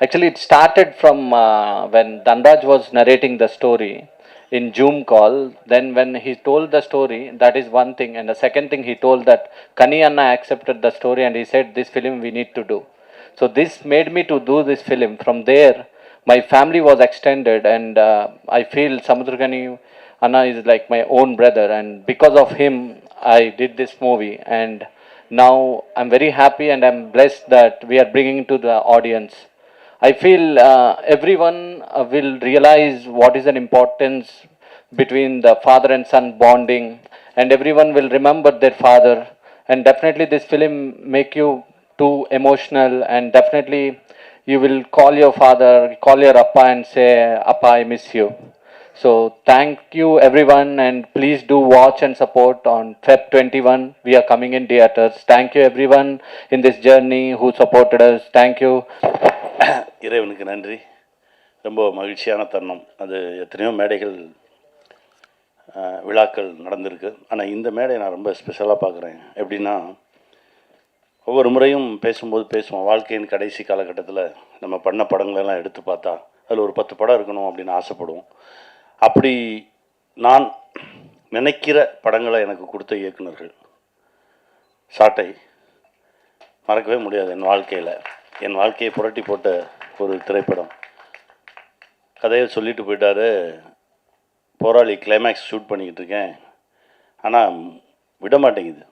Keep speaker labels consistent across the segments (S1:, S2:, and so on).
S1: Actually, it started from when Danraj was narrating the story in Zoom call. Then when he told the story, that is one thing. And the second thing, he told that Kani Anna accepted the story and he said, this film we need to do. So this made me to do this film. From there, my family was extended, and I feel Samudragani Anna is like my own brother. And because of him, I did this movie. And now I'm very happy and I'm blessed that we are bringing to the audience. I feel everyone will realize what is an importance between the father and son bonding, and everyone will remember their father. And definitely, this film make you too emotional, and definitely you will call your father, call your appa, and say, "Appa, I miss you." So thank you everyone, and please do watch and support on Feb 21. We are coming in theaters. Thank you everyone in this journey who supported us. Thank you.
S2: இறைவனுக்கு நன்றி. ரொம்ப மகிழ்ச்சியான தருணம். அது எத்தனையோ மேடைகள் விழாக்கள் நடந்திருக்கு. ஆனால் இந்த மேடையை நான் ரொம்ப ஸ்பெஷலாக பார்க்குறேன். எப்படின்னா, ஒவ்வொரு முறையும் பேசும்போது பேசுவோம், வாழ்க்கையின் கடைசி காலகட்டத்தில் நம்ம பண்ண படங்களெல்லாம் எடுத்து பார்த்தா அதில் ஒரு 10 படம் இருக்கணும் அப்படின்னு ஆசைப்படுவோம். அப்படி நான் நினைக்கிற படங்களை எனக்கு கொடுத்த இயக்குனர்கள் சாட்டை மறக்கவே முடியாது. என் வாழ்க்கையை புரட்டி போட்ட ஒரு திரைப்படம். கதையை சொல்லிட்டு போயிட்டாரு, போராளி கிளைமேக்ஸ் ஷூட் பண்ணிக்கிட்டு இருக்கேன், ஆனால் விட மாட்டேங்குது,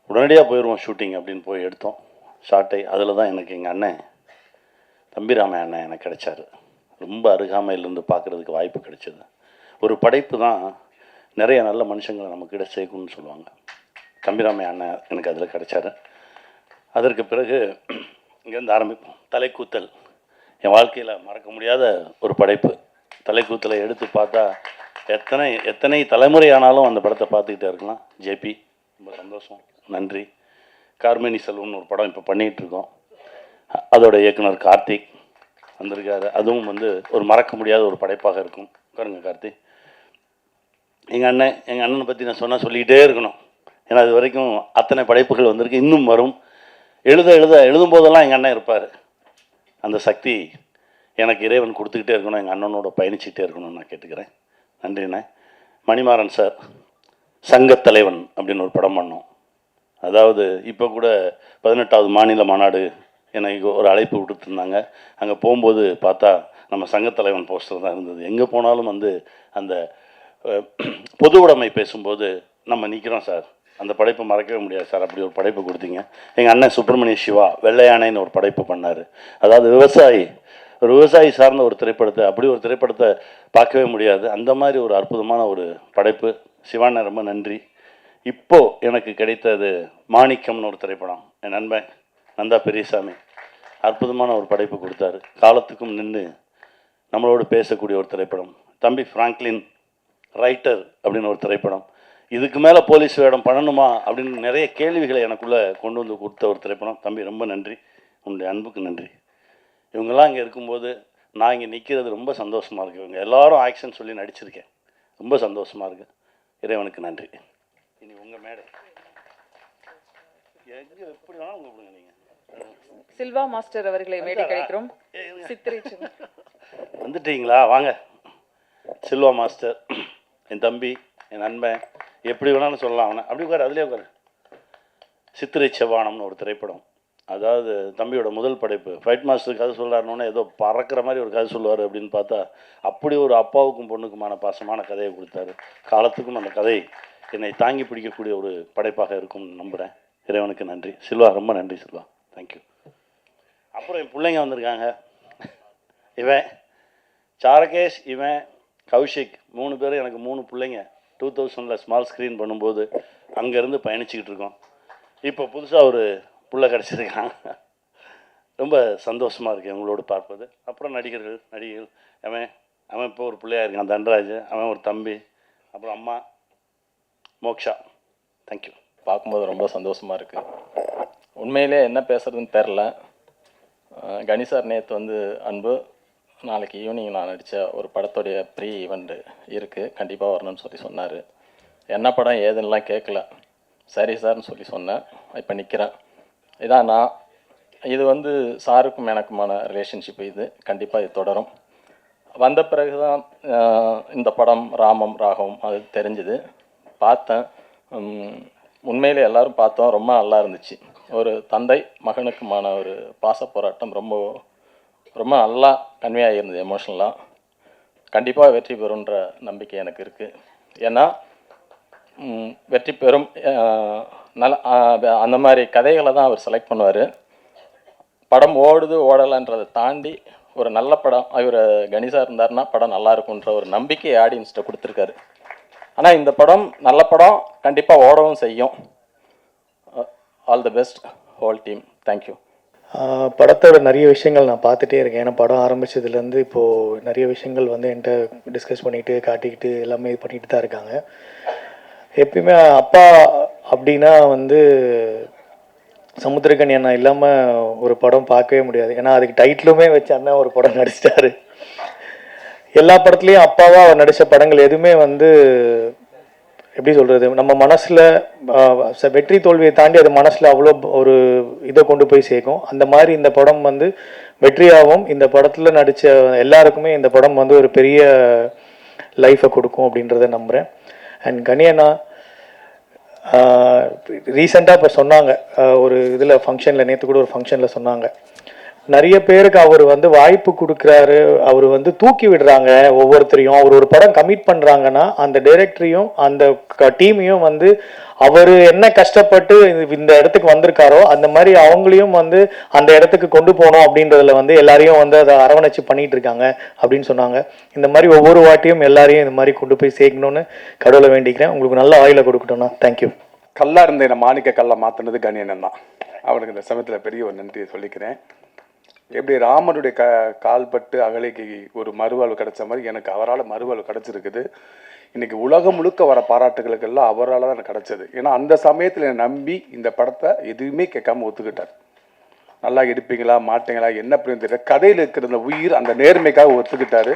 S2: உடனடியாக போயிடுவோம் ஷூட்டிங் அப்படின்னு போய் எடுத்தோம் ஷாட்டை. அதில் தான் எனக்கு எங்கள் அண்ணன் தம்பிராமன் அண்ணன் எனக்கு கிடைச்சார். ரொம்ப அருகாமையிலேருந்து பார்க்குறதுக்கு வாய்ப்பு கிடைச்சது. ஒரு படைப்பு தான் நிறைய நல்ல மனுஷங்களை நம்மக்கிட்ட சேர்க்கணும்னு சொல்லுவாங்க. தம்பிராமன் அண்ணன் எனக்கு அதில் கிடைச்சார். அதற்கு பிறகு இங்கேருந்து ஆரம்பிப்போம். தலைக்கூத்தல் என் வாழ்க்கையில் மறக்க முடியாத ஒரு படைப்பு. தலைக்கூத்தலை எடுத்து பார்த்தா எத்தனை தலைமுறை ஆனாலும் அந்த படத்தை பார்த்துக்கிட்டே இருக்கலாம். ஜேபி, ரொம்ப சந்தோஷம், நன்றி. கார்மேனி செல்வம்னு ஒரு படம் இப்போ பண்ணிகிட்ருக்கோம். அதோட இயக்குனர் கார்த்திக் வந்திருக்காரு. அதுவும் ஒரு மறக்க முடியாத ஒரு படைப்பாக இருக்கும். பாருங்க கார்த்திக், எங்கள் அண்ணனை பற்றி நான் சொல்லிக்கிட்டே இருக்கணும். ஏன்னா அது வரைக்கும் அத்தனை படைப்புகள் வந்திருக்கு, இன்னும் வரும். எழுதும் போதெல்லாம் எங்கள் அண்ணன் இருப்பார். அந்த சக்தி எனக்கு இறைவன் கொடுத்துக்கிட்டே இருக்கணும், எங்கள் அண்ணனோட பயணிச்சுக்கிட்டே இருக்கணும்னு நான் கேட்டுக்கிறேன். நன்றிண்ணே. மணிமாறன் சார், சங்கத்தலைவன் அப்படின்னு ஒரு படம் பண்ணோம். அதாவது இப்போ கூட 18வது மாநில மாநாடு எனக்கு ஒரு அழைப்பு விட்டுருந்தாங்க. அங்கே போகும்போது பார்த்தா நம்ம சங்கத்தலைவன் போஸ்டர் தான் இருந்தது. எங்கே போனாலும் அந்த பொது உடைமை பேசும்போது நம்ம நிற்கிறோம் சார். அந்த படைப்பை மறக்கவே முடியாது சார். அப்படி ஒரு படைப்பு கொடுத்தீங்க. எங்கள் அண்ணன் சுப்பிரமணிய சிவா வெள்ளையானைன்னு ஒரு படைப்பு பண்ணார். அதாவது ஒரு விவசாயி சார்ந்த ஒரு திரைப்படத்தை, அப்படி ஒரு திரைப்படத்தை பார்க்கவே முடியாது. அந்த மாதிரி ஒரு அற்புதமான ஒரு படைப்பு. சிவாண்ணன் ரொம்ப நன்றி. இப்போது எனக்கு கிடைத்தது மாணிக்கம்னு ஒரு திரைப்படம். என் நண்பன் நந்தா பெரியசாமி அற்புதமான ஒரு படைப்பு கொடுத்தாரு. காலத்துக்கும் நின்று நம்மளோடு பேசக்கூடிய ஒரு திரைப்படம். தம்பி ஃப்ராங்க்லின் ரைட்டர் அப்படின்னு ஒரு திரைப்படம். இதுக்கு மேலே போலீஸ் வேடம் பண்ணணுமா அப்படின்னு நிறைய கேள்விகளை எனக்குள்ளே கொண்டு வந்து கொடுத்த ஒரு திரைப்படம். தம்பி ரொம்ப நன்றி, உன்னுடைய அன்புக்கு நன்றி. இவங்கெல்லாம் இங்கே இருக்கும்போது நான் இங்கே நிற்கிறது ரொம்ப சந்தோஷமாக இருக்குது. இவங்க எல்லாரும் ஆக்ஷன் சொல்லி நடிச்சிருக்கேன், ரொம்ப சந்தோஷமாக இருக்குது. இறைவனுக்கு நன்றி. இனி உங்கள் மேடை எங்கே எப்படி வேணாலும் கூப்பிடுங்க. நீங்கள்
S3: சில்வா மாஸ்டர் அவர்களை மேடை கிடைக்கிறோம்.
S2: வந்துட்டீங்களா? வாங்க. சில்வா மாஸ்டர் என் தம்பி, என் நண்பன், எப்படி வேணாலும் சொல்லலாம் அவனை. அப்படி உட்காரு, அதுலேயே உட்காரு. சித்திரை செவ்வானம்னு ஒரு திரைப்படம். அதாவது தம்பியோட முதல் படைப்பு. ஃபைட் மாஸ்டர் கதை சொல்கிறாருன்னு ஏதோ பறக்கிற மாதிரி ஒரு கதை சொல்லுவார் அப்படின்னு பார்த்தா அப்படி ஒரு அப்பாவுக்கும் பொண்ணுக்குமான பாசமான கதையை கொடுத்தாரு. காலத்துக்கும் அந்த கதை என்னை தாங்கி பிடிக்கக்கூடிய ஒரு படைப்பாக இருக்கும்னு நம்புகிறேன். இறைவனுக்கு நன்றி. சில்வா ரொம்ப நன்றி சில்வா, தேங்க்யூ. அப்புறம் என் பிள்ளைங்க வந்திருக்காங்க. இவன் சாரகேஷ், இவன் கௌஷிக், 3 பேர். எனக்கு 3 பிள்ளைங்க. 2000 ஸ்மால் ஸ்க்ரீன் பண்ணும்போது அங்கேருந்து பயணிச்சுக்கிட்டு இருக்கோம். இப்போ புதுசாக ஒரு புள்ள கிடச்சிருக்காங்க. ரொம்ப சந்தோஷமாக இருக்குது எங்களோடு பார்ப்பது. அப்புறம் நடிகர்கள். அவன் இப்போ ஒரு பிள்ளையாக இருக்கான், தன்ராஜ். அவன் ஒரு தம்பி. அப்புறம் அம்மா மோக்ஷா. தேங்க்யூ.
S4: பார்க்கும்போது ரொம்ப சந்தோஷமாக இருக்குது. உண்மையிலே என்ன பேசுகிறதுன்னு தெரில. கணேசார் நேற்று அன்பு, நாளைக்கு ஈவினிங் நான் நடித்த ஒரு படத்துடைய ப்ரீ ஈவெண்ட் இருக்குது, கண்டிப்பாக வரணும்னு சொன்னார். என்ன படம் ஏதுன்னெலாம் கேட்கல. சரி சார்னு சொன்னேன். இப்போ நிற்கிறேன். இதான் நான் இது வந்து சாருக்கும் எனக்குமான ரிலேஷன்ஷிப். இது கண்டிப்பாக இது தொடரும். வந்த பிறகு தான் இந்த படம் ராமம் ராகவும் அது தெரிஞ்சுது. பார்த்தேன். உண்மையிலே எல்லோரும் பார்த்தோம். ரொம்ப நல்லா இருந்துச்சு. ஒரு தந்தை மகனுக்குமான ஒரு பாச போராட்டம் ரொம்ப ரொம்ப நல்லா கன்வே ஆகியிருந்தது. எமோஷ்னலாக கண்டிப்பாக வெற்றி பெறுன்ற நம்பிக்கை எனக்கு இருக்குது. ஏன்னா வெற்றி பெறும் நல்ல அந்த மாதிரி கதைகளை தான் அவர் செலக்ட் பண்ணுவார். படம் ஓடுது ஓடலைன்றதை தாண்டி ஒரு நல்ல படம் இவர் கணிசா இருந்தாருன்னா படம் நல்லா இருக்குன்ற ஒரு நம்பிக்கை ஆடியன்ஸ்கிட்ட கொடுத்துருக்காரு. ஆனால் இந்த படம் நல்ல படம், கண்டிப்பாக ஓடவும் செய்யும். All the best whole team. Thank you.
S5: படத்தோட நிறைய விஷயங்கள் நான் பார்த்துட்டே இருக்கேன். ஏன்னா படம் ஆரம்பித்ததுலேருந்து இப்போது நிறைய விஷயங்கள் வந்து என்கிட்ட டிஸ்கஸ் பண்ணிவிட்டு காட்டிக்கிட்டு எல்லாமே இது பண்ணிட்டு தான் இருக்காங்க. எப்பயுமே அப்பா அப்படின்னா வந்து சமுத்திரக்கனி அண்ணா இல்லாமல் ஒரு படம் பார்க்கவே முடியாது. ஏன்னா அதுக்கு டைட்டிலுமே வச்சு அண்ணா ஒரு படம் நடிச்சிட்டாரு. எல்லா படத்துலேயும் அப்பாவாக அவர் நடித்த படங்கள் எதுவுமே வந்து எப்படி சொல்கிறது, நம்ம மனசில் வெற்றி தோல்வியை தாண்டி அது மனசில் அவ்வளோ ஒரு இதை கொண்டு போய் சேர்க்கும். அந்த மாதிரி இந்த படம் வந்து வெற்றியாகவும் இந்த படத்தில் நடித்த எல்லாருக்குமே இந்த படம் வந்து ஒரு பெரிய லைஃப்பை கொடுக்கும் அப்படின்றத நம்புகிறேன். அண்ட் கனியண்ணா ரீசெண்டாக இப்போ சொன்னாங்க ஒரு இதில் ஃபங்க்ஷனில், நேற்று கூட ஒரு ஃபங்க்ஷனில் சொன்னாங்க, நிறைய பேருக்கு அவர் வந்து வாய்ப்பு கொடுக்குறாரு, அவர் வந்து தூக்கி விடுறாங்க ஒவ்வொருத்தரையும். அவர் ஒரு படம் கமிட் பண்ணுறாங்கன்னா அந்த டைரக்டரையும் அந்த டீமையும் வந்து அவர் என்ன கஷ்டப்பட்டு இந்த இடத்துக்கு வந்திருக்காரோ அந்த மாதிரி அவங்களையும் வந்து அந்த இடத்துக்கு கொண்டு போகணும் அப்படின்றதுல வந்து எல்லாரையும் வந்து அதை அரவணைச்சு பண்ணிட்டு இருக்காங்க அப்படின்னு சொன்னாங்க. இந்த மாதிரி ஒவ்வொரு வாட்டியும் எல்லாரையும் இந்த மாதிரி கொண்டு போய் சேர்க்கணும்னு கடவுளை வேண்டிக்கிறேன். உங்களுக்கு நல்ல ஆயில கொடுக்கட்டும்ண்ணா. தேங்க்யூ.
S6: கல்லா இருந்த என்ன மாணிக்க கல்லை மாற்றினது கணியன் தான். அவனுக்கு இந்த சமயத்தில் பெரிய ஒரு நன்றியை சொல்லிக்கிறேன். எப்படி ராமனுடைய கால்பட்டு அகலைக்கு ஒரு மறுவாழ்வு கிடைச்ச மாதிரி எனக்கு அவரால் மறுவாழ்வு கிடைச்சிருக்குது. இன்றைக்கி உலகம் முழுக்க வர பாராட்டுகளுக்கெல்லாம் அவரால் தான் எனக்கு கிடச்சது. ஏன்னா அந்த சமயத்தில் என்னை நம்பி இந்த படத்தை எதுவுமே கேட்காம ஒத்துக்கிட்டார். நல்லா எடுப்பீங்களா மாட்டீங்களா என்ன அப்படின்னு தெரியல, கதையில் இருக்கிற அந்த உயிர் அந்த நேர்மைக்காக ஒத்துக்கிட்டாரு.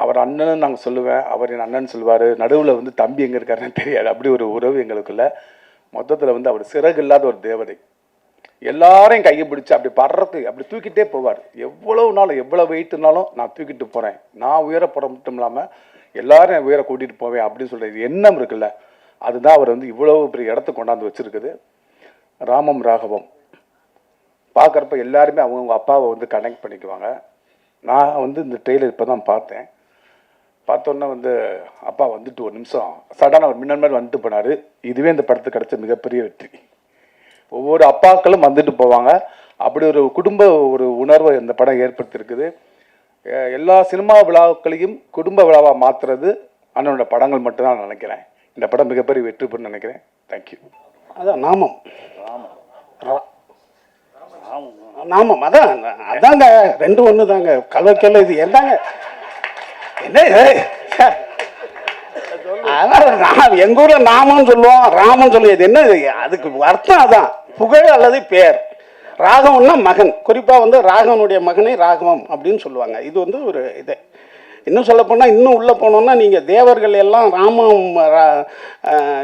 S6: அவர் அண்ணன் நாங்கள் சொல்லுவேன், அவர் என் அண்ணன் சொல்லுவார். நடுவில் வந்து தம்பி எங்கே இருக்காருன்னு தெரியாது. அப்படி ஒரு உறவு எங்களுக்குள்ள. மொத்தத்தில் வந்து அவர் சிறகு இல்லாத ஒரு தேவதை. எல்லாரையும் கையை பிடிச்சி அப்படி படுறதுக்கு அப்படி தூக்கிட்டே போவார். எவ்வளவு நாள் எவ்வளோ வெயிட்னாலும் நான் தூக்கிட்டு போகிறேன், நான் உயரப்பட மட்டும் இல்லாமல் எல்லாரும் உயர கூட்டிகிட்டு போவேன் அப்படின்னு சொல்கிறது எண்ணம் இருக்குல்ல, அதுதான் அவர் வந்து இவ்வளவு பெரிய இடத்த கொண்டாந்து வச்சுருக்குது. ராமம் ராகவம் பார்க்குறப்ப எல்லாருமே அவங்கவுங்க அப்பாவை வந்து கனெக்ட் பண்ணிக்குவாங்க. நான் வந்து இந்த ட்ரெய்லர் இப்போ தான் பார்த்தேன். பார்த்தோன்னே வந்து அப்பா வந்துட்டு ஒரு நிமிஷம் சடனாக ஒரு மின்னல் மாதிரி வந்துட்டு போனார். இதுவே இந்த படத்துக்கு கிடைச்ச மிகப்பெரிய வெற்றி. ஒவ்வொரு அப்பாக்களும் வந்துட்டு போவாங்க. அப்படி ஒரு குடும்ப ஒரு உணர்வை இந்த படம் ஏற்படுத்தியிருக்குது. எல்லா சினிமா விழாக்களையும் குடும்ப விழாவாக மாற்றுறது அண்ணனோட படங்கள் மட்டும்தான் நான் நினைக்கிறேன். இந்த படம் மிகப்பெரிய வெற்றி பெறும் நினைக்கிறேன். தேங்க்யூ.
S7: அதான் நாமம் நாமம் அதாங்க ரெண்டு ஒன்று தாங்க. கலவைக்கெல்லாம் இது என்னங்க என்ன எங்க ஊர்ல நாமம் சொல்லுவோம், ராமன் சொல்லுவோம். இது என்ன அதுக்கு அர்த்தம் அதான் புகழ் அல்லது பேர். ராகவம்னா மகன், குறிப்பா வந்து ராகவனுடைய மகனை ராகவம் அப்படின்னு சொல்லுவாங்க. இது வந்து ஒரு இது. இன்னும் சொல்ல போனா இன்னும் உள்ள போனோம்னா நீங்க தேவர்கள் எல்லாம் ராமம்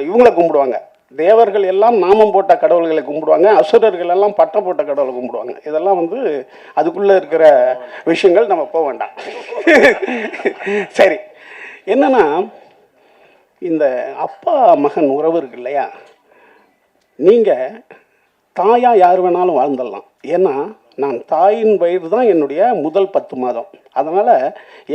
S7: இவங்களை கும்பிடுவாங்க. தேவர்கள் எல்லாம் நாமம் போட்ட கடவுள்களை கும்பிடுவாங்க. அசுரர்கள் எல்லாம் பட்டம் போட்ட கடவுளை கும்பிடுவாங்க. இதெல்லாம் வந்து அதுக்குள்ள இருக்கிற விஷயங்கள், நம்ம போக வேண்டாம். சரி, என்னன்னா இந்த அப்பா மகன் உறவு இருக்கு இல்லையா, நீங்கள் தாயா யார் வேணாலும் வாழ்ந்துடலாம். ஏன்னா நான் தாயின் வயிறு தான் என்னுடைய முதல் 10 மாதம். அதனால்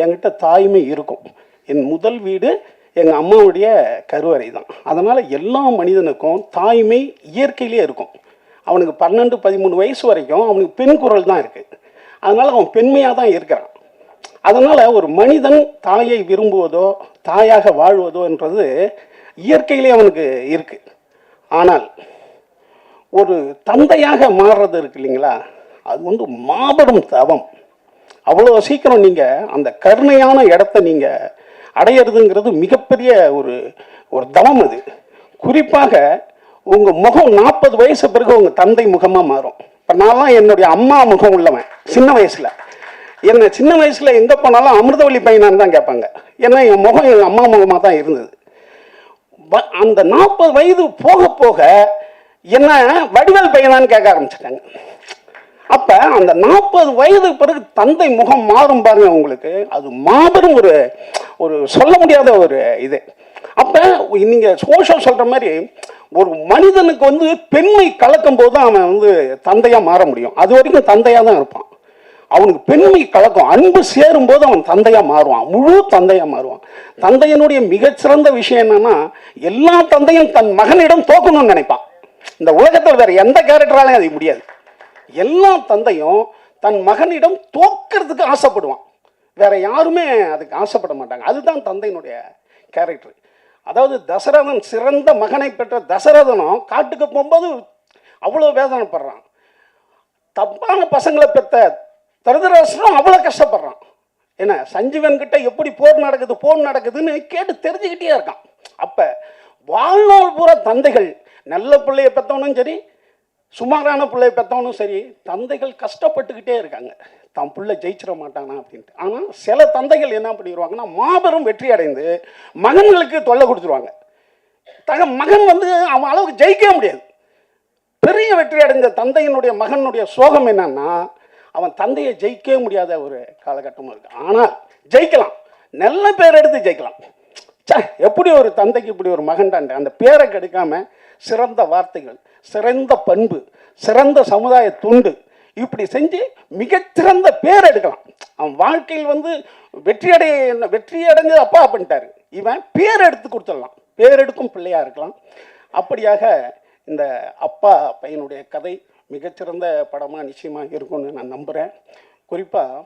S7: என்கிட்ட தாய்மை இருக்கும். என் முதல் வீடு எங்கள் அம்மாவுடைய கருவறை தான். அதனால் எல்லா மனிதனுக்கும் தாய்மை இயற்கையிலே இருக்கும். அவனுக்கு 12-13 வயசு வரைக்கும் அவனுக்கு பெண் குரல் தான் இருக்குது. அதனால் அவன் பெண்மையாக தான் இருக்கிறான். அதனால் ஒரு மனிதன் தாயை விரும்புவதோ தாயாக வாழ்வதோ என்றது இயற்கையிலே அவனுக்கு இருக்குது. ஆனால் ஒரு தந்தையாக மாறுறது இருக்கு இல்லைங்களா, அது வந்து மாபெரும் தவம். அவ்வளோ சீக்கிரம் நீங்கள் அந்த கருணையான இடத்த நீங்கள் அடையிறதுங்கிறது மிகப்பெரிய ஒரு தவம். அது குறிப்பாக உங்கள் முகம் 40 வயசு பிறகு உங்கள் தந்தை முகமாக மாறும். இப்போ நான்லாம் என்னுடைய அம்மா முகம் உள்ளவன். சின்ன வயசில் என்ன சின்ன வயசில் எங்கே போனாலும் அமிர்தவள்ளி பையனான்னு தான் கேட்பாங்க. ஏன்னா என் முகம் எங்கள் அம்மா முகமாக தான் இருந்தது. அந்த 40 வயது போக போக என்ன வடிவேல் பையனான்னு கேட்க ஆரம்பிச்சிட்டாங்க. அப்ப அந்த 40 வயதுக்கு பிறகு தந்தை முகம் மாறும் பாருங்க உங்களுக்கு, அது மாபெரும் ஒரு ஒரு சொல்ல முடியாத ஒரு இது. அப்ப நீங்க சோஷியல் சொல்ற மாதிரி ஒரு மனிதனுக்கு வந்து பெண்மை கலக்கும் போது அவன் வந்து தந்தையா மாற முடியும். அது வரைக்கும் தந்தையா தான் இருப்பான். அவனுக்கு பெண்மை கலக்கம், அன்பு சேரும் போது அவன் தந்தையா மாறுவான், முழு தந்தையா மாறுவான். தந்தையனுடைய மிகச்சிறந்த விஷயம் என்னன்னா, எல்லா தந்தையும் தன் மகனிடம் தோக்கணும்னு நினைப்பான். இந்த உலகத்தில் வேற எந்த கேரக்டராலையும் அது முடியாது. எல்லா தந்தையும் தன் மகனிடம் தோக்கிறதுக்கு ஆசைப்படுவான், வேற யாருமே அதுக்கு ஆசைப்பட மாட்டாங்க. அதுதான் தந்தையினுடைய கேரக்டர். அதாவது தசரதன் சிறந்த மகனை பெற்ற தசரதனும் காட்டுக்கு போகும்போது அவ்வளோ வேதனைப்படுறான். தப்பான பசங்களை பெற்ற தருதராஷ்டிரம் அவ்வளோ கஷ்டப்படுறான். ஏன்னா சஞ்சீவன் கிட்ட எப்படி போர் நடக்குதுன்னு கேட்டு தெரிஞ்சுக்கிட்டே இருக்கான். அப்ப வாழ்நாள் பூரா தந்தைகள், நல்ல பிள்ளைய பெற்றவனும் சரி சுமாரான பிள்ளைய பெற்றவனும் சரி, தந்தைகள் கஷ்டப்பட்டுக்கிட்டே இருக்காங்க தான் பிள்ளை ஜெயிச்சிட மாட்டானா அப்படின்ட்டு. ஆனால் சில தந்தைகள் என்ன பண்ணிடுவாங்கன்னா, மாபெரும் வெற்றி அடைந்து மகன்களுக்கு தொல்லை கொடுத்துருவாங்க. மகன் வந்து அவன் அளவுக்கு ஜெயிக்கவே முடியாது. பெரிய வெற்றி அடைந்த தந்தையினுடைய மகனுடைய சோகம் என்னன்னா, அவன் தந்தையை ஜெயிக்கவே முடியாத ஒரு காலகட்டமும் இருக்கு. ஆனால் ஜெயிக்கலாம், நல்ல பேர் எடுத்து ஜெயிக்கலாம். எப்படி ஒரு தந்தைக்கு இப்படி ஒரு மகன்டான் அந்த பேரை கெடுக்காம சிறந்த வார்த்தைகள், சிறந்த பண்பு, சிறந்த சமுதாய துண்டு இப்படி செஞ்சு மிகச்சிறந்த பேர் எடுக்கலாம். அவன் வாழ்க்கையில் வந்து வெற்றி அடைஞ்சது அப்பா பண்ணிட்டாரு, இவன் பேர் எடுத்து கொடுத்துடலாம், பேர் எடுக்கும் பிள்ளையா இருக்கலாம். அப்படியாக இந்த அப்பா பையனுடைய கதை மிகச்சிறந்த படமாக நிச்சயமாக இருக்கும்னு நான் நம்புகிறேன். குறிப்பாக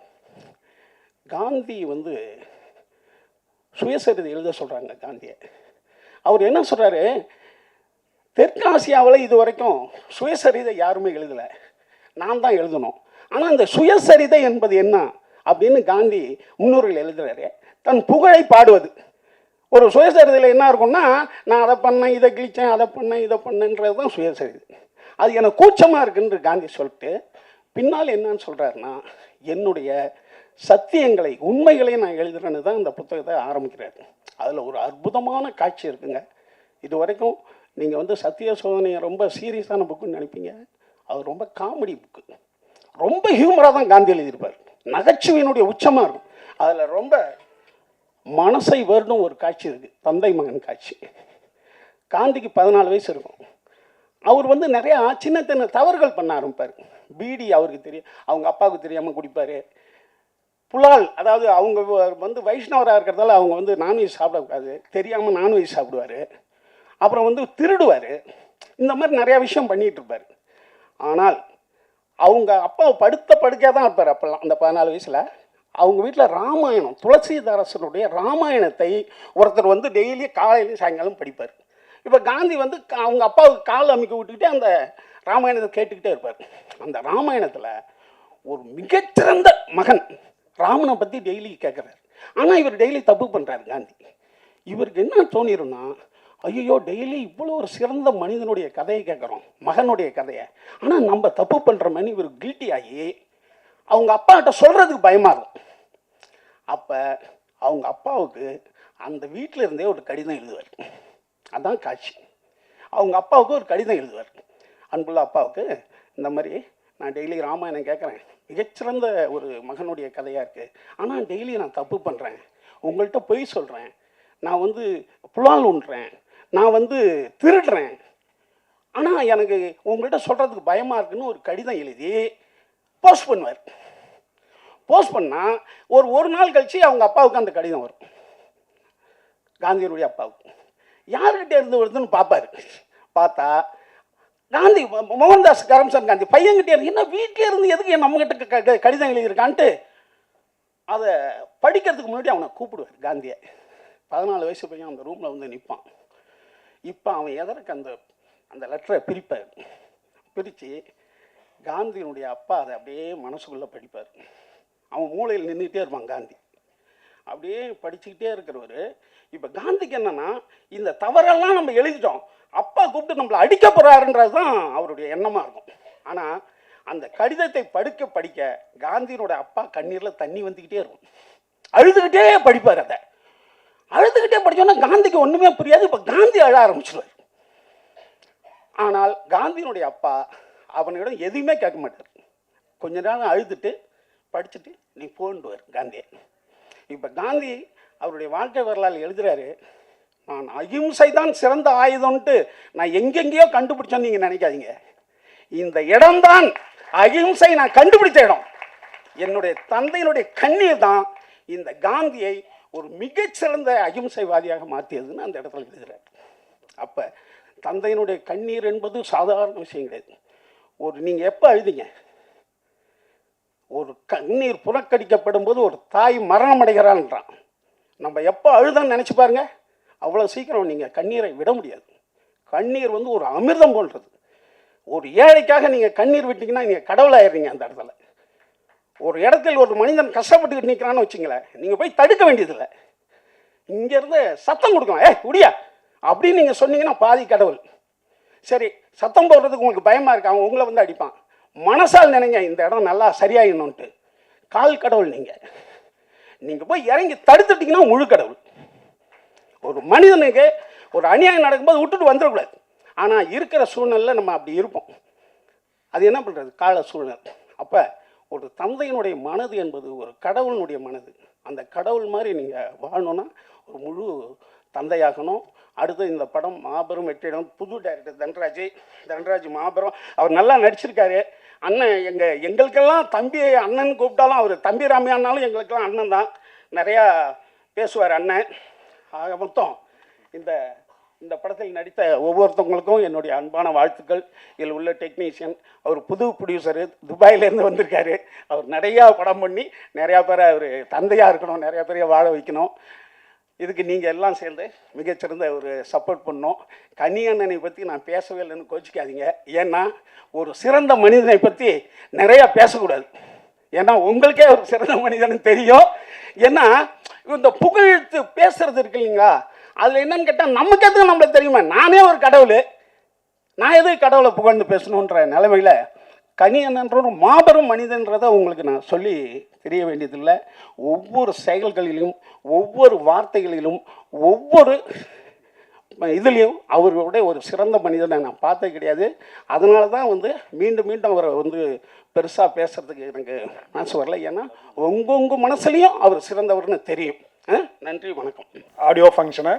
S7: காந்தி வந்து சுயசரிதை எழுத சொல்கிறாங்க காந்தியை. அவர் என்ன சொல்கிறாரு, தெற்காசியாவில் இது வரைக்கும் சுயசரிதை யாருமே எழுதலை, நான் தான் எழுதணும். ஆனால் அந்த சுயசரிதை என்பது என்ன அப்படின்னு காந்தி முன்னோர்கள் எழுதுறாரு. தன் புகழை பாடுவது. ஒரு சுயசரிதையில் என்ன இருக்கும்னா, நான் அதை பண்ணேன், இதை கிழிச்சேன், அதை பண்ணேன், இதை பண்ணேன்றது தான் சுயசரிதை. அது எனக்கு கூச்சமாக இருக்குன்னு காந்தி சொல்லிட்டு பின்னால் என்னன்னு சொல்கிறாருன்னா, என்னுடைய சத்தியங்களை உண்மைகளை நான் எழுதுறேன்னு தான் இந்த புத்தகத்தை ஆரம்பிக்கிறாரு. அதில் ஒரு அற்புதமான காட்சி இருக்குங்க. இது வரைக்கும் நீங்கள் வந்து சத்திய சோதனையை ரொம்ப சீரியஸான புக்குன்னு நினைப்பீங்க, அது ரொம்ப காமெடி புக்கு. ரொம்ப ஹியூமராக தான் காந்தி எழுதியிருப்பார், நகைச்சுவையினுடைய உச்சமாக இருக்கும். அதில் ரொம்ப மனசை வருடும் ஒரு காட்சி இருக்குது, தந்தை மகன் காட்சி. காந்திக்கு 14 வயசு இருக்கும். அவர் வந்து நிறையா சின்ன சின்ன தவறுகள் பண்ண ஆரம்பிப்பார். பீடி அவருக்கு தெரியும், அவங்க அப்பாவுக்கு தெரியாமல் குடிப்பார். புலால், அதாவது அவங்க வந்து வைஷ்ணவராக இருக்கிறதால அவங்க வந்து நான்வெஜ் சாப்பிடக்கூடாது, தெரியாமல் நான்வெஜ் சாப்பிடுவார். அப்புறம் வந்து திருடுவார். இந்த மாதிரி நிறையா விஷயம் பண்ணிகிட்டு இருப்பார். ஆனால் அவங்க அப்பா படுக்கையாக தான் இருப்பார் அப்போல்லாம். அந்த 14 வயசில் அவங்க வீட்டில் ராமாயணம், துளசிதாசனுடைய ராமாயணத்தை ஒருத்தர் வந்து டெய்லி காலையிலையும் சாயங்காலம் படிப்பார். இப்போ காந்தி வந்து அவங்க அப்பாவுக்கு கால் அமைக்க விட்டுக்கிட்டே அந்த ராமாயணத்தை கேட்டுக்கிட்டே இருப்பார். அந்த ராமாயணத்தில் ஒரு மிகச்சிறந்த மகன் ராமனை பற்றி டெய்லி கேட்குறாரு. ஆனால் இவர் டெய்லி தப்பு பண்ணுறாரு காந்தி. இவருக்கு என்ன தோணிரும்னா, ஐயோ டெய்லி இவ்வளோ ஒரு சிறந்த மனிதனுடைய கதையை கேட்குறோம், மகனுடைய கதையை, ஆனால் நம்ம தப்பு பண்ணுறோமேனு இவர் கில்ட்டி ஆகி அவங்க அப்பாக்கிட்ட சொல்கிறதுக்கு பயமாக இருக்கும். அப்போ அவங்க அப்பாவுக்கு அந்த வீட்டில் இருந்தே ஒரு கடிதம் எழுதுவார். அதான் காட்சி. அவங்க அப்பாவுக்கு ஒரு கடிதம் எழுதுவார். அன்புள்ள அப்பாவுக்கு, இந்த மாதிரி நான் டெய்லி ராமாயணம் கேட்குறேன், மிகச்சிறந்த ஒரு மகனுடைய கதையாக இருக்குது, ஆனால் டெய்லி நான் தப்பு பண்ணுறேன், உங்கள்கிட்ட பொய் சொல்கிறேன், நான் வந்து புலால் உண்றேன், நான் வந்து திருடுறேன், ஆனால் எனக்கு உங்கள்கிட்ட சொல்கிறதுக்கு பயமாக இருக்குன்னு ஒரு கடிதம் எழுதி போஸ்ட் பண்ணுவார். போஸ்ட் பண்ணால் ஒரு நாள் கழித்து அவங்க அப்பாவுக்கு அந்த கடிதம் வரும், காந்தியினுடைய அப்பாவுக்கு. யார்கிட்ட இருந்து வருதுன்னு பார்ப்பார். பார்த்தா காந்தி, மோகன்தாஸ் கரம்சந்த் காந்தி பையன்கிட்டே இருந்து, என்ன வீட்டிலே இருந்து எதுக்கு நம்மகிட்ட கடிதம் எழுதியிருக்கான்ட்டு அதை படிக்கிறதுக்கு முன்னாடி அவனை கூப்பிடுவார் காந்தியை. 14 வயசு பையன் அந்த ரூமில் வந்து நிற்பான். இப்போ அவன் எதற்கு அந்த லெட்டரை பிரிப்பார். பிரித்து காந்தியினுடைய அப்பா அதை அப்படியே மனசுக்குள்ளே படிப்பார். அவன் மூளையில் நின்றுக்கிட்டே இருப்பான் காந்தி. அப்படியே படிச்சுக்கிட்டே இருக்கிறவர். இப்போ காந்திக்கு என்னென்னா, இந்த தவறெல்லாம் நம்ம எழுதிட்டோம், அப்பா கூப்பிட்டு நம்மளை அடிக்க போகிறாருன்றது தான் அவருடைய எண்ணமாக இருக்கும். ஆனால் அந்த கடிதத்தை படிக்க காந்தியினோட அப்பா கண்ணீரில் தண்ணி வந்துக்கிட்டே இருக்கும். அழுதுகிட்டே படிப்பார். அதை அழுதுகிட்டே படித்தோன்னா காந்திக்கு ஒன்றுமே புரியாது. இப்போ காந்தி அழ ஆரம்பிச்சிடுவார். ஆனால் காந்தியினுடைய அப்பா அவனிடம் எதுவுமே கேட்க மாட்டார். கொஞ்ச நேரம் அழுதுட்டு படிச்சுட்டு நீ போன்டுவார் காந்தியை. இப்போ காந்தி அவருடைய வாழ்க்கை வரலாறு எழுதுறாரு, நான் அகிம்சை தான் சிறந்த ஆயுதம்ன்ட்டு நான் எங்கெங்கேயோ கண்டுபிடிச்சோன்னு நீங்கள் நினைக்காதீங்க. இந்த இடம்தான் அகிம்சை நான் கண்டுபிடிச்ச இடம். என்னுடைய தந்தையினுடைய கண்ணீர் தான் இந்த காந்தியை ஒரு மிகச்சிறந்த அகிம்சைவாதியாக மாற்றியதுன்னு அந்த இடத்துல எழுதுகிறார். அப்போ தந்தையினுடைய கண்ணீர் என்பது சாதாரண விஷயம் கிடையாது. நீங்கள் எப்போ அழுதிங்க? ஒரு கண்ணீர் புறக்கணிக்கப்படும் போது ஒரு தாய் மரணம் அடைகிறான்றான். நம்ம எப்போ அழுதான்னு நினச்சி பாருங்க. அவ்வளோ சீக்கிரம் நீங்கள் கண்ணீரை விட முடியாது. கண்ணீர் வந்து ஒரு அமிர்தம் போன்றது. ஒரு ஏழைக்காக நீங்கள் கண்ணீர் விட்டீங்கன்னா நீங்கள் கடவுளாயிடுறீங்க. அந்த இடத்துல ஒரு இடத்தில் ஒரு மனிதன் கஷ்டப்பட்டுக்கிட்டு நிற்கிறான்னு வச்சுங்களேன், நீங்கள் போய் தடுக்க வேண்டியதில்லை. இங்கேருந்து சத்தம் கொடுக்கலாம், முடியா அப்படின்னு நீங்கள் சொன்னீங்கன்னா பாதி கடவுள். சரி, சத்தம் போடுறதுக்கு உங்களுக்கு பயமாக இருக்கு, அவன் உங்களை வந்து அடிப்பான். மனசால் நினைங்க இந்த இடம் நல்லா சரியாயிடணுன்ட்டு. கால் கடவுள் நீங்கள் போய் இறங்கி தடுத்துட்டிங்கன்னா முழு கடவுள். ஒரு மனிதனுக்கு ஒரு அநியாயம் நடக்கும்போது விட்டுட்டு வந்துடக்கூடாது. ஆனால் இருக்கிற சூழ்நிலையில் நம்ம அப்படி இருப்போம். அது என்ன பண்ணுறது? கால சூழ்நிலை. அப்போ ஒரு தந்தையினுடைய மனது என்பது ஒரு கடவுளினுடைய மனது. அந்த கடவுள் மாதிரி நீங்கள் வாழணுன்னா ஒரு முழு தந்தையாகணும். அடுத்து இந்த படம் மாபெரும் வெற்றிடம். புது டைரக்டர் தன்ராஜ் மாபெரும். அவர் நல்லா நடிச்சிருக்காரு. அண்ணன் எங்களுக்கெல்லாம் தம்பி அண்ணன் கூப்பிட்டாலும் அவர் தம்பி ராமையானாலும் எங்களுக்கெல்லாம் அண்ணன் தான். நிறையா பேசுவார் அண்ணன். ஆக மொத்தம் இந்த படத்தில் நடித்த ஒவ்வொருத்தவங்களுக்கும் என்னுடைய அன்பான வாழ்த்துக்கள். இதில் உள்ள டெக்னீஷியன், அவர் புது ப்ரொடியூசரு, துபாயிலேருந்து வந்திருக்காரு. அவர் நிறையா படம் பண்ணி நிறையா பேரை அவர் தந்தையாக இருக்கணும், நிறையா பேரையை வாழ வைக்கணும். இதுக்கு நீங்கள் எல்லாம் சேர்ந்து மிகச்சிறந்த ஒரு சப்போர்ட் பண்ணோம். கனியண்ணனை பற்றி நான் பேசவே இல்லைன்னு கோச்சிக்காதீங்க. ஏன்னா ஒரு சிறந்த மனிதனை பற்றி நிறையா பேசக்கூடாது. ஏன்னா உங்களுக்கே ஒரு சிறந்த மனிதன் தெரியும். ஏன்னா இந்த புகழ்த்து பேசுறது இருக்கு இல்லைங்களா, அதில் என்னன்னு கேட்டால் நமக்கு எதுவும் நம்மளுக்கு தெரியுமா? நானே ஒரு கடவுள், நான் எதுக்கு கடவுளை புகழ்ந்து பேசணுன்ற நிலைமையில் கனியண்ணன்ற ஒரு மாபெரும் மனிதன்றதை உங்களுக்கு நான் சொல்லி தெரிய வேண்டியதில்லை. ஒவ்வொரு செயல்களிலும், ஒவ்வொரு வார்த்தைகளிலும், ஒவ்வொரு இதுலேயும் அவர்களுடைய ஒரு சிறந்த மனிதனை நான் பார்த்தது கிடையாது. அதனால தான் மீண்டும் மீண்டும் அவரை பெருசாக பேசுகிறதுக்கு எனக்கு மனசு வரல. ஏன்னா உங்கள் மனசுலேயும் அவர் சிறந்தவர்னு தெரியும். நன்றி, வணக்கம்.
S8: ஆடியோ ஃபங்க்ஷனை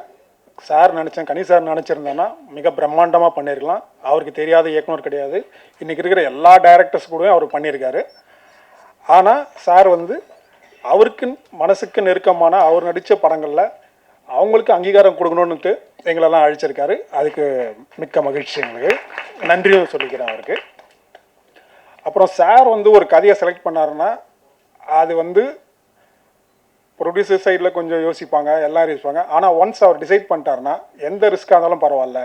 S8: சார் நினச்சேன், கனி சார் நினச்சிருந்தேன்னா மிக பிரம்மாண்டமாக பண்ணியிருக்கலாம். அவருக்கு தெரியாத இயக்குனர் கிடையாது. இன்றைக்கி இருக்கிற எல்லா டைரக்டர்ஸ் கூடயும் அவர் பண்ணியிருக்காரு. ஆனால் சார் அவருக்கு மனசுக்கு நெருக்கமான அவர் நடித்த படங்களில் அவங்களுக்கு அங்கீகாரம் கொடுக்கணுன்னுட்டு எங்களெல்லாம் அழைச்சிருக்காரு. அதுக்கு மிக்க மகிழ்ச்சி, எங்களுக்கு நன்றியும் சொல்லிக்கிறேன் அவருக்கு. அப்புறம் சார் ஒரு கதையை செலக்ட் பண்ணாருன்னா அது ப்ரொடியூசர் சைடில் கொஞ்சம் யோசிப்பாங்க, எல்லாரும் யோசிப்பாங்க. ஆனால் ஒன்ஸ் அவர் டிசைட் பண்ணிட்டாருன்னா எந்த ரிஸ்க்காக இருந்தாலும் பரவாயில்ல,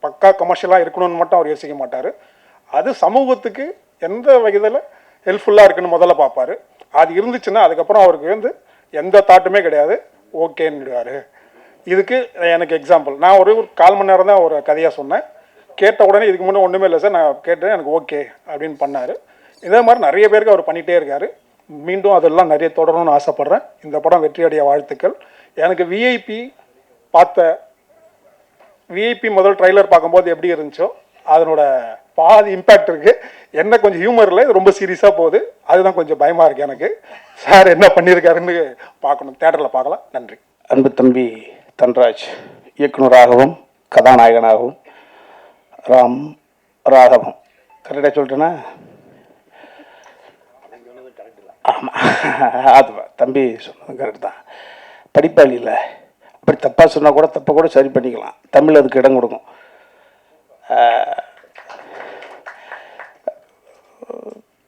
S8: பக்கா கமர்ஷியலாக இருக்கணும்னு மட்டும் அவர் யோசிக்க மாட்டார். அது சமூகத்துக்கு எந்த வகையில் ஹெல்ப்ஃபுல்லாக இருக்குன்னு முதல்ல பார்ப்பார். அது இருந்துச்சுன்னா அதுக்கப்புறம் அவருக்கு எந்த தாட்டுமே கிடையாது, ஓகேன்னுடுவார். இதுக்கு எனக்கு எக்ஸாம்பிள், நான் ஒரு 1/4 மணி நேரம் தான் ஒரு கதையாக சொன்னேன். கேட்ட உடனே இதுக்கு முன்னே ஒன்றுமே இல்லை சார், நான் கேட்டேன், எனக்கு ஓகே அப்படின்னு பண்ணார். இதே மாதிரி நிறைய பேருக்கு அவர் பண்ணிகிட்டே இருக்கார். மீண்டும் அதெல்லாம் நிறைய தொடரணும்னு ஆசைப்பட்றேன். இந்த படம் வெற்றியடைய வாழ்த்துக்கள். எனக்கு விஐபி முதல் ட்ரைலர் பார்க்கும்போது எப்படி இருந்துச்சோ அதனோட பாதி இம்பேக்ட் இருக்குது. என்ன கொஞ்சம் ஹியூமரில் இது ரொம்ப சீரியஸாக போகுது, அதுதான் கொஞ்சம் பயமாக இருக்குது எனக்கு. சார் என்ன பண்ணியிருக்காருன்னு பார்க்கணும், தேட்டரில் பார்க்கலாம். நன்றி.
S7: அன்பு தம்பி தன்ராஜ் இயக்குனராகவும் கதாநாயகனாகவும், ராகவம் கரெக்டாக சொல்லிட்டேன்னா? ஆமாம், அது தம்பி சொன்னது கரெக்ட் தான். படிப்பாளி இல்லை, அப்படி தப்பாக சொன்னால் கூட தப்பை கூட சரி பண்ணிக்கலாம். தமிழ் அதுக்கு இடம் கொடுக்கும்.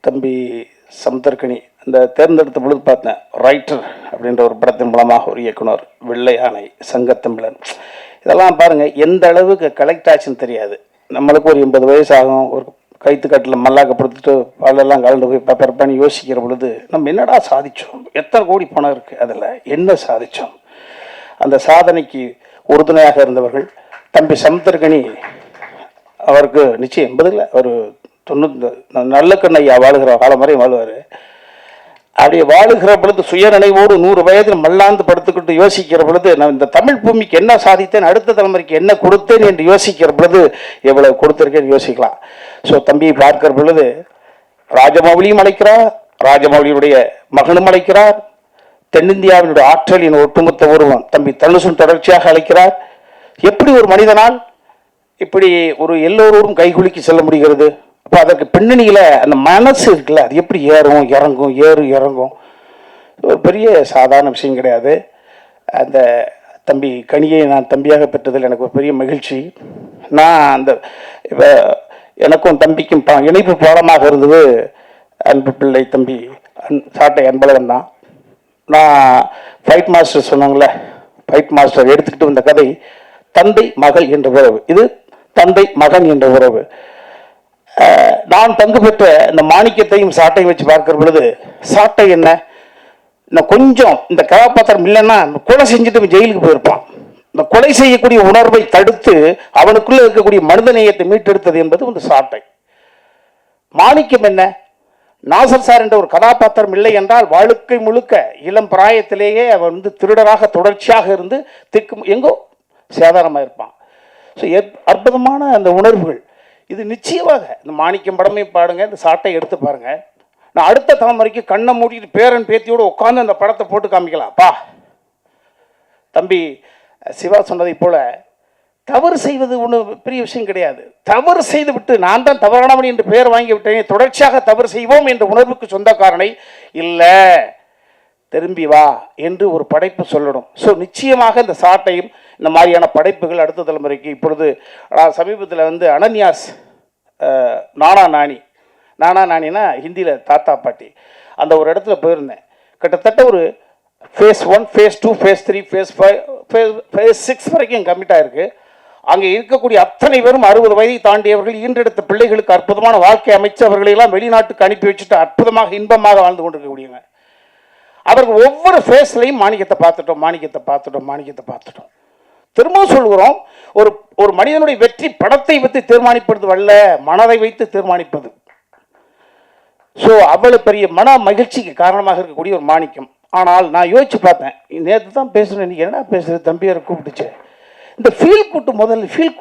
S7: தம்பி சமுத்திரக்கனி இந்த தேர்ந்தெடுத்த பொழுது பார்த்தேன். ரைட்டர் அப்படின்ற ஒரு படத்தின் மூலமாக ஒரு இயக்குனர், வெள்ளை யானை, சங்கத்தமிழன், இதெல்லாம் பாருங்கள் எந்த அளவுக்கு கலெக்ட் ஆச்சுன்னு தெரியாது. நம்மளுக்கு ஒரு 80 வயசு ஆகும், ஒரு கைத்துக்கட்டில் மல்லாக்கப்படுத்திட்டு பாலெல்லாம் கலந்து போய் பேப்பர் பண்ணி யோசிக்கிற பொழுது நம்ம என்னடா சாதித்தோம், எத்தனை கோடி பணம் இருக்குது, அதில் என்ன சாதித்தோம், அந்த சாதனைக்கு உறுதுணையாக இருந்தவர்கள் தம்பி சமுத்திரக்கனி. அவருக்கு நிச்சயம் 80 ஒரு 90 நல்ல கண்ணையா வாழுகிற காலம் வரையும் வாழ்வார். அப்படி வாழுகிற பொழுது சுயநினைவோடு 100 வயதில் மல்லாந்து படுத்துக்கிட்டு யோசிக்கிற பொழுது நான் இந்த தமிழ் பூமிக்கு என்ன சாதித்தேன், அடுத்த தலைமுறைக்கு என்ன கொடுத்தேன் என்று யோசிக்கிற பொழுது எவ்வளவு கொடுத்திருக்கேன்னு யோசிக்கலாம். ஸோ தம்பியை பார்க்கிற பொழுது ராஜமௌலியும் அழைக்கிறார், ராஜமௌலியுடைய மகனும் அழைக்கிறார், தென்னிந்தியாவினுடைய ஆற்றலின் ஒட்டுமொத்த உருவம் தம்பி தனுசும் தொடர்ச்சியாக அழைக்கிறார். எப்படி ஒரு மனிதனால் இப்படி ஒரு எல்லோரோடும் கைகுலுக்கி செல்ல முடிகிறது? அப்போ அதற்கு பின்னணியில் அந்த மனசு இருக்குல்ல, அது எப்படி ஏறும் இறங்கும் இறங்கும், ஒரு பெரிய சாதாரண விஷயம் கிடையாது. அந்த தம்பி கனியை நான் தம்பியாக பெற்றதில் எனக்கு ஒரு பெரிய மகிழ்ச்சி. நான் அந்த இப்போ எனக்கும் தம்பிக்கும் இணைப்பு பாலமாக இருந்தது அன்பு பிள்ளை தம்பி சாட்டை அன்பழகன் தான். நான் ஃபைட் மாஸ்டர் சொன்னாங்களே, ஃபைட் மாஸ்டர் எடுத்துக்கிட்டு வந்த கதை தந்தை மகள் என்ற உறவு, இது தந்தை மகன் என்ற உறவு. நான் பங்கு பெற்ற இந்த மாணிக்கத்தையும் சாட்டையும் வச்சு பார்க்கிற பொழுது சாட்டை என்ன, இன்னும் கொஞ்சம் இந்த கதாபாத்திரம் இல்லைன்னா கொலை செஞ்சுட்டு ஜெயிலுக்கு போயிருப்பான். இந்த கொலை செய்யக்கூடிய உணர்வை தடுத்து அவனுக்குள்ள இருக்கக்கூடிய மனிதநேயத்தை மீட்டெடுத்தது என்பது இந்த சாட்டை. மாணிக்கம் என்ன, நாசர் சார் என்ற ஒரு கதாபாத்திரம் இல்லை என்றால் வாழ்க்கை முழுக்க இளம் பிராயத்திலேயே அவன் திருடராக தொடர்ச்சியாக இருந்து எங்கோ சேதாரமாக இருப்பான். ஸோ அற்புதமான அந்த உணர்வுகள் இது நிச்சயமாக இந்த மாணிக்கம் படமே பாருங்க, இந்த சாட்டை எடுத்து பாருங்க. நான் அடுத்த தலைமுறைக்கு கண்ணை மூடிட்டு பேரன் பேத்தியோடு உட்காந்து அந்த படத்தை போட்டு காமிக்கலாம்ப்பா. தம்பி சிவா சொன்னதை போல தவறு செய்வது ஒன்றும் பெரிய விஷயம் கிடையாது. தவறு செய்து விட்டு நான் தான் தவறானவன் என்று பெயர் வாங்கி விட்டேன், தொடர்ச்சியாக தவறு செய்வோம் என்ற உணர்வுக்கு சொந்தக்காரனை இல்லை, திரும்பி வா என்று ஒரு படைப்பு சொல்லணும். ஸோ நிச்சயமாக இந்த சாட்டையும் இந்த மாதிரியான படைப்புகள் அடுத்த தலைமுறைக்கு இப்பொழுது சமீபத்தில் அனன்யாஸ் நானா நானினா ஹிந்தியில் தாத்தா பாட்டி, அந்த ஒரு இடத்துல போயிருந்தேன். கிட்டத்தட்ட ஒரு phase 1, phase 2, phase 3, phase 5, phase 6 வரைக்கும் கம்மிட் ஆகிருக்கு. அங்கே இருக்கக்கூடிய அத்தனை பேரும் 60 வயதை தாண்டியவர்கள், ஈன்றெடுத்த பிள்ளைகளுக்கு அற்புதமான வாழ்க்கை அமைச்சு அவர்களெல்லாம் வெளிநாட்டுக்கு அனுப்பி வச்சுட்டு அற்புதமாக இன்பமாக வாழ்ந்து கொண்டிருக்கக்கூடியவங்க. அவர்கள் ஒவ்வொரு ஃபேஸ்லையும் மாணிக்கத்தை பார்த்துட்டோம். திரும்பவும் சொல்கிறோம், ஒரு மனிதனுடைய வெற்றி படத்தை வைத்து தீர்மானிப்பது அல்ல, மனதை வைத்து தீர்மானிப்பது. ஸோ அவ்வளவு பெரிய மன மகிழ்ச்சிக்கு காரணமாக இருக்கக்கூடிய ஒரு மாணிக்கம். ஆனால் நான் யோசிச்சு பார்த்தேன், நேற்று தான் பேசுகிறேன், இன்றைக்கி என்ன பேசுகிறது, தம்பியாரை கூப்பிட்டுச்சு. இந்த ஃபீல் குட்டு முதல்ல ஃபீல்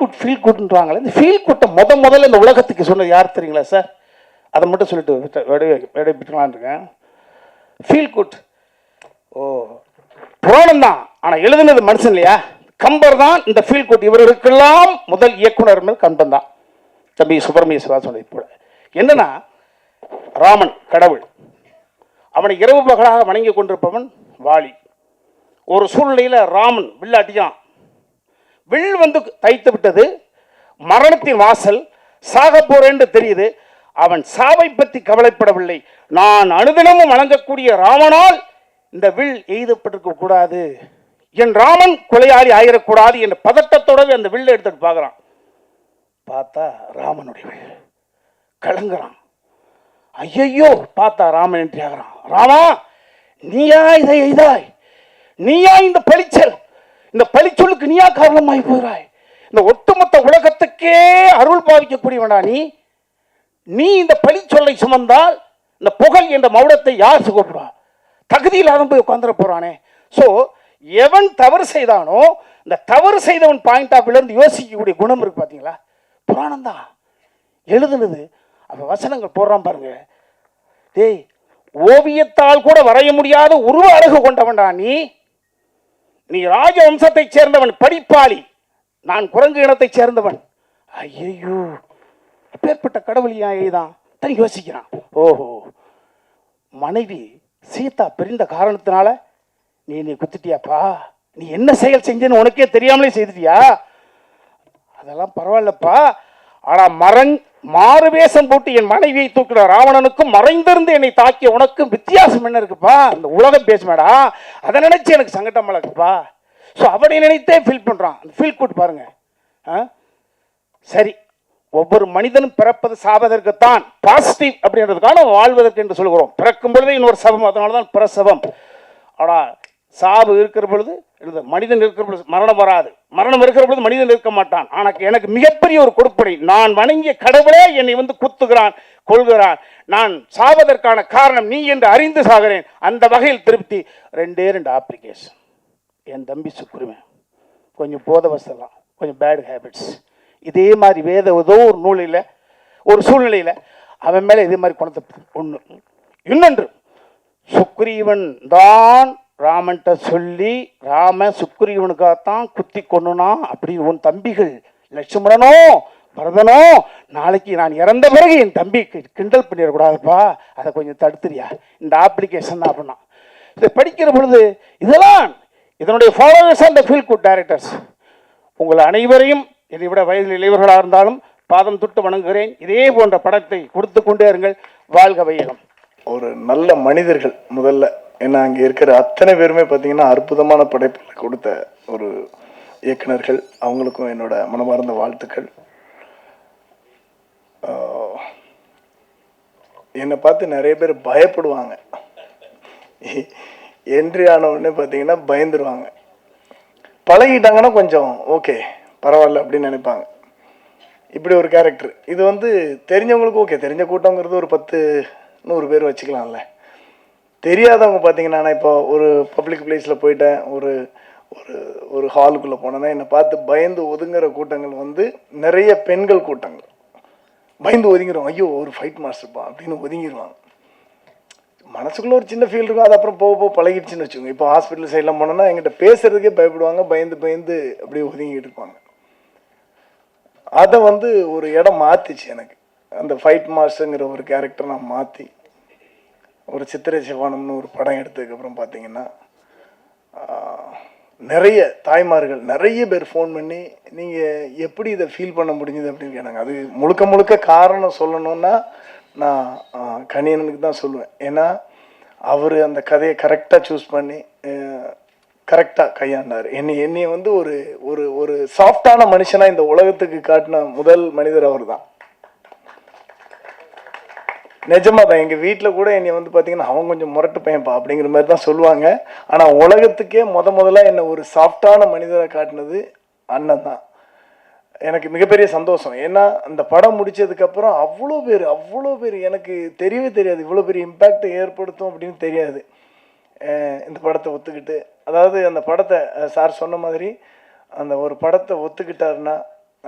S7: குட்டுன்றாங்களே, இந்த ஃபீல் குட்டை முதல்ல இந்த உலகத்துக்கு சொன்னது யார் தெரியுங்களா சார்? அதை மட்டும் சொல்லிட்டு விட்டுக்கலான் இருக்கேன். ஃபீல் குட் புராணம் தான், ஆனால் எழுதுனது மனுஷன் இல்லையா? கம்பர் தான் இந்த ஃபீல் குட். இவர்களுக்கெல்லாம் முதல் இயக்குனர் கம்பன் தான். தம்பி சுப்பிரமணிய சிவா சொன்னது போல என்னன்னா, ராமன் கடவுள், அவனை இரவு பகலாக வணங்கி கொண்டிருப்பவன் வாலி. ஒரு சூழ்நிலையில் ராமன் வில்லாட்டியான், வில் தைத்து விட்டது, மரணத்தின் வாசல், சாக போறேன்னு தெரியுது. அவன் சாவை பற்றி கவலைப்படவில்லை. நான் அனுதினமும் வணங்கக்கூடிய ராமனால் இந்த வில் எய்தப்பட்டிருக்க கூடாது, என் ராமன் கொலையாளி ஆயிடக்கூடாது என்ற பதட்டத்தோடவே அந்த வில்லை எடுத்துட்டு பார்க்குறான். பார்த்தா ராமனுடைய வில் கலங்குறான். ஐயையோ, பார்த்தா ராமன் என்று ஆகிறான். ராமா, நீயா இதை எய்தாய்? நீயா இந்த பழிச்சல், இந்த பழிச்சொல்லுக்கு நீயா காரணமாகி போகிறாய்? இந்த ஒட்டுமொத்த உலகத்துக்கே அருள் பாவிக்கக்கூடியவனா நீ இந்த பழிச்சொல்லை சுமந்தால் இந்த புகழ் என்ற மௌடத்தை யார் சுகப்படுவா? தகுதி இல்லாத போய் உட்காந்துட போறானே. ஸோ எவன் தவறு செய்தானோ இந்த தவறு செய்தவன் பாயிண்ட் ஆஃப் வியூல யோசிக்கக்கூடிய குணம் இருக்கு. பார்த்தீங்களா, புராணம் தான் எழுதுனது. அப்போ வசனங்கள் போடுறான் பாருங்க. டேய், ஓவியத்தால் கூட வரைய முடியாத உருவ அழகு கொண்டவன்டா நீ ராஜவம்சத்தை சேர்ந்தவன், படிப்பாளி, நான் குரங்கு இனத்தை சேர்ந்தவன். ஐயோ, அப்பேற்பட்ட கடவுள் ஏன் எழுதான் தான் யோசிக்கிறான். ஓஹோ, மனைவி சீதா பிரிந்த காரணத்தினால நீ குத்துட்டியாப்பா, நீ என்ன செயல் செஞ்சேன்னு உனக்கே தெரியாமலே செய்துட்டியா? அதெல்லாம் பரவாயில்லப்பா. ஆனா மாறு வேஷம் போட்டு என் மனைவியை தூக்கிற ராவணனுக்கும் மறைந்திருந்து என்னை தாக்கிய உனக்கும் வித்தியாசம் என்ன இருக்குப்பா? இந்த உலகம் பேசுமேடா, அதை நினைச்சு எனக்கு சங்கடமா இருக்குப்பா. ஸோ அவனை நினைத்தே ஃபீல் பண்றான். அந்த ஃபீல் கூட்டு பாருங்க. சரி, ஒவ்வொரு மனிதனும் பிறப்பது சாவதற்குத்தான், பாசிட்டிவ் அப்படின்றதுக்கான வாழ்வதற்கு என்று சொல்கிறோம். பிறக்கும் பொழுதே இன்னொரு சபம், அதனால தான் பிரசவம். ஆனால் சாவு இருக்கிற பொழுது மனிதன் இருக்கிற பொழுது மரணம் வராது, மரணம் இருக்கிற பொழுது மனிதன் இருக்க மாட்டான். ஆனால் எனக்கு மிகப்பெரிய ஒரு கொடுப்பனை, நான் வணங்கிய கடவுளே என்னை வந்து குத்துகிறான், கொள்கிறான், நான் சாவதற்கான காரணம் நீ என்று அறிந்து சாகிறேன். அந்த வகையில் திருப்தி. 2 அப்ளிகேஷன். என் தம்பி சுக்குருவன் கொஞ்சம் போத வசலாம், கொஞ்சம் பேட் ஹேபிட்ஸ், இதே மாதிரி ஏதோ ஒரு நூலில் ஒரு சூழ்நிலையில் அவன் மேலே இதே மாதிரி குணத்தை ஒன்று. இன்னொன்று, சுக்ரீவன் தான் ராமன்கிட்ட சொல்லி ராம சுக்ரீவனுக்காகத்தான் குத்தி கொண்டுனா அப்படி உன் தம்பிகள் லட்சுமணனோ பரதனோ நாளைக்கு நான் இறந்த பிறகு என் தம்பி கிண்டல் பண்ணிடக்கூடாதுப்பா, அதை கொஞ்சம் தடுத்துறியா, இந்த அப்ளிகேஷன் தான் அப்படின்னா. இதை படிக்கிற பொழுது இதனுடைய followers and feel good directors, உங்கள் அனைவரையும் இதை விட வயதில் இளையவர்களாக இருந்தாலும் பாதம் தொட்டு வணங்குகிறேன். இதே போன்ற படத்தை கொடுத்து கொண்டே இருங்கள். வாழ்க வையகம்.
S9: ஒரு நல்ல மனிதர்கள் முதல்ல, ஏன்னா அங்கே இருக்கிற அத்தனை பேருமே பார்த்தீங்கன்னா அற்புதமான படைப்புகளை கொடுத்த ஒரு இயக்குனர்கள். அவங்களுக்கும் என்னோட மனமார்ந்த வாழ்த்துக்கள். என்னை பார்த்து நிறைய பேர் பயப்படுவாங்க, என்ட்ரி ஆன உடனே பார்த்தீங்கன்னா பயந்துருவாங்க. பழகிட்டாங்கன்னா கொஞ்சம் ஓகே பரவாயில்ல அப்படின்னு நினைப்பாங்க. இப்படி ஒரு கேரக்டர் இது வந்து தெரிஞ்சவங்களுக்கு ஓகே, தெரிஞ்ச கூட்டங்கிறது ஒரு 10-100 பேர் வச்சுக்கலாம்ல. தெரியாதவங்க பார்த்தீங்கன்னா, நான் இப்போ ஒரு பப்ளிக் பிளேஸில் போயிட்டேன், ஒரு ஒரு ஒரு ஹாலுக்குள்ளே போனேன்னா என்னை பார்த்து பயந்து ஒதுங்குற கூட்டங்கள் வந்து நிறைய பெண்கள் கூட்டங்கள். பயந்து ஒதுங்கிடுவாங்க, ஐயோ ஒரு ஃபைட் மாஸ்டர்ப்பா அப்படின்னு ஒதுங்கிடுவாங்க. மனசுக்குள்ளே ஒரு சின்ன ஃபீல் இருக்கும், அது அப்புறம் போக பழகிடுச்சுன்னு வச்சுக்கோங்க. இப்போ ஹாஸ்பிட்டல் சைடெலாம் போனோன்னா எங்கிட்ட பேசுறதுக்கே பயப்படுவாங்க, பயந்து அப்படியே ஒதுங்கிட்டு இருப்பாங்க. அதை வந்து ஒரு இடம் மாற்றிச்சு எனக்கு. அந்த ஃபைட் மாஸ்டருங்கிற ஒரு கேரக்டர் நான் மாற்றி ஒரு சித்திரை சிவானம்னு ஒரு படம் எடுத்ததுக்கப்புறம் பார்த்தீங்கன்னா நிறைய தாய்மார்கள் நிறைய பேர் ஃபோன் பண்ணி நீங்கள் எப்படி இதை ஃபீல் பண்ண முடிஞ்சுது அப்படின்னு கேட்டாங்க. அது முழுக்க காரணம் சொல்லணுன்னா நான் கணியனுக்கு தான் சொல்லுவேன். ஏன்னா அவர் அந்த கதையை கரெக்டாக சூஸ் பண்ணி கரெக்டாக கையாண்டார். என்னைய வந்து ஒரு ஒரு ஒரு சாஃப்டான மனுஷனாக இந்த உலகத்துக்கு காட்டின முதல் மனிதர் அவர் தான். நிஜமாக தான். எங்கள் வீட்டில் கூட என்னை வந்து பார்த்தீங்கன்னா அவன் கொஞ்சம் முரட்டு பையன்ப்பா அப்படிங்கிற மாதிரி தான் சொல்லுவாங்க. ஆனால் உலகத்துக்கே முதல்ல என்னை ஒரு சாஃப்டான மனிதரை காட்டினது அண்ணன் தான். எனக்கு மிகப்பெரிய சந்தோஷம். ஏன்னா அந்த படம் முடித்ததுக்கப்புறம் அவ்வளோ பேர் எனக்கு தெரியவே தெரியாது இவ்வளோ பெரிய இம்பேக்ட் ஏற்படுத்தும் அப்படின்னு தெரியாது. இந்த படத்தை ஒத்துக்கிட்டு, அதாவது அந்த படத்தை சார் சொன்ன மாதிரி அந்த ஒரு படத்தை ஒத்துக்கிட்டாருன்னா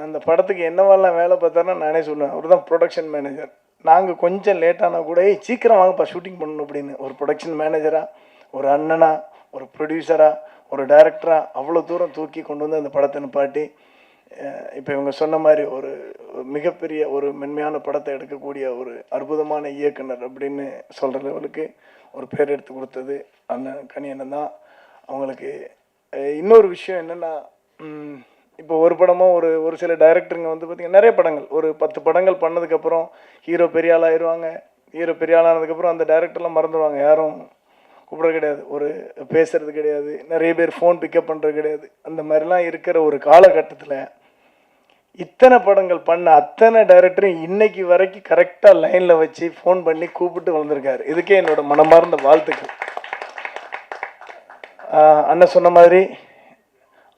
S9: அந்த படத்துக்கு என்னவெல்லாம் வேலை பார்த்தாருன்னா நானே சொல்லுவேன், அவர் தான் ப்ரொடக்ஷன் மேனேஜர். நாங்கள் கொஞ்சம் லேட்டானா கூட சீக்கிரம் வாங்கப்பா ஷூட்டிங் பண்ணணும் அப்படின்னு ஒரு ப்ரொடக்ஷன் மேனேஜராக, ஒரு அண்ணனா, ஒரு ப்ரொடியூசராக, ஒரு டைரக்டராக அவ்வளோ தூரம் தூக்கி கொண்டு வந்து அந்த படத்தை நிப்பாட்டி இப்போ இவங்க சொன்ன மாதிரி ஒரு மிகப்பெரிய ஒரு மென்மையான படத்தை எடுக்கக்கூடிய ஒரு அற்புதமான இயக்குனர் அப்படின்னு சொல்கிற லெவலுக்கு ஒரு பேர் எடுத்து கொடுத்தது கணியண்ணன் தான். அவங்களுக்கு இன்னொரு விஷயம் என்னென்னா, இப்போ ஒரு படமோ ஒரு சில டைரக்டருங்க வந்து பார்த்திங்கன்னா நிறைய படங்கள் ஒரு 10 படங்கள் பண்ணதுக்கப்புறம் ஹீரோ பெரிய ஆள் ஆயிடுவாங்க. ஹீரோ பெரிய ஆளானதுக்கப்புறம் அந்த டைரக்டர்லாம் மறந்துடுவாங்க, யாரும் கூப்பிட்றது கிடையாது, ஒரு பேசுறது கிடையாது, நிறைய பேர் ஃபோன் பிக்கப் பண்ணுறது கிடையாது. அந்த மாதிரிலாம் இருக்கிற ஒரு காலகட்டத்தில் இத்தனை படங்கள் பண்ண அத்தனை டைரக்டரும் இன்னைக்கு வரைக்கும் கரெக்டாக லைனில் வச்சு ஃபோன் பண்ணி கூப்பிட்டு வந்திருக்காரு. இதுக்கே என்னோட மனமார்ந்த வாழ்த்துக்கள். அண்ணன் சொன்ன மாதிரி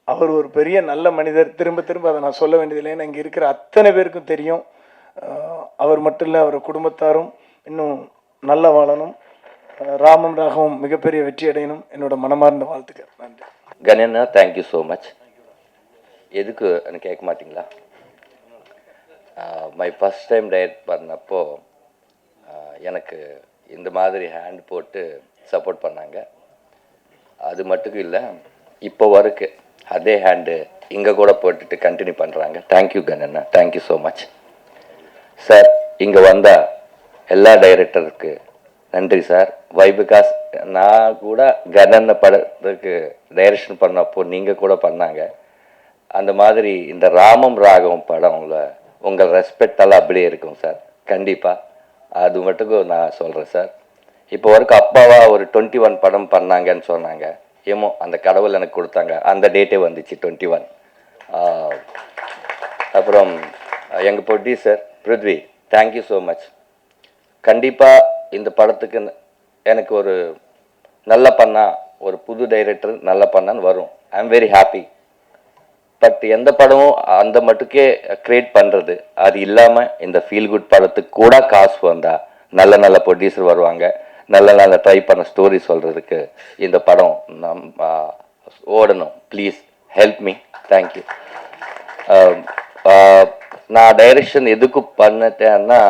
S9: அவர் ஒரு பெரிய நல்ல மனிதர். திரும்ப அதை நான் சொல்ல வேண்டியதில்லை, ஏன்னா இங்கே இருக்கிற அத்தனை பேருக்கும் தெரியும். அவர் மட்டும் இல்லை, அவர் குடும்பத்தாரும் இன்னும் நல்லா வாழணும், ராமம் ராகவும் மிகப்பெரிய வெற்றி அடையணும். என்னோட மனமார்ந்த வாழ்த்துக்கள். நன்றி.
S10: கணேண்ணா, தேங்க்யூ ஸோ மச். எதுக்கு எனக்கு கேட்க மாட்டிங்களா? மை ஃபஸ்ட் டைம் டைரக்ட் பண்ணப்போ எனக்கு இந்த மாதிரி ஹேண்ட் போட்டு சப்போர்ட் பண்ணாங்க. அது மட்டும் இல்லை, இப்போ வரைக்கும் அதே ஹேண்டு இங்கே கூட போட்டுட்டு கண்டினியூ பண்ணுறாங்க. தேங்க்யூ கணேண்ணா, தேங்க்யூ ஸோ மச் சார். இங்கே வந்த எல்லா டைரக்டருக்கு நன்றி சார். வை பிகாஸ் நான் கூட கணேண்ண படத்துக்கு டைரக்ஷன் பண்ணப்போ நீங்கள் கூட பண்ணாங்க. அந்த மாதிரி இந்த ராமம் ராகவும் படம்ல உங்கள் ரெஸ்பெக்ட் எல்லாம் அப்படியே இருக்கும் சார், கண்டிப்பாக. அது மட்டும் நான் சொல்கிறேன் சார். இப்போ வரைக்கும் அப்பாவா ஒரு 21 படம் பண்ணாங்கன்னு சொன்னாங்க. ஏமோ அந்த கடவுள் எனக்கு கொடுத்தாங்க, அந்த டேட்டே வந்துச்சு 21. அப்புறம் எங்கள் producer Prithvi, thank you so much. கண்டிப்பாக இந்த படத்துக்கு எனக்கு ஒரு நல்ல பண்ணால் ஒரு புது டைரக்டர் நல்லா பண்ணான்னு வரும். I am very happy. But எந்த படமும் அந்த மட்டுக்கே கிரியேட் பண்ணுறது, அது இல்லாமல் இந்த ஃபீல் குட் படத்துக்கு கூட காசு வந்தால் நல்ல நல்ல ப்ரொடியூசர் வருவாங்க, நல்ல நல்ல ட்ரை பண்ண ஸ்டோரி சொல்கிறதுக்கு இந்த படம் ஓடணும். Please help me. தேங்க்யூ. நான் டைரக்ஷன் எதுக்கு பண்ணிட்டேன்னா,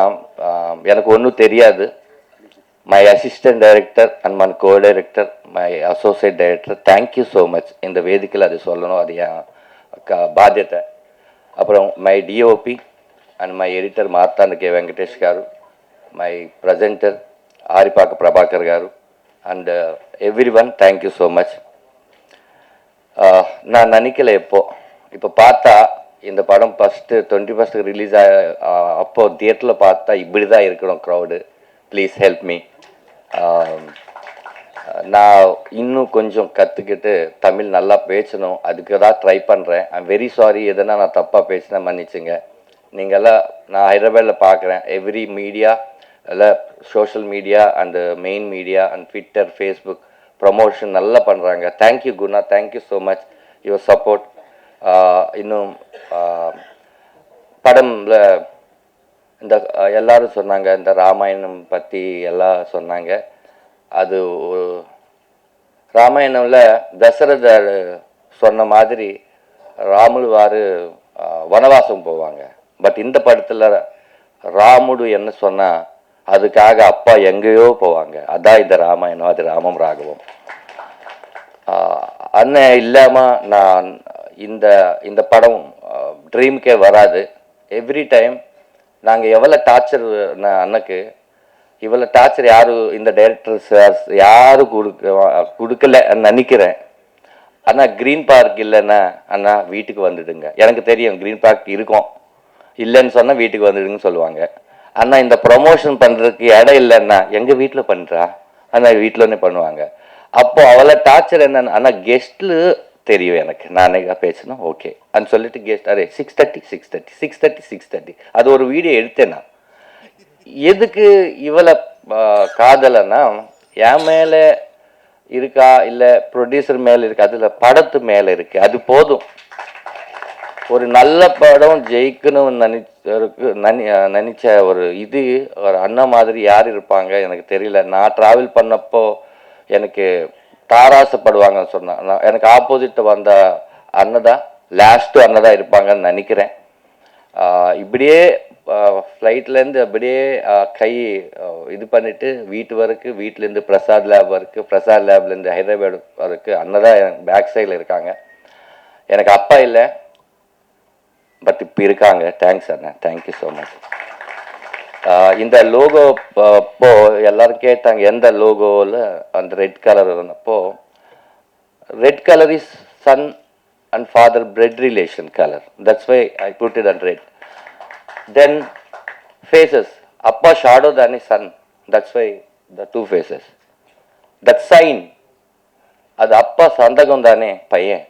S10: எனக்கு ஒன்றும் தெரியாது. My assistant director and my co director, my associate director, thank you so much. இந்த வேதிக்கையில் அது சொல்லணும், அது என் బాధ్యత. అప్పుడు my DOP and my editor Marthanda K Venkatesh garu, my presenter Aripaka Prabhakar garu and everyone, thank you so much. நான் நினைக்கல இப்போ பார்த்தா இந்த படம் ஃபஸ்ட்டு 21st ரிலீஸ் அப்போது தியேட்டரில் பார்த்தா இப்படி தான் இருக்கணும் க்ரௌடு. Please help me. நான் இன்னும் கொஞ்சம் கற்றுக்கிட்டு தமிழ் நல்லா பேசணும், அதுக்கு தான் ட்ரை பண்ணுறேன். ஐ எம் வெரி சாரி, எதனா நான் தப்பாக பேசினா மன்னிச்சுங்க. நீங்கள்லாம் நான் ஹைதராபாத்தில் பார்க்குறேன், எவ்ரி மீடியா எல்லாம் social media and main media and Twitter, Facebook promotion நல்லா பண்ணுறாங்க. Thank you Guna, thank you so much your support. இன்னும் படம்ல இந்த எல்லாரும் சொன்னாங்க, இந்த ராமாயணம் பற்றி எல்லாம் சொன்னாங்க. அது ராமாயணம்ல தசரதர் சொன்ன மாதிரி ராமுடுவார் வனவாசம் போவாங்க. பட் இந்த படத்தில் ராமுடு என்ன சொன்னால் அதுக்காக அப்பா எங்கேயோ போவாங்க. அதான் இந்த ராமாயணம், அது ராமம் ராகவம். அண்ணன் இல்லாமல் நான் இந்த படம் ட்ரீமுக்கே வராது. எவ்ரி டைம் நாங்கள் எவ்வளோ டார்ச்சர் அண்ணனுக்கு, இவ்வளோ டார்ச்சர் யாரும் இந்த டைரக்டர்ஸ் யாரும் கொடுக்கலன்னு நினைக்கிறேன். ஆனால் க்ரீன் பார்க் இல்லைன்னா அண்ணா வீட்டுக்கு வந்துடுங்க. எனக்கு தெரியும் க்ரீன் பார்க் இருக்கும், இல்லைன்னு சொன்னால் வீட்டுக்கு வந்துடுங்கன்னு சொல்லுவாங்க. அண்ணா இந்த ப்ரொமோஷன் பண்ணுறதுக்கு இடம் இல்லைன்னா எங்கள் வீட்டில் பண்ணுறா அண்ணா, வீட்டிலனே பண்ணுவாங்க. அப்போ அவ்வளோ டார்ச்சர் என்னன்னா, ஆனால் கெஸ்ட்டில் தெரியும் எனக்கு, நானே பேசணும் ஓகே அன்னு சொல்லிட்டு கெஸ்ட் அரே 6:30 அது ஒரு வீடியோ எடுத்தேன் நான். எதுக்கு இவ்வளோ காதலைன்னா, என் மேலே இருக்கா இல்லை ப்ரொடியூசர் மேலே இருக்கா, அதில் படத்து மேலே இருக்குது, அது போதும். ஒரு நல்ல படம் ஜெயிக்கணும்னு நினச்ச ஒரு ஒரு அண்ணன் மாதிரி யார் இருப்பாங்க எனக்கு தெரியல. நான் ட்ராவல் பண்ணப்போ எனக்கு தாராசப்படுவாங்கன்னு சொன்னேன். எனக்கு ஆப்போசிட் வந்த அண்ணதான் லாஸ்ட்டு அண்ணதான் இருப்பாங்கன்னு நினைக்கிறேன். இப்படியே ஃப்ளைட்லேருந்து அப்படியே கை இது பண்ணிவிட்டு வீட்டு வரைக்கும், வீட்டிலேருந்து பிரசாத் லேப் வரைக்கும், பிரசாத் லேப்லேருந்து ஹைதராபாத் வரைக்கும் அண்ணதான் எனக்கு பேக் சைடில் இருக்காங்க. எனக்கு அப்பா இல்லை, பட் இப்போ இருக்காங்க. தேங்க்ஸ் அண்ணா, தேங்க்யூ ஸோ மச். இந்த லோகோ அப்போ எல்லோரும் கேட்டாங்க எந்த லோகோவில் அந்த ரெட் கலர் வந்தப்போ, red colour is son and father blood relation colour, that's why I put it and red. Then faces, appa shadow than sun, that's why the two faces. That sign, அது அப்பா சந்தகம் தானே பையன்,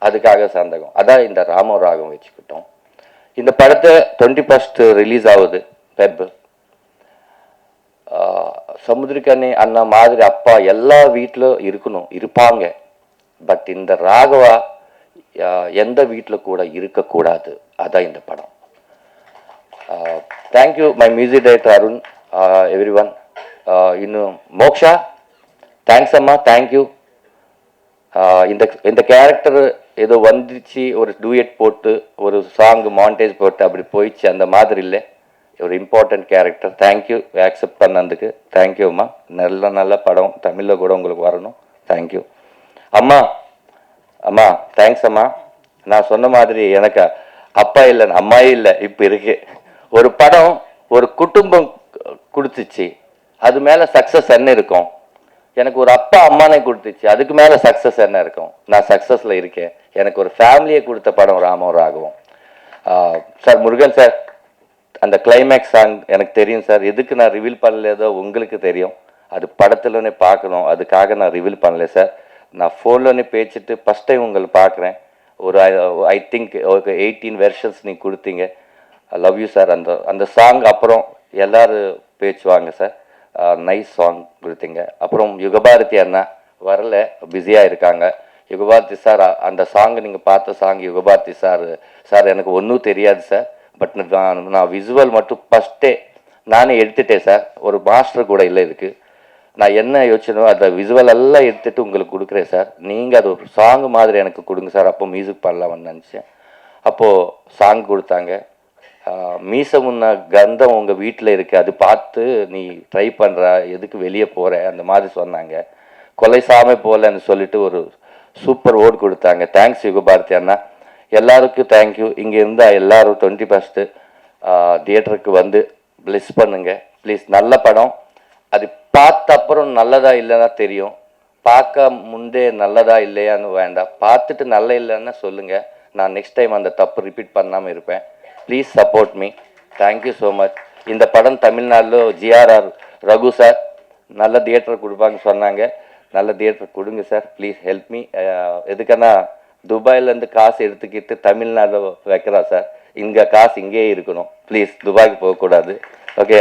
S10: அதுக்காக சந்தகம். அதான் இந்த ராம ராகம் வச்சுக்கிட்டோம். இந்த படத்தை 21st ரிலீஸ் ஆகுது ஃபெப். சமுத்திரக்கனி அண்ணா மாதிரி அப்பா எல்லா வீட்டிலும் இருப்பாங்க. பட் இந்த ராகவா எந்த வீட்டில் கூட இருக்கக்கூடாது, அதான் இந்த படம். Thank you, my music director Arun, everyone. இன்னும் மோக்ஷா, தேங்க்ஸ் அம்மா, தேங்க்யூ. இந்த கேரக்டர் ஏதோ வந்துச்சு, ஒரு டூயட் போட்டு ஒரு சாங் மாண்டேஜ் போட்டு அப்படி போயிடுச்சு, அந்த மாதிரி இல்லை. ஒரு இம்பார்ட்டன்ட் கேரக்டர். தேங்க்யூ ஆக்செப்ட் பண்ணதுக்கு. தேங்க்யூ அம்மா. நல்ல படம் தமிழில் கூட உங்களுக்கு வரணும். தேங்க்யூ அம்மா. அம்மா தேங்க்ஸ் அம்மா. நான் சொன்ன மாதிரி எனக்கு அப்பா இல்லை, அம்மாயே இல்லை, இப்போ இருக்கு. ஒரு படம் ஒரு குடும்பம் கொடுத்துச்சு, அது மேலே சக்ஸஸ் என்ன இருக்கும்? எனக்கு ஒரு அப்பா அம்மானே கொடுத்துச்சு, அதுக்கு மேலே சக்ஸஸ் என்ன இருக்கும்? நான் சக்ஸஸில் இருக்கேன். எனக்கு ஒரு ஃபேமிலியை கொடுத்த படம் ராமம் ராகவும். சார் முருகன் சார், அந்த கிளைமேக்ஸ் சாங் எனக்கு தெரியும் சார். எதுக்கு நான் ரிவீல் பண்ணலேதோ உங்களுக்கு தெரியும். அது படத்துலனே பார்க்கணும், அதுக்காக நான் ரிவீல் பண்ணல சார். நான் ஃபோன்லனே பேசிட்டு ஃபஸ்ட் டைம் உங்களை பார்க்குறேன். ஒரு ஐ திங்க் ஒரு 18 வெர்ஷன்ஸ் நீங்கள் கொடுத்தீங்க. I love you sir. அந்த சாங் அப்புறம் எல்லோரும் பேசுவாங்க சார். நைஸ் சாங் கொடுத்தீங்க. அப்புறம் யுகபாரதி அண்ணா வரல, பிஸியாக இருக்காங்க. யுகபாரதி சார், அந்த சாங் நீங்கள் பார்த்த சாங் யுகபாரதி சார், சார் எனக்கு ஒன்றும் தெரியாது சார், பட் நான் விசுவல் மட்டும் ஃபஸ்ட்டே நானே எடுத்துட்டேன் சார். ஒரு மாஸ்டர் கூட இல்லை இதுக்கு. நான் என்ன யோசிச்சனோ அந்த விசுவல் எல்லாம் எடுத்துகிட்டு உங்களுக்கு கொடுக்குறேன் சார். நீங்கள் அது ஒரு சாங் மாதிரி எனக்கு கொடுங்க சார், அப்போ மியூசிக் பண்ணலாம்னு நினச்சேன். அப்போது சாங் கொடுத்தாங்க. மீச முன்ன கந்தம் உங்கள் வீட்டில் இருக்குது, அது பார்த்து நீ ட்ரை பண்ணுற, எதுக்கு வெளியே போகிற அந்த மாதிரி சொன்னாங்க. கொலை சாமே போகலன்னு சொல்லிட்டு ஒரு சூப்பர் ஓட் கொடுத்தாங்க. தேங்க்ஸ் யுகபாரதி அண்ணா, எல்லாருக்கும் தேங்க்யூ. இங்கே இருந்தால் எல்லோரும் 21st தியேட்டருக்கு வந்து ப்ளெஸ் பண்ணுங்க ப்ளீஸ். நல்ல படம், அது பார்த்த அப்புறம் நல்லதா இல்லைன்னா தெரியும், பார்க்க முந்தே நல்லதா இல்லையான்னு வேண்டாம், பார்த்துட்டு நல்ல இல்லைன்னா சொல்லுங்கள். நான் நெக்ஸ்ட் டைம் அந்த தப்பு ரிப்பீட் பண்ணாமல் இருப்பேன். Please support me. Thank you so much. இந்த படம் தமிழ்நாட்டில் ஜிஆர்ஆர் ரகு சார் நல்ல தியேட்டர் கொடுப்பாங்க சொன்னாங்க. நல்ல தியேட்டர் கொடுங்க சார், ப்ளீஸ் ஹெல்ப் மீ. எதுக்குன்னா துபாயிலேருந்து காசு எடுத்துக்கிட்டு தமிழ்நாடு வைக்கிறா சார், இங்கே காசு இங்கேயே இருக்கணும். ப்ளீஸ் துபாய்க்கு போகக்கூடாது. ஓகே,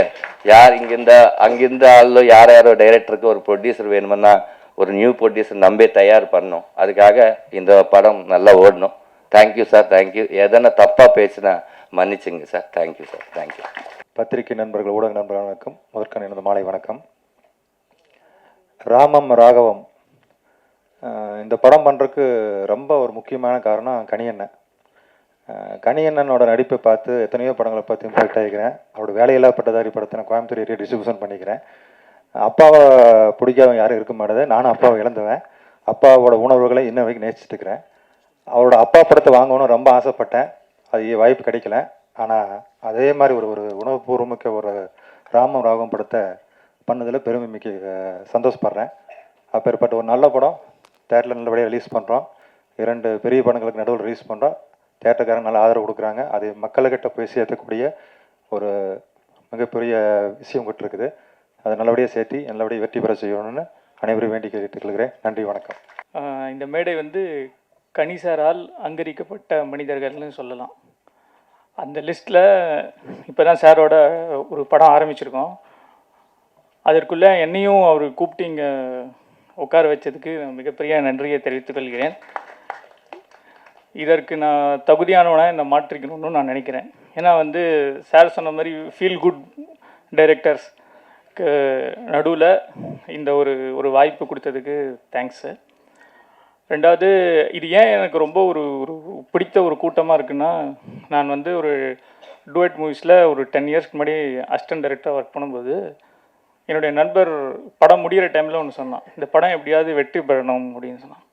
S10: யார் இங்கேருந்த அங்கேருந்த ஆளோ யாரோ டைரக்டருக்கு ஒரு ப்ரொடியூசர் வேணுமுன்னா ஒரு நியூ ப்ரொடியூசர் நம்பே தயார் பண்ணணும். அதுக்காக இந்த படம் நல்லா ஓடணும். Thank you sir, thank you. எதனா தப்பாக பேசினா மன்னிச்சுங்க சார். Thank you sir, thank you.
S11: பத்திரிகை நண்பர்கள், ஊடக நண்பர்கள் வணக்கம். முதற்கண் எனது மாலை வணக்கம். ராமம் ராகவம் இந்த படம் பண்ணுறதுக்கு ரொம்ப ஒரு முக்கியமான காரணம் கனியண்ணன். கனியண்ணனோட நடிப்பை பார்த்து எத்தனையோ படங்களை பார்த்து இம்பாக்ட் ஆகிக்கிறேன். அவரோட வேலையில்லா பட்டதாரி படத்தை நான் கோயம்புத்தூர் ஏரியா டிஸ்ட்ரிபியூஷன் பண்ணிக்கிறேன். அப்பாவை பிடிக்காதவங்க யாரும் இருக்க மாட்டேது. நானும் அப்பாவை இழந்துவேன். அப்பாவோட உணர்வுகளை இன்ன வரைக்கும் நேசிச்சுட்டு இருக்கிறேன். அவரோட அப்பா படத்தை வாங்கணும்னு ரொம்ப ஆசைப்பட்டேன், அது வாய்ப்பு கிடைக்கல. ஆனால் அதே மாதிரி ஒரு உணவுபூர்வமிக்க ஒரு ராமம் ராகம் படத்தை பண்ணதில் பெருமை மிக்க சந்தோஷப்படுறேன். அப்பேற்பட்ட ஒரு நல்ல படம் தேட்டரில் நல்லபடியாக ரிலீஸ் பண்ணுறோம். 2 பெரிய படங்களுக்கு நடுவில் ரிலீஸ் பண்ணுறோம். தேட்டருக்காரங்க நல்ல ஆதரவு கொடுக்குறாங்க. அது மக்கள்கிட்ட போய் சேர்த்தக்கூடிய ஒரு மிகப்பெரிய விஷயம் இருக்குது. அதை நல்லபடியாக சேர்த்து நல்லபடியாக வெற்றி பெற செய்யணும்னு அனைவரும் வேண்டி கேட்டுக்கொள்கிறேன். நன்றி, வணக்கம்.
S5: இந்த மேடை வந்து கணிசாரால் அங்கீகரிக்கப்பட்ட மனிதர்கள்னு சொல்லலாம். அந்த லிஸ்ட்டில் இப்போ தான் சாரோட ஒரு படம் ஆரம்பிச்சிருக்கோம். அதற்குள்ளே என்னையும் அவர் கூப்பிட்டு இங்கே உட்கார வச்சதுக்கு மிகப்பெரிய நன்றியை தெரிவித்துக் கொள்கிறேன். இதற்கு நான் தகுதியானவனை என்னை மாற்றிக்கணும்னு நான் நினைக்கிறேன். ஏன்னா வந்து சார் சொன்ன மாதிரி ஃபீல் குட் டைரக்டர்ஸ்க்கு நடுவில் இந்த ஒரு வாய்ப்பு கொடுத்ததுக்கு தேங்க்ஸ் சார். ரெண்டாவது, இது ஏன் எனக்கு ரொம்ப ஒரு பிடித்த ஒரு கூட்டமாக இருக்குன்னா, நான் வந்து ஒரு டூயட் மூவிஸில் ஒரு 10 இயர்ஸ்க்கு முன்னாடி அசிஸ்டன்ட் டைரக்டராக ஒர்க் பண்ணும்போது என்னுடைய நண்பர் படம் முடிகிற டைமில் ஒன்று சொன்னான், இந்த படம் எப்படியாவது வெற்றி பெறணும் அப்படின்னு சொன்னான்.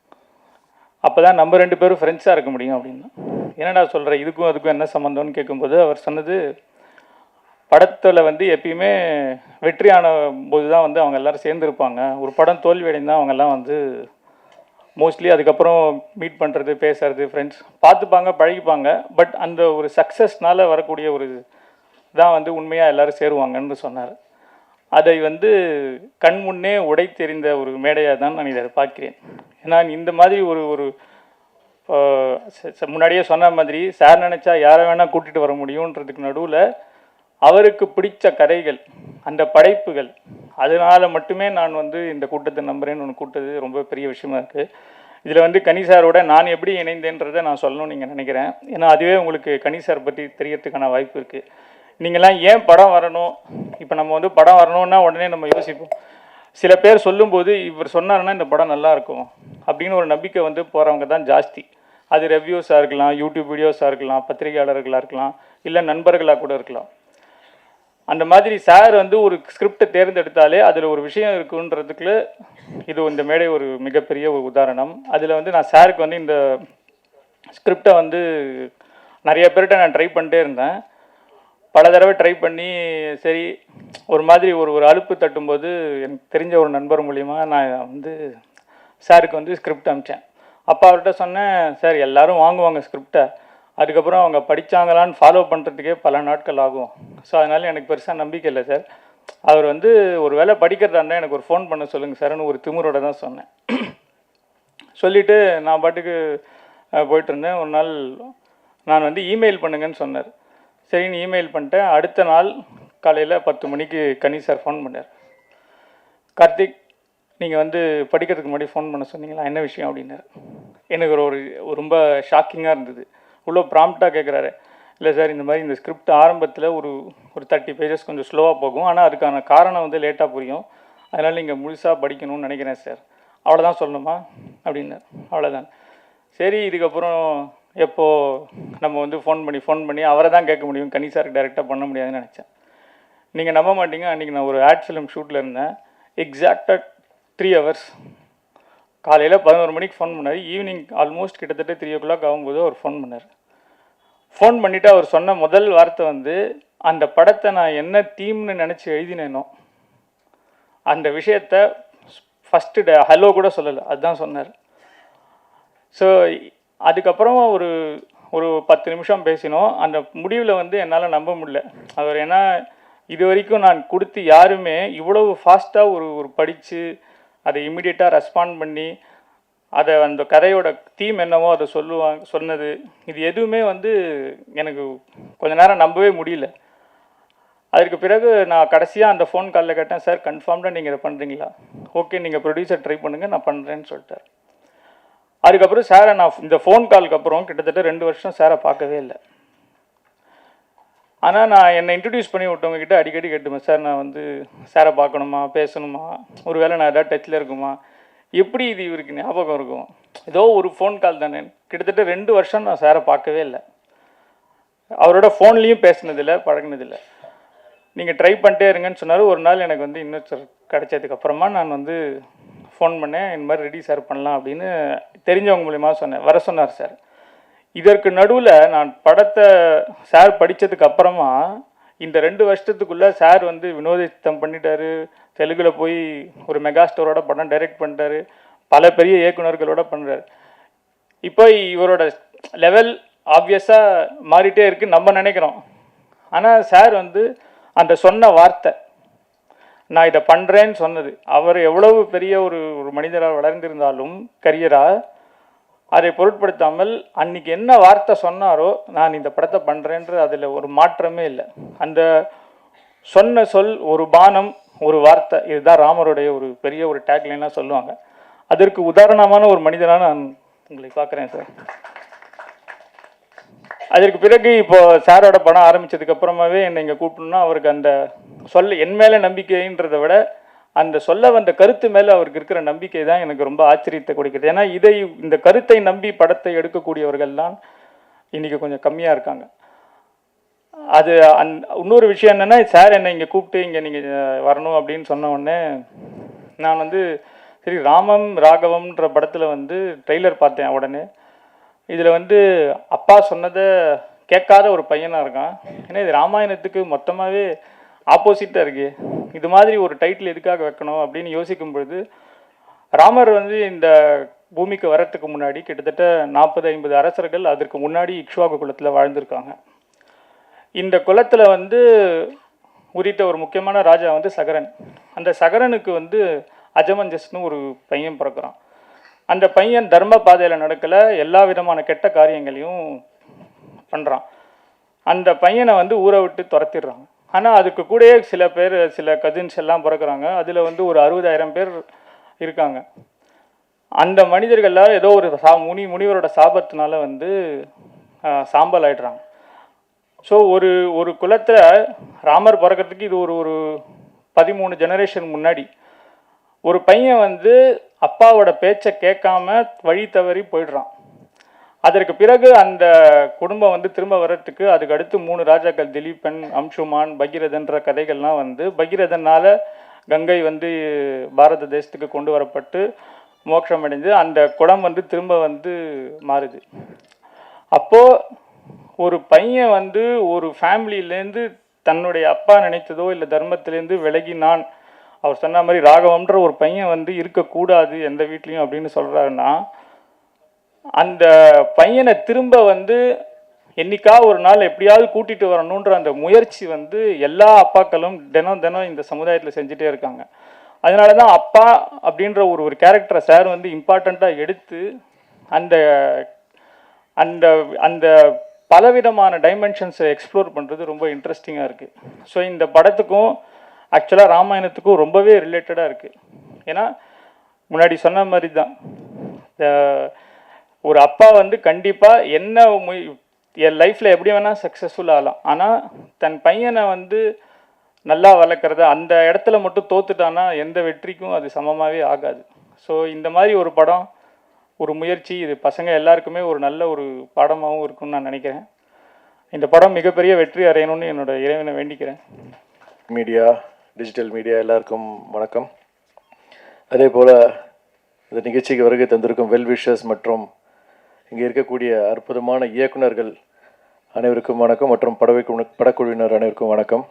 S5: அப்போ தான் நம்ம 2 பேரும் ஃப்ரெண்ட்ஸாக இருக்க முடியும் அப்படின்னா. என்னடா சொல்கிறேன், இதுக்கும் அதுக்கும் என்ன சம்மந்தம்னு கேட்கும்போது அவர் சொன்னது, படத்தில் வந்து எப்பயுமே வெற்றியான போது தான் வந்து அவங்க எல்லோரும் சேர்ந்துருப்பாங்க. ஒரு படம் தோல்வி அடைந்தால் அவங்கெல்லாம் வந்து மோஸ்ட்லி அதுக்கப்புறம் மீட் பண்ணுறது, பேசுறது, ஃப்ரெண்ட்ஸ் பார்த்துப்பாங்க, பழகிப்பாங்க. பட் அந்த ஒரு சக்ஸஸ்னால் வரக்கூடிய ஒரு தான் வந்து உண்மையாக எல்லோரும் சேருவாங்கன்னு சொன்னார். அதை வந்து கண் முன்னே உடைத்தெறிந்த ஒரு மேடையாக தான் நான் இதை பார்க்கிறேன். ஏன்னா இந்த மாதிரி ஒரு முன்னாடியே சொன்ன மாதிரி சார் நினச்சா யாரை வேணால் கூட்டிகிட்டு வர முடியுன்றதுக்கு நடுவில் அவருக்கு பிடிச்ச கதைகள், அந்த படைப்புகள், அதனால் மட்டுமே நான் வந்து இந்த கூட்டத்தை நம்புகிறேன்னு ஒன்று கூட்டது ரொம்ப பெரிய விஷயமா இருக்குது. இதில் வந்து கனிசாரோட நான் எப்படி இணைந்தேன்றதை நான் சொல்லணும்னு நீங்கள் நினைக்கிறேன். ஏன்னா அதுவே உங்களுக்கு கனிசார் பற்றி தெரியறதுக்கான வாய்ப்பு இருக்குது. நீங்களாம் ஏன் படம் வரணும், இப்போ நம்ம வந்து படம் வரணுன்னா உடனே நம்ம யோசிப்போம். சில பேர் சொல்லும்போது இவர் சொன்னாருன்னா இந்த படம் நல்லாயிருக்கும் அப்படின்னு ஒரு நம்பிக்கை வந்து போகிறவங்க தான் ஜாஸ்தி. அது ரெவ்யூஸாக இருக்கலாம், யூடியூப் வீடியோஸாக இருக்கலாம், பத்திரிகையாளர்களாக இருக்கலாம், இல்லை நண்பர்களாக கூட இருக்கலாம். அந்த மாதிரி சார் வந்து ஒரு ஸ்கிரிப்டை தேர்ந்தெடுத்தாலே அதில் ஒரு விஷயம் இருக்குன்றதுக்கு இந்த மேடை ஒரு மிகப்பெரிய ஒரு உதாரணம். அதில் வந்து நான் சாருக்கு வந்து இந்த ஸ்கிரிப்டை வந்து நிறைய பேர்கிட்ட நான் ட்ரை பண்ணிட்டே இருந்தேன். பல தடவை ட்ரை பண்ணி சரி ஒரு மாதிரி ஒரு அலுப்பு தட்டும்போது எனக்கு தெரிஞ்ச ஒரு நண்பர் மூலிமா நான் வந்து சாருக்கு வந்து ஸ்கிரிப்ட் அனுப்பிச்சேன். அப்போ அவர்கிட்ட சொன்னேன், சார் எல்லோரும் வாங்குவாங்க ஸ்கிரிப்டை, அதுக்கப்புறம் அவங்க படித்தாங்களான்னு ஃபாலோ பண்ணுறதுக்கே பல நாட்கள் ஆகும். ஸோ அதனால் எனக்கு பெருசாக நம்பிக்கை இல்லை சார். அவர் வந்து ஒரு வேளை படிக்கிறதா இருந்தால் எனக்கு ஒரு ஃபோன் பண்ண சொல்லுங்கள் சார்னு ஒரு திமிரோட தான் சொன்னேன். சொல்லிவிட்டு நான் பாட்டுக்கு போயிட்டுருந்தேன். ஒரு நாள் நான் வந்து இமெயில் பண்ணுங்கன்னு சொன்னார். சரின்னு இமெயில் பண்ணிட்டேன். அடுத்த நாள் காலையில் 10 மணிக்கு கனி சார் ஃபோன் பண்ணார். கார்த்திக், நீங்கள் வந்து படிக்கிறதுக்கு முன்னாடி ஃபோன் பண்ண சொன்னீங்களா, என்ன விஷயம் அப்படின்னாரு. எனக்கு ஒரு ரொம்ப ஷாக்கிங்காக இருந்தது. இவ்வளோ ப்ராம்ப்டாக கேட்குறாரு. இல்லை சார், இந்த மாதிரி இந்த ஸ்கிரிப்ட் ஆரம்பத்தில் ஒரு 30 பேஜஸ் கொஞ்சம் ஸ்லோவாக போகும், ஆனால் அதுக்கான காரணம் வந்து லேட்டாக புரியும், அதனால் நீங்கள் முழுசாக படிக்கணும்னு நினைக்கிறேன் சார். அவ்வளோதான் சொல்லணுமா அப்படின்னார். அவ்வளோதான். சரி, இதுக்கப்புறம் எப்போது நம்ம வந்து ஃபோன் பண்ணி அவரை தான் கேட்க முடியும், கனி சாருக்கு டைரெக்டாக பண்ண முடியாதுன்னு நினச்சேன். நீங்கள் நம்ப மாட்டீங்க, அன்றைக்கி நான் ஒரு ஆட் ஃபிலிம் ஷூட்டில் இருந்தேன். எக்ஸாக்டாக 3 hours. காலையில் 11 மணிக்கு ஃபோன் பண்ணார். ஈவினிங் ஆல்மோஸ்ட் கிட்டத்தட்ட 3 o'clock ஆகும்போது அவர் ஃபோன் பண்ணார். ஃபோன் பண்ணிவிட்டு அவர் சொன்ன முதல் வார்த்தை வந்து, அந்த படத்தை நான் என்ன தீம்னு நினச்சி எழுதினேனோ அந்த விஷயத்தை ஃபஸ்ட்டு ஹலோ கூட சொல்லலை, அதுதான் சொன்னார். ஸோ அதுக்கப்புறம் ஒரு 10 நிமிஷம் பேசினோம். அந்த முடிவில் வந்து என்னால் நம்ப முடியல அவர். ஏன்னா இது வரைக்கும் நான் கொடுத்து யாருமே இவ்வளவு ஃபாஸ்ட்டாக ஒரு படித்து அதை இம்மிடியட்டாக ரெஸ்பாண்ட் பண்ணி அதை அந்த கதையோட தீம் என்னவோ அதை சொன்னது இது எதுவுமே வந்து எனக்கு கொஞ்ச நேரம் நம்பவே முடியல. அதுக்கு பிறகு நான் கடைசியாக அந்த ஃபோன் காலில் கேட்டேன், சார் கன்ஃபார்ம்டாக நீங்கள் இதை பண்ணுறீங்களா? ஓகே, நீங்கள் ப்ரொடியூசர் ட்ரை பண்ணுங்கள், நான் பண்ணுறேன்னு சொல்லிட்டார். அதுக்கப்புறம் சாரை நான் இந்த ஃபோன் காலுக்கு அப்புறம் கிட்டத்தட்ட 2 வருஷம் சாரை பார்க்கவே இல்லை. ஆனால் நான் என்னை இன்ட்ரடியூஸ் பண்ணி விட்டவங்க கிட்ட அடிக்கடி கேட்டுப்பேன், சார் நான் வந்து சாரை பார்க்கணுமா, பேசணுமா, ஒரு வேளை நான் எதாவது டச்சில் இருக்குமா, எப்படி இது இவருக்கு ஞாபகம் இருக்கும்? ஏதோ ஒரு ஃபோன் கால் தானே. கிட்டத்தட்ட 2 வருஷம் நான் சாரை பார்க்கவே இல்லை, அவரோட ஃபோன்லேயும் பேசினதில்லை, பழகினதில்லை. நீங்கள் ட்ரை பண்ணிட்டே இருங்கன்னு சொன்னார். ஒரு நாள் எனக்கு வந்து இன்னொரு கிடைச்சதுக்கப்புறமா நான் வந்து ஃபோன் பண்ணேன், இந்த மாதிரி ரெடி சார் பண்ணலாம் அப்படின்னு தெரிஞ்சவங்க மூலிமா சொன்னேன். வர சொன்னார் சார். இதற்கு நடுவில் நான் படத்தை சார் படித்ததுக்கு அப்புறமா இந்த 2 வருஷத்துக்குள்ளே சார் வந்து வினோதித்தம் பண்ணிட்டாரு, தெலுங்கில் போய் ஒரு மெகா ஸ்டோரோட படம் டைரக்ட் பண்ணிட்டாரு, பல பெரிய இயக்குநர்களோட பண்ணுறாரு. இப்போ இவரோட லெவல் ஆப்வியஸாக மாறிட்டே இருக்குது நம்ம நினைக்கிறோம். ஆனால் சார் வந்து அந்த சொன்ன வார்த்தை, நான் இதை பண்ணுறேன்னு சொன்னது, அவர் எவ்வளவு பெரிய ஒரு மனிதராக வளர்ந்திருந்தாலும் கரியராக அதை பொருட்படுத்தாமல் அன்றைக்கி என்ன வார்த்தை சொன்னாரோ, நான் இந்த படத்தை பண்ணுறேன்ற அதில் ஒரு மாற்றமே இல்லை. அந்த சொன்ன சொல் ஒரு பானம், ஒரு வார்த்தை, இதுதான் ராமருடைய ஒரு பெரிய ஒரு டேக்லைனாக சொல்லுவாங்க. அதற்கு உதாரணமான ஒரு மனிதனாக நான் உங்களை பார்க்குறேன் சார். அதற்கு பிறகு இப்போ சாரோட படம் ஆரம்பித்ததுக்கு அப்புறமாவே என்னை இங்கே கூப்பிடணும்னா அவருக்கு அந்த என் மேலே நம்பிக்கைன்றதை விட அந்த சொல்ல வந்த கருத்து மேலே அவருக்கு இருக்கிற நம்பிக்கை தான் எனக்கு ரொம்ப ஆச்சரியத்தை கொடுக்குது. ஏன்னா இந்த கருத்தை நம்பி படத்தை எடுக்கக்கூடியவர்கள் தான் இன்றைக்கி கொஞ்சம் கம்மியாக இருக்காங்க. அது இன்னொரு விஷயம் என்னென்னா, சார் என்னை இங்கே கூப்பிட்டு இங்கே நீங்கள் வரணும் அப்படின்னு சொன்ன உடனே நான் வந்து சரி ராமம் ராகவம்ன்ற படத்தில் வந்து ட்ரெய்லர் பார்த்தேன். உடனே இதில் வந்து அப்பா சொன்னதை கேட்காத ஒரு பையனாக இருக்கான். ஏன்னா இது ராமாயணத்துக்கு மொத்தமாகவே ஆப்போசிட்டாக இருக்குது. இது மாதிரி ஒரு டைட்டில் எதுக்காக வைக்கணும் அப்படின்னு யோசிக்கும் பொழுது, ராமர் வந்து இந்த பூமிக்கு வரத்துக்கு முன்னாடி கிட்டத்தட்ட 40-50 அரசர்கள் அதற்கு முன்னாடி இக்ஷ்வாகு குலத்தில் வாழ்ந்திருக்காங்க. இந்த குலத்தில் வந்து உரித்த ஒரு முக்கியமான ராஜா வந்து சகரன். அந்த சகரனுக்கு வந்து அஜமஞ்சஸ்னு ஒரு பையன் பிறக்கிறான். அந்த பையன் தர்ம பாதையில் நடக்கலை, எல்லா விதமான கெட்ட காரியங்களையும் பண்ணுறான். அந்த பையனை வந்து ஊரை விட்டு துரத்திடுறாங்க. ஆனால் அதுக்கு கூடயே சில கசின்ஸ் எல்லாம் பிறக்கிறாங்க. அதில் வந்து ஒரு 60,000 பேர் இருக்காங்க. அந்த மனிதர்கள்லாம் ஏதோ ஒரு முனிவரோட சாபத்தினால வந்து சாம்பல் ஆயிடுறாங்க. ஸோ ஒரு குலத்தில் ராமர் பிறக்கிறதுக்கு இது ஒரு 13 ஜெனரேஷன் முன்னாடி ஒரு பையன் வந்து அப்பாவோட பேச்சை கேட்காம வழி தவறி போயிடுறான். அதற்கு பிறகு அந்த குடும்பம் வந்து திரும்ப வர்றதுக்கு அதுக்கு அடுத்து 3 ராஜாக்கள், திலீபன், அம்சுமான், பகீரதன்ற கதைகள்லாம் வந்து பகீரதனால் கங்கை வந்து பாரத தேசத்துக்கு கொண்டு வரப்பட்டு மோட்சம் அடைந்து அந்த குடம் வந்து திரும்ப வந்து மாறுது. அப்போது ஒரு பையன் வந்து ஒரு ஃபேமிலியிலேருந்து தன்னுடைய அப்பா நினைத்ததோ இல்லை தர்மத்திலேருந்து விலகி நான் அவர் சொன்ன மாதிரி ராகவம்ன்ற ஒரு பையன் வந்து இருக்கக்கூடாது எந்த வீட்லேயும் அப்படின்னு சொல்கிறாருன்னா, அந்த பையனை திரும்ப வந்து என்னைக்கா ஒரு நாள் எப்படியாவது கூட்டிகிட்டு வரணுன்ற அந்த முயற்சி வந்து எல்லா அப்பாக்களும் தினம் இந்த சமுதாயத்தில் செஞ்சுட்டே இருக்காங்க. அதனால தான் அப்பா அப்படின்ற ஒரு கேரக்டரை சார் வந்து இம்பார்ட்டண்ட்டாக எடுத்து அந்த அந்த அந்த பலவிதமான டைமென்ஷன்ஸை எக்ஸ்ப்ளோர் பண்ணுறது ரொம்ப இன்ட்ரெஸ்டிங்காக இருக்குது. ஸோ இந்த படத்துக்கும் ஆக்சுவலாக ராமாயணத்துக்கும் ரொம்பவே ரிலேட்டடாக இருக்குது. ஏன்னா
S12: முன்னாடி சொன்ன மாதிரி தான் ஒரு அப்பா வந்து கண்டிப்பாக என்ன என் லைஃப்பில் எப்படி வேணால் சக்ஸஸ்ஃபுல் ஆகலாம், ஆனால் தன் பையனை வந்து நல்லா வளர்க்குறத அந்த இடத்துல மட்டும் தோத்துட்டான்னா எந்த வெற்றிக்கும் அது சமமாகவே ஆகாது. ஸோ இந்த மாதிரி ஒரு படம், ஒரு முயற்சி, இது பசங்க எல்லாருக்குமே ஒரு நல்ல ஒரு பாடமாகவும் இருக்கும்னு நான் நினைக்கிறேன். இந்த படம் மிகப்பெரிய வெற்றி அடையணும்னு என்னோட இறைவனை வேண்டிக்கிறேன்.
S13: மீடியா, டிஜிட்டல் மீடியா எல்லாருக்கும் வணக்கம். அதே போல் இந்த நிகழ்ச்சிக்கு வருகை தந்திருக்கும் வெல்விஷர்ஸ் மற்றும் இங்கே இருக்கக்கூடிய அற்புதமான இயக்குனர்கள் அனைவருக்கும் வணக்கம் மற்றும் படக்குழுவினர் அனைவருக்கும் வணக்கம்.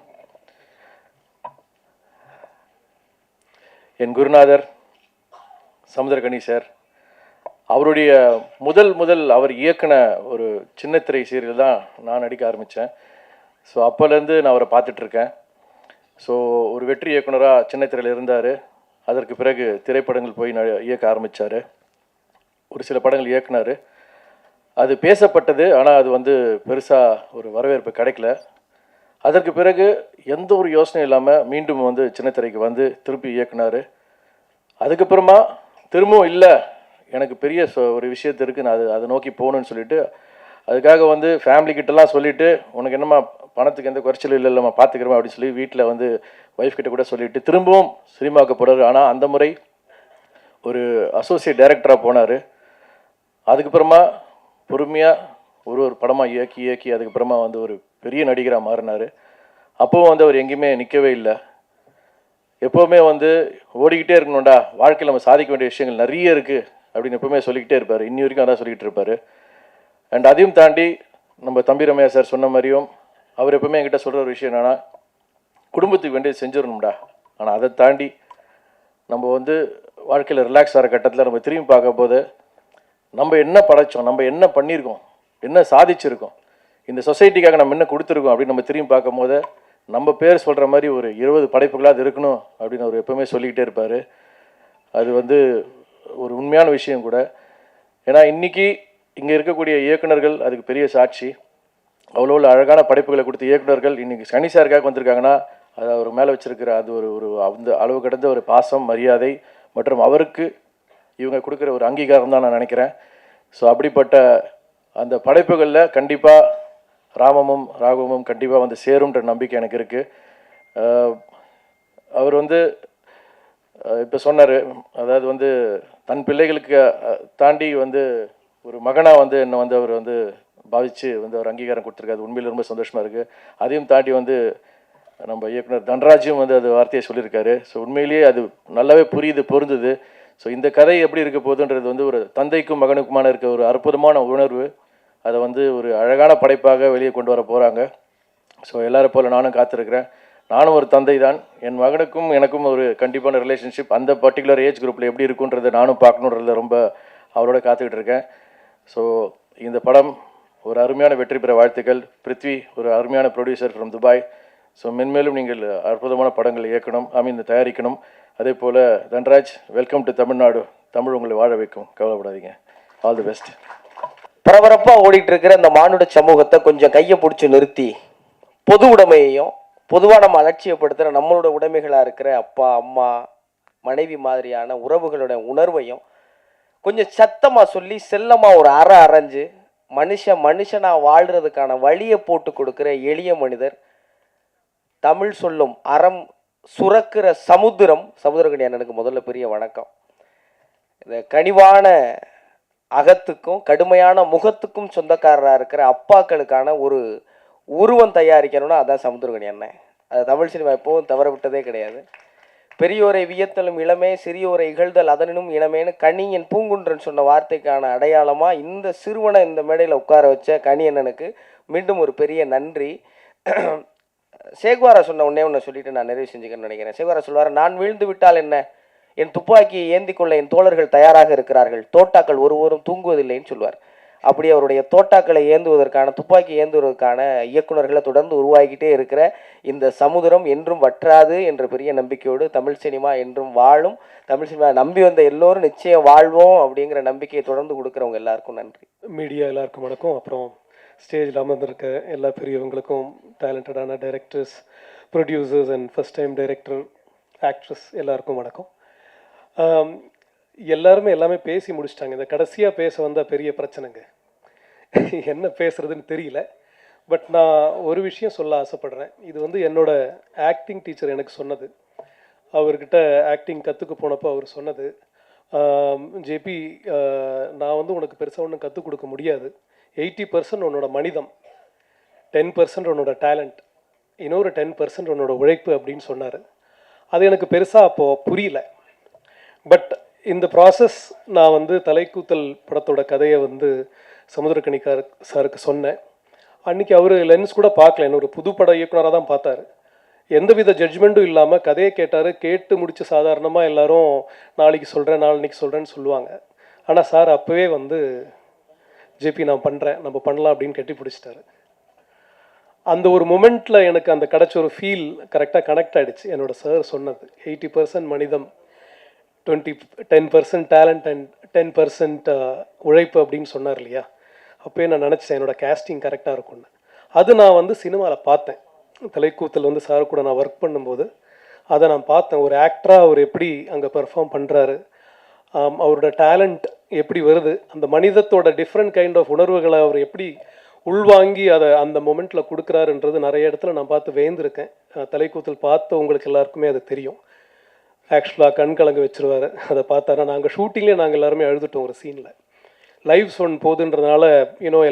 S13: என் குருநாதர் சமுத்திரகனி சார், அவருடைய முதல் அவர் இயக்குன ஒரு சின்னத்திரை சீரியல் தான் நான் நடிக்க ஆரம்பித்தேன். ஸோ அப்போலேருந்து நான் அவரை பார்த்துட்ருக்கேன். ஸோ ஒரு வெற்றி இயக்குனராக சின்னத்திரையில் இருந்தார். அதற்கு பிறகு திரைப்படங்கள் போய் இயக்க ஆரம்பித்தார். ஒரு சில படங்கள் இயக்குனார். அது பேசப்பட்டது, ஆனால் அது வந்து பெருசாக ஒரு வரவேற்பு கிடைக்கல. அதற்கு பிறகு எந்த ஒரு யோசனையும் இல்லாமல் மீண்டும் வந்து சின்னத்திரைக்கு வந்து திருப்பி இயக்குனார். அதுக்கப்புறமா திரும்பவும் இல்லை, எனக்கு பெரிய ஒரு விஷயத்து இருக்குது, நான் அதை நோக்கி போகணுன்னு சொல்லிட்டு அதுக்காக வந்து ஃபேமிலிக்கிட்டலாம் சொல்லிவிட்டு, உனக்கு என்னம்மா பணத்துக்கு எந்த குறைச்சலும் இல்லைம்மா பார்த்துக்கிறோம் அப்படின்னு சொல்லி வீட்டில் வந்து ஒய்ஃப் கிட்ட கூட சொல்லிவிட்டு திரும்பவும் சினிமாவுக்கு போகிறாரு. ஆனால் அந்த முறை ஒரு அசோசியேட் டைரக்டராக போனார். அதுக்கப்புறமா பொறுமையாக ஒரு படமாக இயக்கி அதுக்கப்புறமா வந்து ஒரு பெரிய நடிகராக மாறினார். அப்போவும் வந்து அவர் எங்கேயுமே நிற்கவே இல்லை. எப்போவுமே வந்து ஓடிக்கிட்டே இருக்கணும்டா, வாழ்க்கையில் நம்ம சாதிக்க வேண்டிய விஷயங்கள் நிறைய இருக்குது அப்படின்னு எப்போவுமே சொல்லிக்கிட்டே இருப்பார். இன்னி வரைக்கும் அதான் சொல்லிக்கிட்டு இருப்பார். அண்ட் அதையும் தாண்டி நம்ம தம்பி ரமையா சார் சொன்ன மாதிரியும் அவர் எப்போவுமே என்கிட்ட சொல்கிற ஒரு விஷயம் என்னென்னா, குடும்பத்துக்கு வேண்டியது செஞ்சிடணும்டா, ஆனால் அதை தாண்டி நம்ம வந்து வாழ்க்கையில் ரிலாக்ஸ் ஆகிற கட்டத்தில் நம்ம திரும்பி பார்க்க போது நம்ம என்ன படைச்சோம், நம்ம என்ன பண்ணியிருக்கோம், என்ன சாதிச்சிருக்கோம், இந்த சொசைட்டிக்காக நம்ம என்ன கொடுத்துருக்கோம் அப்படின்னு நம்ம திரும்பி பார்க்கும் போது நம்ம பேர் சொல்கிற மாதிரி ஒரு 20 படைப்புகளாக இருக்கணும் அப்படின்னு அவர் எப்போவுமே சொல்லிக்கிட்டே இருப்பார். அது வந்து ஒரு உண்மையான விஷயம் கூட. ஏன்னா இன்றைக்கி இங்கே இருக்கக்கூடிய இயக்குனர்கள் அதுக்கு பெரிய சாட்சி. அவ்வளோ அழகான படைப்புகளை கொடுத்த இயக்குனர்கள் இன்றைக்கி கனி சாருக்காக வந்திருக்காங்கன்னா அது அவர் மேலே வச்சுருக்கிற அது ஒரு அந்த அளவு கடந்த ஒரு பாசம், மரியாதை மற்றும் அவருக்கு இவங்க கொடுக்குற ஒரு அங்கீகாரம் தான் நான் நினைக்கிறேன். ஸோ அப்படிப்பட்ட அந்த படைப்புகளில் கண்டிப்பாக ராமமும் ராகவமும் கண்டிப்பாக வந்து சேரும்ன்ற நம்பிக்கை எனக்கு இருக்குது. அவர் வந்து இப்போ சொன்னார், அதாவது வந்து தன் பிள்ளைகளுக்கு தாண்டி வந்து ஒரு மகனாக வந்து என்னை வந்து அவர் வந்து பாவித்து வந்து அவர் அங்கீகாரம் கொடுத்துருக்காரு. உண்மையில் ரொம்ப சந்தோஷமாக இருக்குது. அதையும் தாண்டி வந்து நம்ம இயக்குனர் தன்ராஜும் வந்து அது வார்த்தையை சொல்லியிருக்காரு. ஸோ உண்மையிலேயே அது நல்லாவே புரியுது, பொருந்துது. ஸோ இந்த கதை எப்படி இருக்க போகுதுன்றது வந்து ஒரு தந்தைக்கும் மகனுக்குமான இருக்க ஒரு அற்புதமான உணர்வு. அதை வந்து ஒரு அழகான படைப்பாக வெளியே கொண்டு வர போகிறாங்க. ஸோ எல்லாரும் போல் நானும் காத்திருக்கிறேன். நானும் ஒரு தந்தை தான். என் மகனுக்கும் எனக்கும் ஒரு கண்டிப்பான ரிலேஷன்ஷிப் அந்த பர்டிகுலர் ஏஜ் குரூப்பில் எப்படி இருக்குன்றதை நானும் பார்க்கணுன்றதுல ரொம்ப அவரோட காத்துக்கிட்டு இருக்கேன். ஸோ இந்த படம் ஒரு அருமையான வெற்றி பெற வாழ்த்துக்கள். பிருத்வி ஒரு அருமையான ப்ரொடியூசர் ஃப்ரம் துபாய். ஸோ மென்மேலும் நீங்கள் அற்புதமான படங்கள் இயக்கணும், தயாரிக்கணும். அதே போல் தன்ராஜ், வெல்கம் டு தமிழ்நாடு. தமிழ் உங்களை வாழ வைக்கும், கவலைப்படாதீங்க. All the best.
S14: பரபரப்பாக ஓடிட்டு இருக்கிற இந்த மானுட சமூகத்தை கொஞ்சம் கையை பிடிச்சி நிறுத்தி பொது உடைமையையும் பொதுவாக நம்ம அலட்சியப்படுத்துகிற நம்மளோட உடைமைகளாக இருக்கிற அப்பா, அம்மா, மனைவி மாதிரியான உறவுகளோட உணர்வையும் கொஞ்சம் சத்தமாக சொல்லி செல்லமாக ஒரு அரைஞ்சு மனுஷனாக வாழ்கிறதுக்கான வழியை போட்டு கொடுக்குற எளிய மனிதர், தமிழ் சொல்லும் அறம் சுரக்கிற சமுத்திரகனி அண்ணனுக்கு முதல்ல பெரிய வணக்கம். இந்த கனிவான அகத்துக்கும் கடுமையான முகத்துக்கும் சொந்தக்காரராக இருக்கிற அப்பாக்களுக்கான ஒரு உருவம் தயாரிக்கணும்னா அதான் சமுத்திரகனி அண்ணன். அது தமிழ் சினிமா எப்போவும் தவற விட்டதே கிடையாது. பெரியோரை வியத்தலும் இளமே, சிறியோரை இகழ்தல் அதனினும் இளமேன்னு கனியன் பூங்குன்றன் சொன்ன வார்த்தைக்கான அடையாளமாக இந்த சிறுவனை இந்த மேடையில் உட்கார வச்ச கனி அண்ணனுக்கு மீண்டும் ஒரு பெரிய நன்றி. சேகுவாரா சொன்ன ஒன்று சொல்லிட்டு நான் நிறைவு செஞ்சுக்கணும்னு நினைக்கிறேன். சேகுவாரா சொல்வார், நான் வீழ்ந்து விட்டால் என்ன, என் துப்பாக்கியை ஏந்தி கொள்ள என் தோழர்கள் தயாராக இருக்கிறார்கள், தோட்டாக்கள் ஒருவரும் தூங்குவதில்லைன்னு சொல்வார். அப்படி அவருடைய தோட்டாக்களை ஏந்துவதற்கான, துப்பாக்கி ஏந்துவதற்கான இயக்குநர்களை தொடர்ந்து உருவாக்கிட்டே இருக்கிற இந்த சமுதிரம் என்றும் வற்றாது என்ற பெரிய நம்பிக்கையோடு தமிழ் சினிமா என்றும் வாழும். தமிழ் சினிமா நம்பி வந்த எல்லோரும் நிச்சயம் வாழ்வோம் அப்படிங்கிற நம்பிக்கையை தொடர்ந்து கொடுக்குறவங்க எல்லாருக்கும் நன்றி.
S15: மீடியா எல்லாருக்கும் வணக்கம். அப்புறம் ஸ்டேஜில் அமர்ந்திருக்க எல்லா பெரியவங்களுக்கும், டேலண்டடான directors, producers and first time director, actress எல்லாருக்கும் வணக்கம். எல்லாருமே எல்லாமே பேசி முடிச்சிட்டாங்க. இந்த கடைசியாக பேச வந்தால் பெரிய பிரச்சனைங்க. என்ன பேசுறதுன்னு தெரியல. பட் நான் ஒரு விஷயம் சொல்ல ஆசைப்படுறேன். இது வந்து என்னோட ஆக்டிங் டீச்சர் எனக்கு சொன்னது. அவர்கிட்ட ஆக்டிங் கற்றுக்க போனப்போ அவர் சொன்னது, ஜேபி, நான் வந்து உனக்கு பெருசாக ஒன்றும் கற்றுக் கொடுக்க முடியாது. 80% உன்னோட மனிதம், 10% உன்னோட டேலண்ட், இன்னொரு 10% உன்னோட உழைப்பு அப்படின்னு சொன்னார். அது எனக்கு பெருசாக அப்போது புரியல. பட் இந்த ப்ராசஸ் நான் வந்து தலைக்கூத்தல் படத்தோட கதையை வந்து சமுத்திரக்கனிக்கார் சாருக்கு சொன்னேன். அன்றைக்கி அவர் லென்ஸ் கூட பார்க்கல, என்ன ஒரு புது பட இயக்குனராக தான் பார்த்தாரு. எந்தவித ஜட்ஜ்மெண்ட்டும் இல்லாமல் கதையை கேட்டார். கேட்டு முடித்து சாதாரணமாக எல்லாரும் நாளைக்கு சொல்கிறேன் நாளைக்கு சொல்கிறேன்னு சொல்லுவாங்க. ஆனால் சார் அப்போவே வந்து ஜேபி நான் பண்ணுறேன், நம்ம பண்ணலாம் அப்படின்னு கட்டி பிடிச்சிட்டாரு. அந்த ஒரு மொமெண்ட்டில் எனக்கு அந்த கிடச்ச ஒரு ஃபீல் கரெக்டாக கனெக்ட் ஆகிடுச்சு. என்னோடய சார் சொன்னது 80% மனிதம், 10% டேலண்ட் அண்ட் 10% உழைப்பு அப்படின்னு சொன்னார் இல்லையா. அப்போயே நான் நினச்சேன் என்னோடய கேஸ்டிங் கரெக்டாக இருக்கும்னு. அது நான் வந்து சினிமாவில் பார்த்தேன். தலைக்கூத்தல் வந்து சார் கூட நான் ஒர்க் பண்ணும்போது அதை நான் பார்த்தேன். ஒரு ஆக்டராக அவர் எப்படி அங்கே பெர்ஃபார்ம் பண்ணுறாரு, அவரோட டேலண்ட் எப்படி வருது, அந்த மனிதத்தோட டிஃப்ரெண்ட் கைண்ட் ஆஃப் உணர்வுகளை அவர் எப்படி உள்வாங்கி அதை அந்த மொமெண்ட்டில் கொடுக்குறாருன்றது நிறைய இடத்துல நான் பார்த்து வேந்திருக்கேன். தலைக்கூத்தல் பார்த்து உங்களுக்கு எல்லாருக்குமே அது தெரியும். ஆக்சுவலாக கண் கலங்க வச்சுருவார். அதை பார்த்தாரா நாங்கள் ஷூட்டிங்லேயே நாங்கள் எல்லாருமே அழுதுட்டோம். ஒரு சீனில் லைவ் சொன் போகுதுன்றதுனால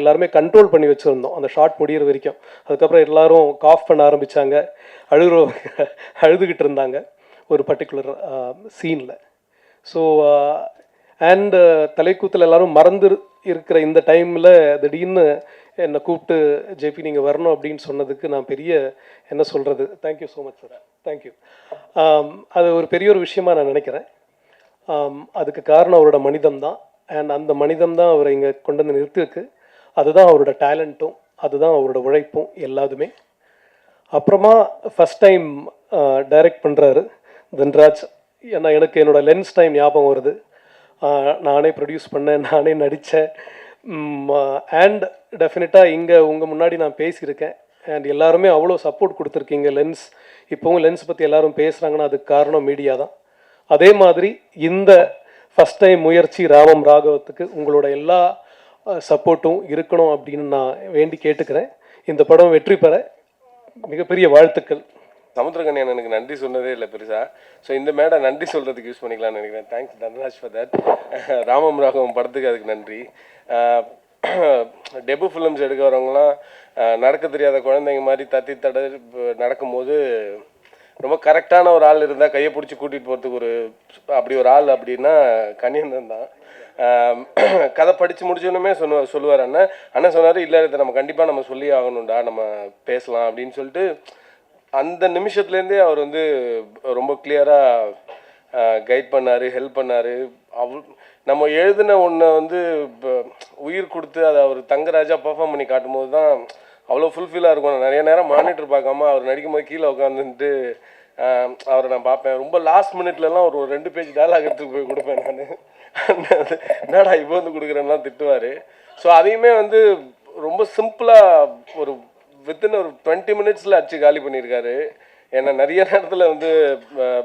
S15: எல்லாருமே கண்ட்ரோல் பண்ணி வச்சுருந்தோம் அந்த ஷார்ட் முடிகிற வரைக்கும். அதுக்கப்புறம் எல்லோரும் காஃப் பண்ண ஆரம்பித்தாங்க, அழுதுகிட்டு இருந்தாங்க ஒரு பர்டிகுலர் சீனில். ஸோ அண்டு தலைக்கூத்தில் எல்லோரும் மறந்து இருக்கிற இந்த டைமில் திடீர்னு என்னை கூப்பிட்டு ஜேபி நீங்கள் வரணும் அப்படின்னு சொன்னதுக்கு நான் பெரிய என்ன சொல்கிறது, thank you so much sir, thank you. அது ஒரு பெரிய ஒரு விஷயமாக நான் நினைக்கிறேன். அதுக்கு காரணம் அவரோட மனிதம் தான். அண்ட் அந்த மனிதம் தான் அவரை இங்கே கொண்டு வந்து நிறுத்திருக்கு. அதுதான் அவரோட டேலண்ட்டும், அதுதான் அவரோட உழைப்பும் எல்லாத்துமே. அப்புறமா ஃபஸ்ட் டைம் டைரக்ட் பண்ணுறாரு தன்ராஜ். ஏன்னா எனக்கு என்னோடய லென்ஸ் டைம் ஞாபகம் வருது. நானே ப்ரொடியூஸ் பண்ணேன், நானே நடித்தேன். அண்ட் டெஃபினட்டாக இங்கே உங்கள் முன்னாடி நான் பேசியிருக்கேன். அண்ட் எல்லாருமே அவ்வளோ சப்போர்ட் கொடுத்துருக்கீங்க. லென்ஸ் இப்போவும் லென்ஸ் பற்றி எல்லோரும் பேசுகிறாங்கன்னா அதுக்கு காரணம் மீடியா தான். அதே மாதிரி இந்த ஃபஸ்ட் டைம் முயற்சி ராமம் ராகவத்துக்கு உங்களோட எல்லா சப்போர்ட்டும் இருக்கணும் அப்படின்னு நான் வேண்டி கேட்டுக்கிறேன். இந்த படம் வெற்றி பெற மிகப்பெரிய வாழ்த்துக்கள்.
S16: சமுத்திரகனி எனக்கு நன்றி சொன்னதே இல்லை பெருசாக. ஸோ இந்த மேடை நன்றி சொல்கிறதுக்கு யூஸ் பண்ணிக்கலாம்னு நினைக்கிறேன். Thanks Dhanraj for that. ராமம் ராகவம் படத்துக்கு அதுக்கு நன்றி. டெபு ஃபிலிம்ஸ் எடுக்க வரவங்களாம் நடக்க தெரியாத குழந்தைங்க மாதிரி தத்தி தட நடக்கும்போது ரொம்ப கரெக்டான ஒரு ஆள் இருந்தால் கையை பிடிச்சி கூட்டிகிட்டு போகிறதுக்கு ஒரு அப்படி ஒரு ஆள் அப்படின்னா கனியன் தான். கதை படித்து முடிச்சோன்னுமே சொல்லுவார் அண்ணன் சொன்னார், இல்லை இதை நம்ம கண்டிப்பாக நம்ம சொல்லி ஆகணும்டா, நம்ம பேசலாம் அப்படின்னு சொல்லிட்டு அந்த நிமிஷத்துலேருந்தே அவர் வந்து ரொம்ப கிளியராக கைட் பண்ணார், ஹெல்ப் பண்ணார். நம்ம எழுதின ஒன்றை வந்து உயிர் கொடுத்து அதை அவர் தங்கராஜா பர்ஃபார்ம் பண்ணி காட்டும்போது தான் அவ்வளோ ஃபுல்ஃபில்லாக இருக்கும். நான் நிறைய நேரம் மானிட்டர் பார்க்காம அவர் நடிக்கும்போது கீழே உட்காந்துட்டு அவரை நான் பார்ப்பேன். ரொம்ப லாஸ்ட் மினிட்லலாம் ஒரு 2 பேஜ் டயலாக் எடுத்துகிட்டு போய் கொடுப்பேன் நான். என்னடா இப்போ வந்து கொடுக்குறேன்னா திட்டுவார். ஸோ அதையுமே வந்து ரொம்ப சிம்பிளாக ஒரு வித்தின் ஒரு 20 மினிட்ஸில் அடிச்சு காலி பண்ணியிருக்காரு. ஏன்னா நிறைய நேரத்தில் வந்து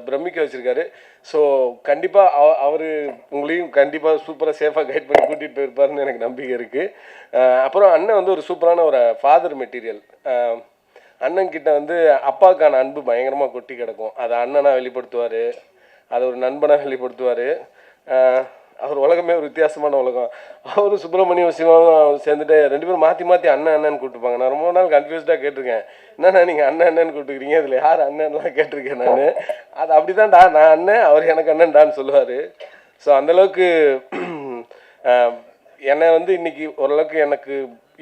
S16: பிரமிக்க வச்சுருக்காரு. ஸோ கண்டிப்பாக அவர் உங்களையும் கண்டிப்பாக சூப்பராக சேஃபாக கைட் பண்ணி கூட்டிகிட்டு போயிருப்பாருன்னு எனக்கு நம்பிக்கை இருக்குது. அப்புறம் அண்ணன் வந்து ஒரு சூப்பரான ஒரு ஃபாதர் மெட்டீரியல். அண்ணன்கிட்ட வந்து அப்பாவுக்கான அன்பு பயங்கரமாக கொட்டி கிடக்கும். அதை அண்ணனாக வெளிப்படுத்துவார், அதை ஒரு நண்பனாக வெளிப்படுத்துவார். அவர் உலகமே ஒரு வித்தியாசமான உலகம். அவரும் சுப்பிரமணியம் சிவாவும் சேர்ந்துட்டு 2 பேரும் மாற்றி மாற்றி அண்ணன் அண்ணன்னு கூப்பிட்டுப்பாங்க. நான் ரொம்ப நாள் கன்ஃபியூஸ்டாக கேட்டிருக்கேன், என்னண்ணா நீங்கள் அண்ணன் அண்ணன்னு கூப்பிட்டுக்கிறீங்க, இதில் யார் அண்ணன்லாம் கேட்டிருக்கேன் நான். அது அப்படி தான்டா, நான் அண்ணன், அவர் எனக்கு அண்ணன்டான்னு சொல்லுவார். ஸோ அந்தளவுக்கு என்னை வந்து இன்றைக்கி ஓரளவுக்கு எனக்கு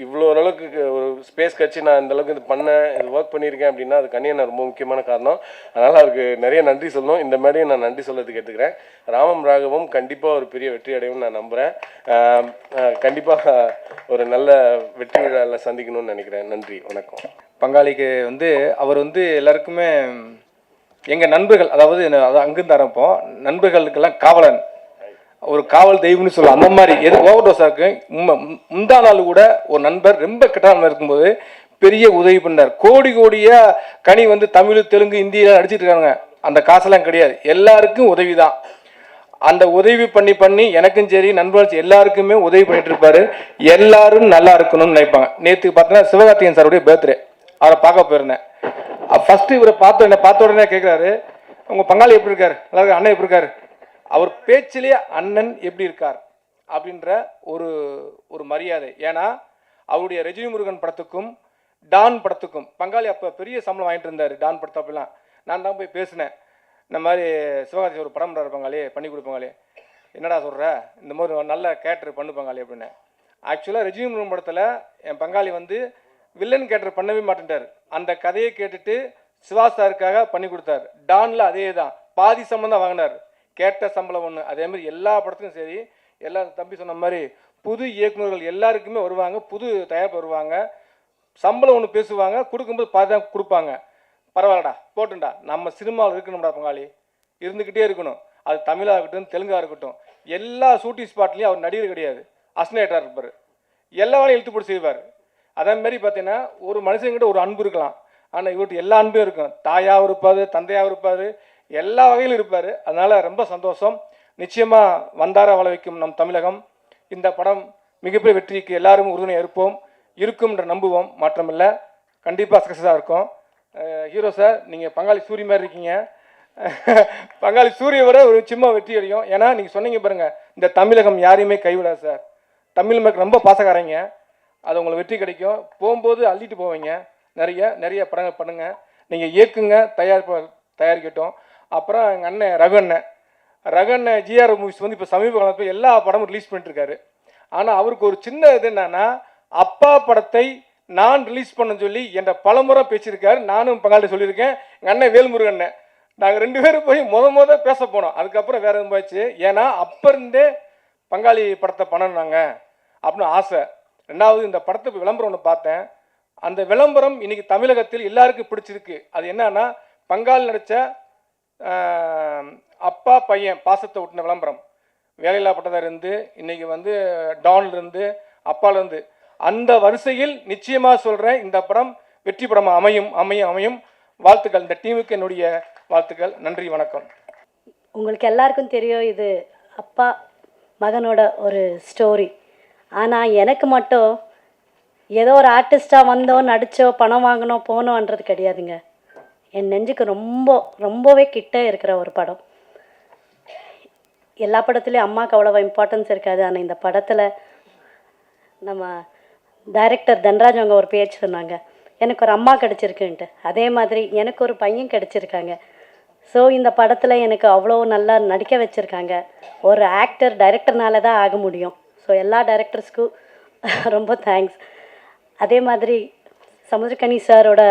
S16: இவ்வளோ ஓரளவுக்கு ஒரு ஸ்பேஸ் கட்சி நான் இந்தளவுக்கு இது பண்ணேன், இது ஒர்க் பண்ணியிருக்கேன் அப்படின்னா அது கனியன் ரொம்ப முக்கியமான காரணம். அதனால் அவருக்கு நிறைய நன்றி சொல்லணும். இந்த மேடையை நான் நன்றி சொல்லதுக்கு எடுத்துக்கிறேன். ராமம் ராகவம் கண்டிப்பாக ஒரு பெரிய வெற்றி அடையும் நான் நம்புகிறேன். கண்டிப்பாக ஒரு நல்ல வெற்றி விழாவில் சந்திக்கணும்னு நினைக்கிறேன். நன்றி, வணக்கம்.
S11: பங்காளிக்கு வந்து அவர் வந்து எல்லாருக்குமே எங்கள் நண்பர்கள், அதாவது அங்கிருந்து ஆரம்பிப்போம், நண்பர்களுக்கெல்லாம் காவலன், ஒரு காவல் தெய்வம்னு சொல்லலாம். அந்த மாதிரி எது ஓவர் டோஸாக இருக்கு. முந்தா நாள் கூட ஒரு நண்பர் ரொம்ப கெட்டாமல் இருக்கும்போது பெரிய உதவி பண்ணார். கோடியாக கனி வந்து தமிழ் தெலுங்கு இந்தியில நடிச்சிட்டு இருக்காங்க. அந்த காசெல்லாம் கிடையாது, எல்லாருக்கும் உதவி தான்.
S8: அந்த உதவி பண்ணி பண்ணி எனக்கும் சரி நண்பர்கள் எல்லாருக்குமே உதவி பண்ணிட்டு இருப்பாரு. எல்லாரும் நல்லா இருக்கணும்னு நினைப்பாங்க. நேற்று பார்த்தீங்கன்னா சிவகார்த்திகேயன் சாருடைய பர்த்டே, அவரை பார்க்க போயிருந்தேன். ஃபர்ஸ்ட் இவரை என்னை பார்த்த உடனே கேட்குறாரு, உங்க பங்காளி எப்படி இருக்காரு, நல்லா இருக்கு, அண்ணன் எப்படி இருக்காரு. அவர் பேச்சிலேயே அண்ணன் எப்படி இருக்கார் அப்படின்ற ஒரு மரியாதை. ஏன்னா அவருடைய ரஜினி முருகன் படத்துக்கும் டான் படத்துக்கும் பங்காளி அப்போ பெரிய சம்பளம் வாங்கிட்டு இருந்தார். டான் படத்தப்பெல்லாம் நான் தான் போய் பேசினேன், இந்த மாதிரி சிவகார்த்தி ஒரு படம் பங்காளி பண்ணி கொடுப்பாங்களே, என்னடா சொல்கிற, இந்த மாதிரி நல்ல கேரக்டர் பண்ணுப்பாங்களே அப்படின்னு. ஆக்சுவலாக ரஜினி முருகன் படத்தில் என் பங்காளி வந்து வில்லன் கேரக்டர் பண்ணவே மாட்டேன்ட்டார். அந்த கதையை கேட்டுட்டு சிவா சாருக்காக பண்ணி கொடுத்தார். டானில் அதே தான், பாதி சம்பளம் தான் வாங்கினார், கேட்ட சம்பளம் ஒன்று. அதேமாதிரி எல்லா படத்துக்கும் சரி, எல்லா தம்பி சொன்ன மாதிரி புது இயக்குநர்கள் எல்லாருக்குமே வருவாங்க, புது தயாரிப்பு வருவாங்க, சம்பளம் ஒன்று பேசுவாங்க, கொடுக்கும்போது பாதி தான் கொடுப்பாங்க. பரவாயில்லடா போட்டுண்டா, நம்ம சினிமாவில் இருக்கணும்டா பங்காளி, இருந்துக்கிட்டே இருக்கணும். அது தமிழாக இருக்கட்டும் தெலுங்காக இருக்கட்டும், எல்லா ஷூட்டிங் ஸ்பாட்லேயும் அவர் நடிகர் கிடையாது, அஸ்னேட்டராக இருப்பார், எல்லா வேலையும் இழுத்து போட்டு செய்வார். அதேமாரி பார்த்தீங்கன்னா ஒரு மனுஷங்கிட்ட ஒரு அன்பு இருக்கலாம், ஆனால் இவர்கிட்ட எல்லா அன்பும் இருக்கும். தாயாகவும் இருப்பார், தந்தையாகவும் இருப்பார், எல்லா வகையிலும் இருப்பார். அதனால் ரொம்ப சந்தோஷம். நிச்சயமாக வந்தார வள வைக்கும் நம் தமிழகம். இந்த படம் மிகப்பெரிய வெற்றிக்கு எல்லாரும் உறுதுணையாக இருப்போம், இருக்கும்ன்ற நம்புவோம், மாற்றமில்லை, கண்டிப்பாக சக்ஸஸாக இருக்கும். ஹீரோ சார், நீங்கள் பங்காளி சூரிய மாதிரி இருக்கீங்க. பங்காளி சூரிய விட ஒரு சின்ன வெற்றி அடையும். ஏன்னா நீங்கள் சொன்னீங்க பாருங்கள், இந்த தமிழகம் யாரையுமே கைவிடாது சார், தமிழ் மக்கள் ரொம்ப பாசக்காரங்க, அது உங்களுக்கு வெற்றி கிடைக்கும். போகும்போது அள்ளிட்டு போவீங்க, நிறைய நிறைய படங்கள் பண்ணுங்கள், நீங்கள் இயக்குங்க, தயாரிக்கட்டும். அப்புறம் எங்கள் அண்ணன் ரகு அண்ணன் ஜிஆர் மூவிஸ் வந்து இப்போ சமீப காலத்தில் எல்லா படமும் ரிலீஸ் பண்ணிட்டுருக்காரு. ஆனால் அவருக்கு ஒரு சின்ன இது என்னன்னா, அப்பா படத்தை நான் ரிலீஸ் பண்ண சொல்லி என்ற பலமுறை பேசியிருக்காரு. நானும் பங்காளி சொல்லியிருக்கேன், எங்கள் அண்ணன் வேல்முருகன் நாங்கள் 2 பேரும் போய் முத பேச போனோம். அதுக்கப்புறம் வேற எதுவும் போயிடுச்சு. ஏன்னா அப்போ இருந்தே பங்காளி படத்தை பண்ணணுங்க அப்படின்னு ஆசை. 2வது இந்த படத்தை விளம்பரம் ஒன்று பார்த்தேன், அந்த விளம்பரம் இன்னைக்கு தமிழகத்தில் எல்லாருக்கும் பிடிச்சிருக்கு. அது என்னன்னா, பங்காளி நடித்த அப்பா பையன் பாசத்தை விட்டின விளம்பரம், வேலையில்லா பட்டதாக இருந்து இன்னைக்கு வந்து டான்லேருந்து அப்பாலேருந்து, அந்த வரிசையில் நிச்சயமாக சொல்கிறேன், இந்த படம் வெற்றி படமாக அமையும். வாழ்த்துக்கள், இந்த டீமுக்கு என்னுடைய வாழ்த்துக்கள். நன்றி, வணக்கம்.
S17: உங்களுக்கு எல்லாருக்கும் தெரியும், இது அப்பா மகனோட ஒரு ஸ்டோரி. ஆனால் எனக்கு மட்டும் ஏதோ ஒரு ஆர்டிஸ்டாக வந்தோம், நடித்தோம், பணம் வாங்கினோம், போனோன்றது கிடையாதுங்க. என் நெஞ்சுக்கு ரொம்பவே கிட்ட இருக்கிற ஒரு படம். எல்லா படத்துலேயும் அம்மாவுக்கு அவ்வளோவா இம்பார்ட்டன்ஸ் இருக்காது, ஆனால் இந்த படத்தில் நம்ம டைரக்டர் தன்ராஜ் அவங்க ஒரு பேச்சு சொன்னாங்க, எனக்கு ஒரு அம்மா கிடச்சிருக்குன்ட்டு. அதே மாதிரி எனக்கு ஒரு பையன் கிடச்சிருக்காங்க. ஸோ இந்த படத்தில் எனக்கு அவ்வளோ நல்லா நடிக்க வச்சுருக்காங்க. ஒரு ஆக்டர் டைரக்டர்னால தான் ஆக முடியும். ஸோ எல்லா டைரக்டர்ஸ்க்கும் ரொம்ப தேங்க்ஸ். அதே மாதிரி சமுத்திரக்கனி சாரோட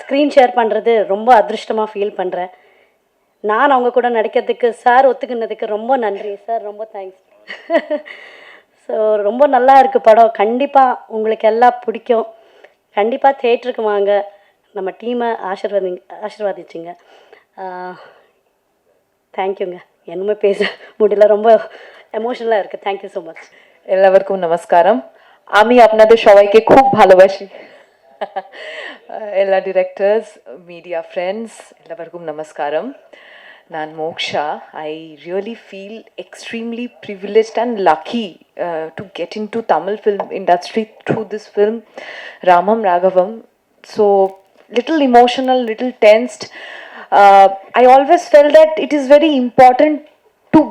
S17: ஸ்க்ரீன் ஷேர் பண்ணுறது ரொம்ப அதிருஷ்டமாக ஃபீல் பண்ணுறேன். நான் அவங்க கூட நடிக்கிறதுக்கு சார் ஒத்துக்கினதுக்கு ரொம்ப நன்றி சார், ரொம்ப தேங்க்ஸ். ஸோ ரொம்ப நல்லா இருக்குது படம். கண்டிப்பாக உங்களுக்கு எல்லாம் பிடிக்கும். கண்டிப்பாக தேட்டருக்கு வாங்க, நம்ம டீமை ஆசீர்வாதிச்சிங்க. தேங்க்யூங்க. என்னமே பேச முடியல, ரொம்ப এমোশনাল இருக்குது. Thank you so much.
S3: எல்லாருக்கும் நமஸ்காரம். আমি আপনাদের সবাইকে খুব ভালোবাসি। எல்லா டிரெக்டர்ஸ், மீடியா ஃப்ரெண்ட்ஸ் எல்லாருக்கும் நமஸ்காரம். நான் moksha. I really feel extremely privileged and lucky to get into Tamil film industry through this film, Ramam Raghavam. So little emotional, little tensed. I always felt that it is very important to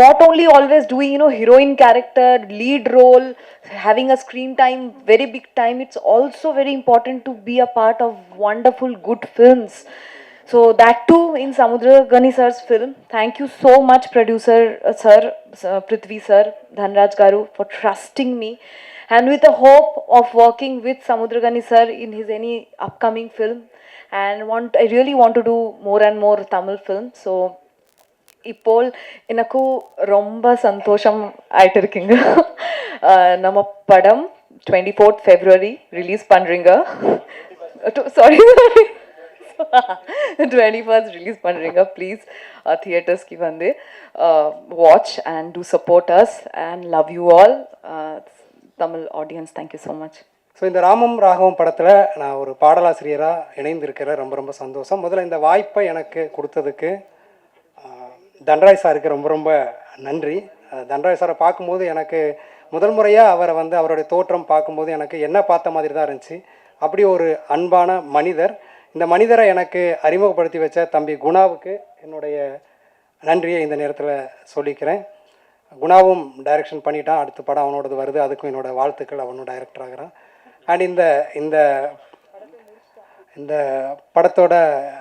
S3: not only always doing, heroine character, lead role, having a screen time, very big time. It's also very important to be a part of wonderful, good films. So that too in Samudragani sir's film. Thank you so much, producer sir, Prithvi sir, Dhanraj Garu, for trusting me. And with the hope of working with Samudragani sir in his any upcoming film. And I really want to do more and more Tamil films. So இப்போ எனக்கு ரொம்ப சந்தோஷம் ஆயிட்டு இருக்குங்க. நம்ம படம் 24th February release பண்ணுறீங்க. Sorry 21st release பண்ணுறீங்க. ப்ளீஸ் தியேட்டர்ஸ்க்கு வந்து watch and do support us and love you all Tamil audience. Thank you so much.
S18: So இந்த ராமம் ராகவம் படத்தில் நான் ஒரு பாடலாசிரியராக இணைந்திருக்கிறேன். ரொம்ப ரொம்ப சந்தோஷம். முதல்ல இந்த வாய்ப்பை எனக்கு கொடுத்ததுக்கு தன்ராஜ் சாருக்கு ரொம்ப ரொம்ப நன்றி. தன்ராஜ் சாரை பார்க்கும்போது எனக்கு முதல் முறையாக அவரை வந்து அவருடைய தோற்றம் பார்க்கும்போது எனக்கு என்ன பார்த்த மாதிரி தான் இருந்துச்சு. அப்படி ஒரு அன்பான மனிதர். இந்த மனிதரை எனக்கு அறிமுகப்படுத்தி வச்ச தம்பி குணாவுக்கு என்னுடைய நன்றியை இந்த நேரத்தில் சொல்லிக்கிறேன். குணாவும் டைரக்ஷன் பண்ணிட்டான், அடுத்த படம் அவனோடது வருது, அதுக்கும் என்னோடய வாழ்த்துக்கள். அவனும் டைரக்டர் ஆகிறான். அண்ட் இந்த இந்த இந்த படத்தோட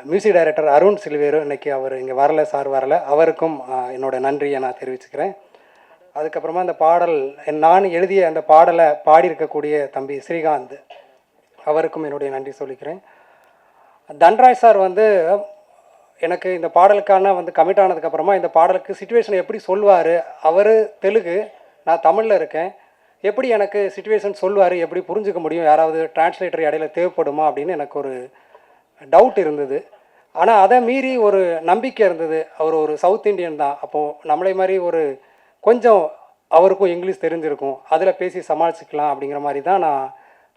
S18: மியூசிக் டைரக்டர் அருண் சில்வேரு, இன்றைக்கி அவர் இங்கே வரல, சார் வரல, அவருக்கும் என்னோடய நன்றியை நான் தெரிவிச்சுக்கிறேன். அதுக்கப்புறமா இந்த பாடல் நான் எழுதிய அந்த பாடலை பாடியிருக்கக்கூடிய தம்பி ஸ்ரீகாந்த், அவருக்கும் என்னுடைய நன்றி சொல்லிக்கிறேன். தன்ராஜ் சார் வந்து எனக்கு இந்த பாடலுக்கான வந்து கமிட் ஆனதுக்கப்புறமா இந்த பாடலுக்கு சுச்சுவேஷனை எப்படி சொல்லுவார், அவர் தெலுங்கு, நான் தமிழில் இருக்கேன், எப்படி எனக்கு சுச்சுவேஷன் சொல்லுவார், எப்படி புரிஞ்சுக்க முடியும், யாராவது டிரான்ஸ்லேட்டர் இடையில தேவைப்படுமா அப்படின்னு எனக்கு ஒரு டவுட் இருந்தது. ஆனால் அதை மீறி ஒரு நம்பிக்கை இருந்தது. அவர் ஒரு சவுத் இண்டியன் தான், அப்போது நம்மளை மாதிரி ஒரு கொஞ்சம் அவருக்கும் இங்கிலீஷ் தெரிஞ்சிருக்கும், அதில் பேசி சமாளிச்சுக்கலாம் அப்படிங்கிற மாதிரி தான் நான்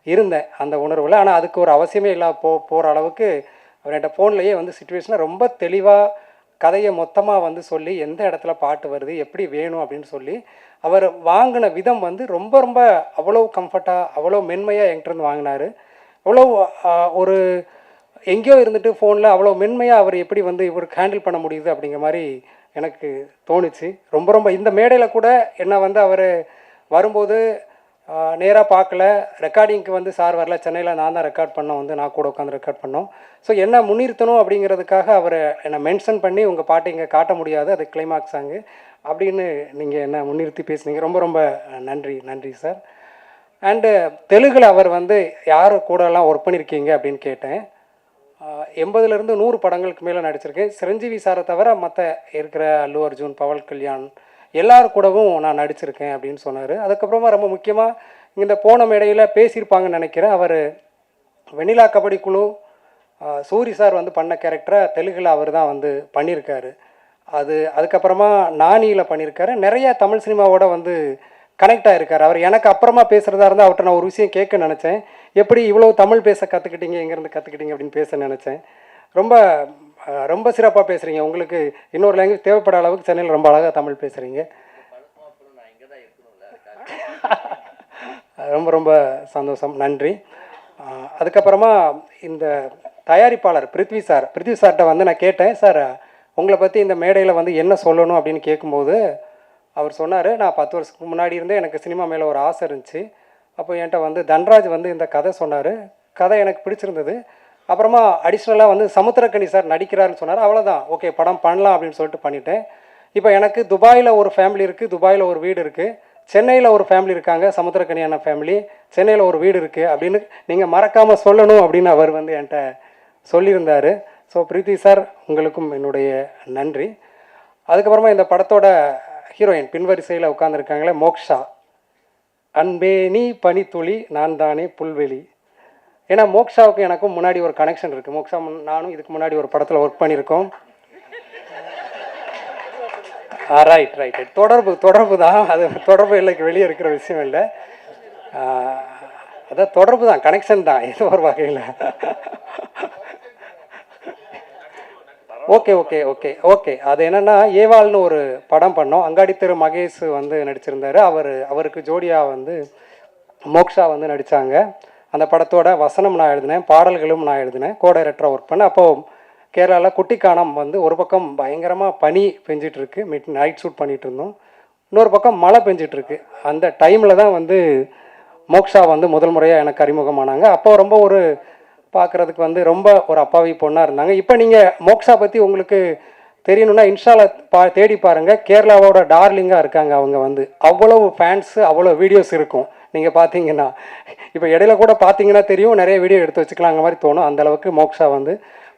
S18: இருந்தேன் அந்த உணர்வில். ஆனால் அதுக்கு ஒரு அவசியமே இல்லாத போகிற அளவுக்கு அவர் என்கிட்ட ஃபோன்லேயே வந்து சுச்சுவேஷனை ரொம்ப தெளிவாக கதையை மொத்தமாக வந்து சொல்லி எந்த இடத்துல பாட்டு வருது, எப்படி வேணும் அப்படின்னு சொல்லி அவர் வாங்கின விதம் வந்து ரொம்ப ரொம்ப அவ்வளோ கம்ஃபர்ட்டாக, அவ்வளோ மென்மையாக என்கிட்டருந்து வாங்கினார். அவ்வளோ ஒரு எங்கேயோ இருந்துட்டு ஃபோனில் அவ்வளோ மென்மையாக அவர் எப்படி வந்து இவருக்கு ஹேண்டில் பண்ண முடியுது அப்படிங்கிற மாதிரி எனக்கு தோணுச்சு. ரொம்ப ரொம்ப இந்த மேடையில் கூட என்ன வந்து அவர் வரும்போது நேராக பார்க்கல, ரெக்கார்டிங்க்கு வந்து சார் வரல, சென்னையில் நான் தான் ரெக்கார்ட் பண்ணோம், வந்து நான் கூட உட்காந்து ரெக்கார்ட் பண்ணோம். ஸோ என்ன முன்னிறுத்தணும் அப்படிங்கிறதுக்காக அவர் என்னை மென்ஷன் பண்ணி உங்கள் பாட்டு இங்கே காட்ட முடியாது, அது கிளைமாக்ஸ் சாங்கு அப்படின்னு நீங்கள் என்ன முன்னிறுத்தி பேசுனீங்க. ரொம்ப ரொம்ப நன்றி நன்றி சார். அண்டு தெலுங்கில் அவர் வந்து யார் கூடலாம் ஒர்க் பண்ணியிருக்கீங்க அப்படின்னு கேட்டேன். 80லேருந்து 100 படங்களுக்கு மேலே நடிச்சிருக்கேன். சிரஞ்சீவி சாரை தவிர மற்ற இருக்கிற அல்லு அர்ஜுன், பவல் கல்யாண் எல்லார் கூடவும் நான் நடிச்சிருக்கேன் அப்படின்னு சொன்னார். அதுக்கப்புறமா ரொம்ப முக்கியமாக இந்த போன மேடையில் பேசியிருப்பாங்கன்னு நினைக்கிறேன், அவர் வெண்ணிலா கபடி குழு சூரி சார் வந்து பண்ண கேரக்டரை தெலுங்கில் அவர் தான் வந்து பண்ணியிருக்காரு. அதுக்கப்புறமா நானியில் பண்ணியிருக்காரு. நிறைய தமிழ் சினிமாவோட வந்து கனெக்ட் ஆகிருக்கார். அவர் எனக்கு அப்புறமா பேசுகிறதா இருந்தால் அவர்கிட்ட நான் ஒரு விஷயம் கேட்க நினச்சேன், எப்படி இவ்வளோ தமிழ் பேச கற்றுக்கிட்டீங்க, எங்கேருந்து கற்றுக்கிட்டீங்க அப்படின்னு பேச நினச்சேன். ரொம்ப ரொம்ப சிறப்பாக பேசுகிறீங்க, உங்களுக்கு இன்னொரு லாங்குவேஜ் தேவைப்பட அளவுக்கு சென்னையில் ரொம்ப அழகாக தமிழ் பேசுகிறீங்க. ரொம்ப ரொம்ப சந்தோஷம், நன்றி. அதுக்கப்புறமா இந்த தயாரிப்பாளர் பிருத்வி சார்கிட்ட வந்து நான் கேட்டேன், சார் உங்களை பற்றி இந்த மேடையில் வந்து என்ன சொல்லணும் அப்படின்னு கேட்கும்போது அவர் சொன்னார், நான் 10 வருஷத்துக்கு முன்னாடி இருந்தே எனக்கு சினிமா மேலே ஒரு ஆசை இருந்துச்சு. அப்போ என்கிட்ட வந்து தன்ராஜ் வந்து இந்த கதை சொன்னார், கதை எனக்கு பிடிச்சிருந்தது. அப்புறமா அடிஷ்னலாக வந்து சமுத்திரக்கனி சார் நடிக்கிறாருன்னு சொன்னார், அவ்வளோதான், ஓகே படம் பண்ணலாம் அப்படின்னு சொல்லிட்டு பண்ணிட்டேன். இப்போ எனக்கு துபாயில் ஒரு ஃபேமிலி இருக்குது, துபாயில் ஒரு வீடு இருக்குது, சென்னையில் ஒரு ஃபேமிலி இருக்காங்க, சமுத்திரக்கனியான ஃபேமிலி, சென்னையில் ஒரு வீடு இருக்குது அப்படின்னு நீங்கள் மறக்காமல் சொல்லணும் அப்படின்னு அவர் வந்து என்கிட்ட சொல்லியிருந்தார். ஸோ பிரீத்தி சார் உங்களுக்கும் என்னுடைய நன்றி. அதுக்கப்புறமா இந்த படத்தோட ஹீரோயின் பின்வரிசையில் உட்காந்துருக்காங்களே மோக்ஷா, அன்பே நீ பனித்துளி நான் தானே புல்வெளி. ஏன்னா மோக்ஷாவுக்கு எனக்கும் முன்னாடி ஒரு கனெக்ஷன் இருக்குது. மோக்ஷா நானும் இதுக்கு முன்னாடி ஒரு படத்தில் ஒர்க் பண்ணியிருக்கோம். ரைட் தொடர்பு தான், அது தொடர்பு இல்லைக்கு வெளியே இருக்கிற விஷயம் இல்லை, அதான் தொடர்பு தான், கனெக்ஷன் தான் ஏதோ ஒரு வகையில். ஓகே அது என்னென்னா ஏவாள்னு ஒரு படம் பண்ணோம், அங்காடி தெரு மகேஷ் வந்து நடிச்சிருந்தார், அவருக்கு ஜோடியாக வந்து மோக்ஷா வந்து நடித்தாங்க. அந்த படத்தோட வசனம் நான் எழுதினேன், பாடல்களும் நான் எழுதினேன், கோ டைரக்டராக ஒர்க் பண்ணேன். அப்போது கேரளாவில் குட்டிக்கானம் வந்து ஒரு பக்கம் பயங்கரமாக பனி பெஞ்சிட்ருக்கு, நைட் ஷூட் பண்ணிகிட்டு இருந்தோம், இன்னொரு பக்கம் மழை பெஞ்சிட்ருக்கு. அந்த டைமில் தான் வந்து மோக்ஷா வந்து முதல் முறையாக எனக்கு அறிமுகமானாங்க. அப்போ ரொம்ப ஒரு பார்க்குறதுக்கு வந்து ரொம்ப ஒரு அப்பாவி பொண்ணாக இருந்தாங்க. இப்போ நீங்கள் மோக்ஷா பற்றி உங்களுக்கு தெரியணுன்னா இன்ஸ்டாவில் தேடி பாருங்கள், கேரளாவோட டார்லிங்காக இருக்காங்க அவங்க வந்து, அவ்வளோ ஃபேன்ஸு, அவ்வளோ வீடியோஸ் இருக்கும் நீங்கள் பார்த்தீங்கன்னா. இப்போ இடையில கூட பார்த்தீங்கன்னா தெரியும், நிறைய வீடியோ எடுத்து வச்சுக்கலாங்க மாதிரி தோணும், அந்தளவுக்கு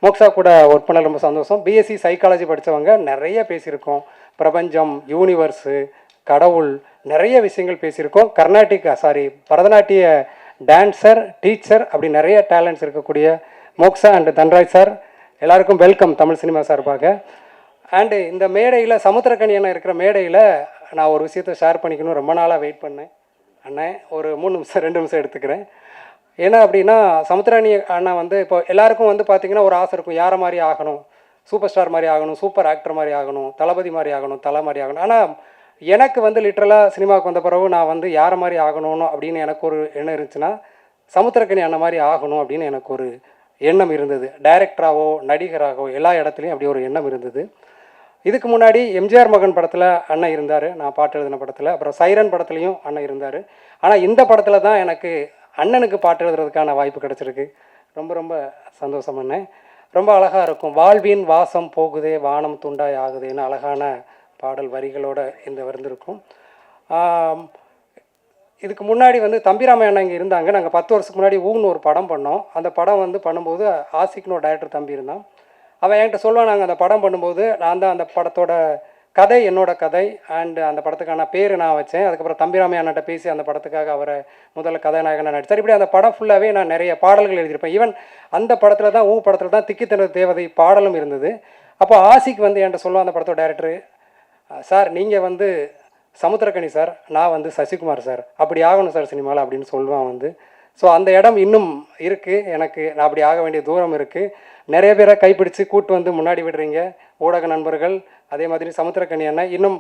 S18: மோக்ஷா கூட ஒர்க் பண்ண ரொம்ப சந்தோஷம். பிஎஸ்சி சைக்காலஜி படித்தவங்க நிறைய பேசியிருக்கோம், பிரபஞ்சம், யூனிவர்ஸு, கடவுள், நிறைய விஷயங்கள் பேசியிருக்கோம். பரதநாட்டிய டான்ஸர், டீச்சர், அப்படி நிறைய டேலண்ட்ஸ் இருக்கக்கூடிய மோக்ஷா அண்ட் தன்ராஜ் சார் எல்லாருக்கும் வெல்கம் தமிழ் சினிமா சார்பாக. அண்டு இந்த மேடையில் சமுத்திரக்கனி அண்ணன் இருக்கிற மேடையில் நான் ஒரு விஷயத்தை ஷேர் பண்ணிக்கணும், ரொம்ப நாளாக வெயிட் பண்ணேன் அண்ணன், ஒரு 3 நிமிஷம் 2 நிமிஷம் எடுத்துக்கிறேன். ஏன்னா அப்படின்னா சமுத்திரக்கனி அண்ணன் வந்து இப்போ எல்லாருக்கும் வந்து பார்த்திங்கன்னா ஒரு ஆசை இருக்கும், யாரை மாதிரி ஆகணும், சூப்பர் ஸ்டார் மாதிரி ஆகணும், சூப்பர் ஆக்டர் மாதிரி ஆகணும், தளபதி மாதிரி ஆகணும், தலை மாதிரி ஆகணும். ஆனால் எனக்கு வந்து லிட்ரலாக சினிமாவுக்கு வந்த பிறகு நான் வந்து யாரை மாதிரி ஆகணும் அப்படின்னு எனக்கு ஒரு எண்ணம் இருந்துச்சுன்னா, சமுத்திரக்கனி அண்ணன் மாதிரி ஆகணும் அப்படின்னு எனக்கு ஒரு எண்ணம் இருந்தது. டைரக்டராகவோ நடிகராகவோ எல்லா இடத்துலையும் அப்படி ஒரு எண்ணம் இருந்தது. இதுக்கு முன்னாடி எம்ஜிஆர் மகன் படத்தில் அண்ணன் இருந்தார், நான் பாட்டு எழுதின படத்தில். அப்புறம் சைரன் படத்துலையும் அண்ணன் இருந்தார். ஆனால் இந்த படத்தில் தான் எனக்கு அண்ணனுக்கு பாட்டு எழுதுறதுக்கான வாய்ப்பு கிடச்சிருக்கு. ரொம்ப ரொம்ப சந்தோஷம் அண்ணன். ரொம்ப அழகாக இருக்கும். வாழ்வின் வாசம் போகுதே வானம் துண்டாய் ஆகுதேன்னு அழகான பாடல் வரிகளோட இந்த வந்திருக்கும். இதுக்கு முன்னாடி வந்து தம்பிராமையா அண்ணன் இங்கே இருந்தாங்க. நாங்கள் 10 வருஷத்துக்கு முன்னாடி ஊன்னு ஒரு படம் பண்ணோம். அந்த படம் வந்து பண்ணும்போது ஆசிக்னு ஒரு டைரக்டர் தம்பி இருந்தான். அவன் என்கிட்ட சொல்லுவான், நாங்கள் அந்த படம் பண்ணும்போது நான் தான் அந்த படத்தோட கதை என்னோட கதை அண்டு அந்த படத்துக்கான பேர் நான் வச்சேன். அதுக்கப்புறம் தம்பிராமையா அண்ணன்ட்ட பேசி அந்த படத்துக்காக அவரை முதல்ல கதாநாயகனாக நடித்தார். இப்படி அந்த படம் ஃபுல்லாகவே நான் நிறைய பாடல்கள் எழுதியிருப்பேன். ஈவன் அந்த படத்தில் தான் படத்தில் தான் திக்கித்தன தேவதை பாடலும் இருந்தது. அப்போ ஆசிக் வந்து என்கிட்ட சொல்லுவான், அந்த படத்தோட டைரக்டரு, சார் நீங்கள் வந்து சமுத்திரக்கனி சார், நான் வந்து சசிகுமார் சார், அப்படி ஆகணும் சார் சினிமாவில் அப்படின்னு சொல்லுவான் வந்து. ஸோ அந்த இடம் இன்னும் இருக்குது எனக்கு. நான் அப்படி ஆக வேண்டிய தூரம் இருக்குது. நிறைய பேரை கைப்பிடிச்சு கூட்டு வந்து முன்னாடி விடுறீங்க ஊடக நண்பர்கள். அதே மாதிரி சமுத்திரக்கனி அண்ணன் இன்னும்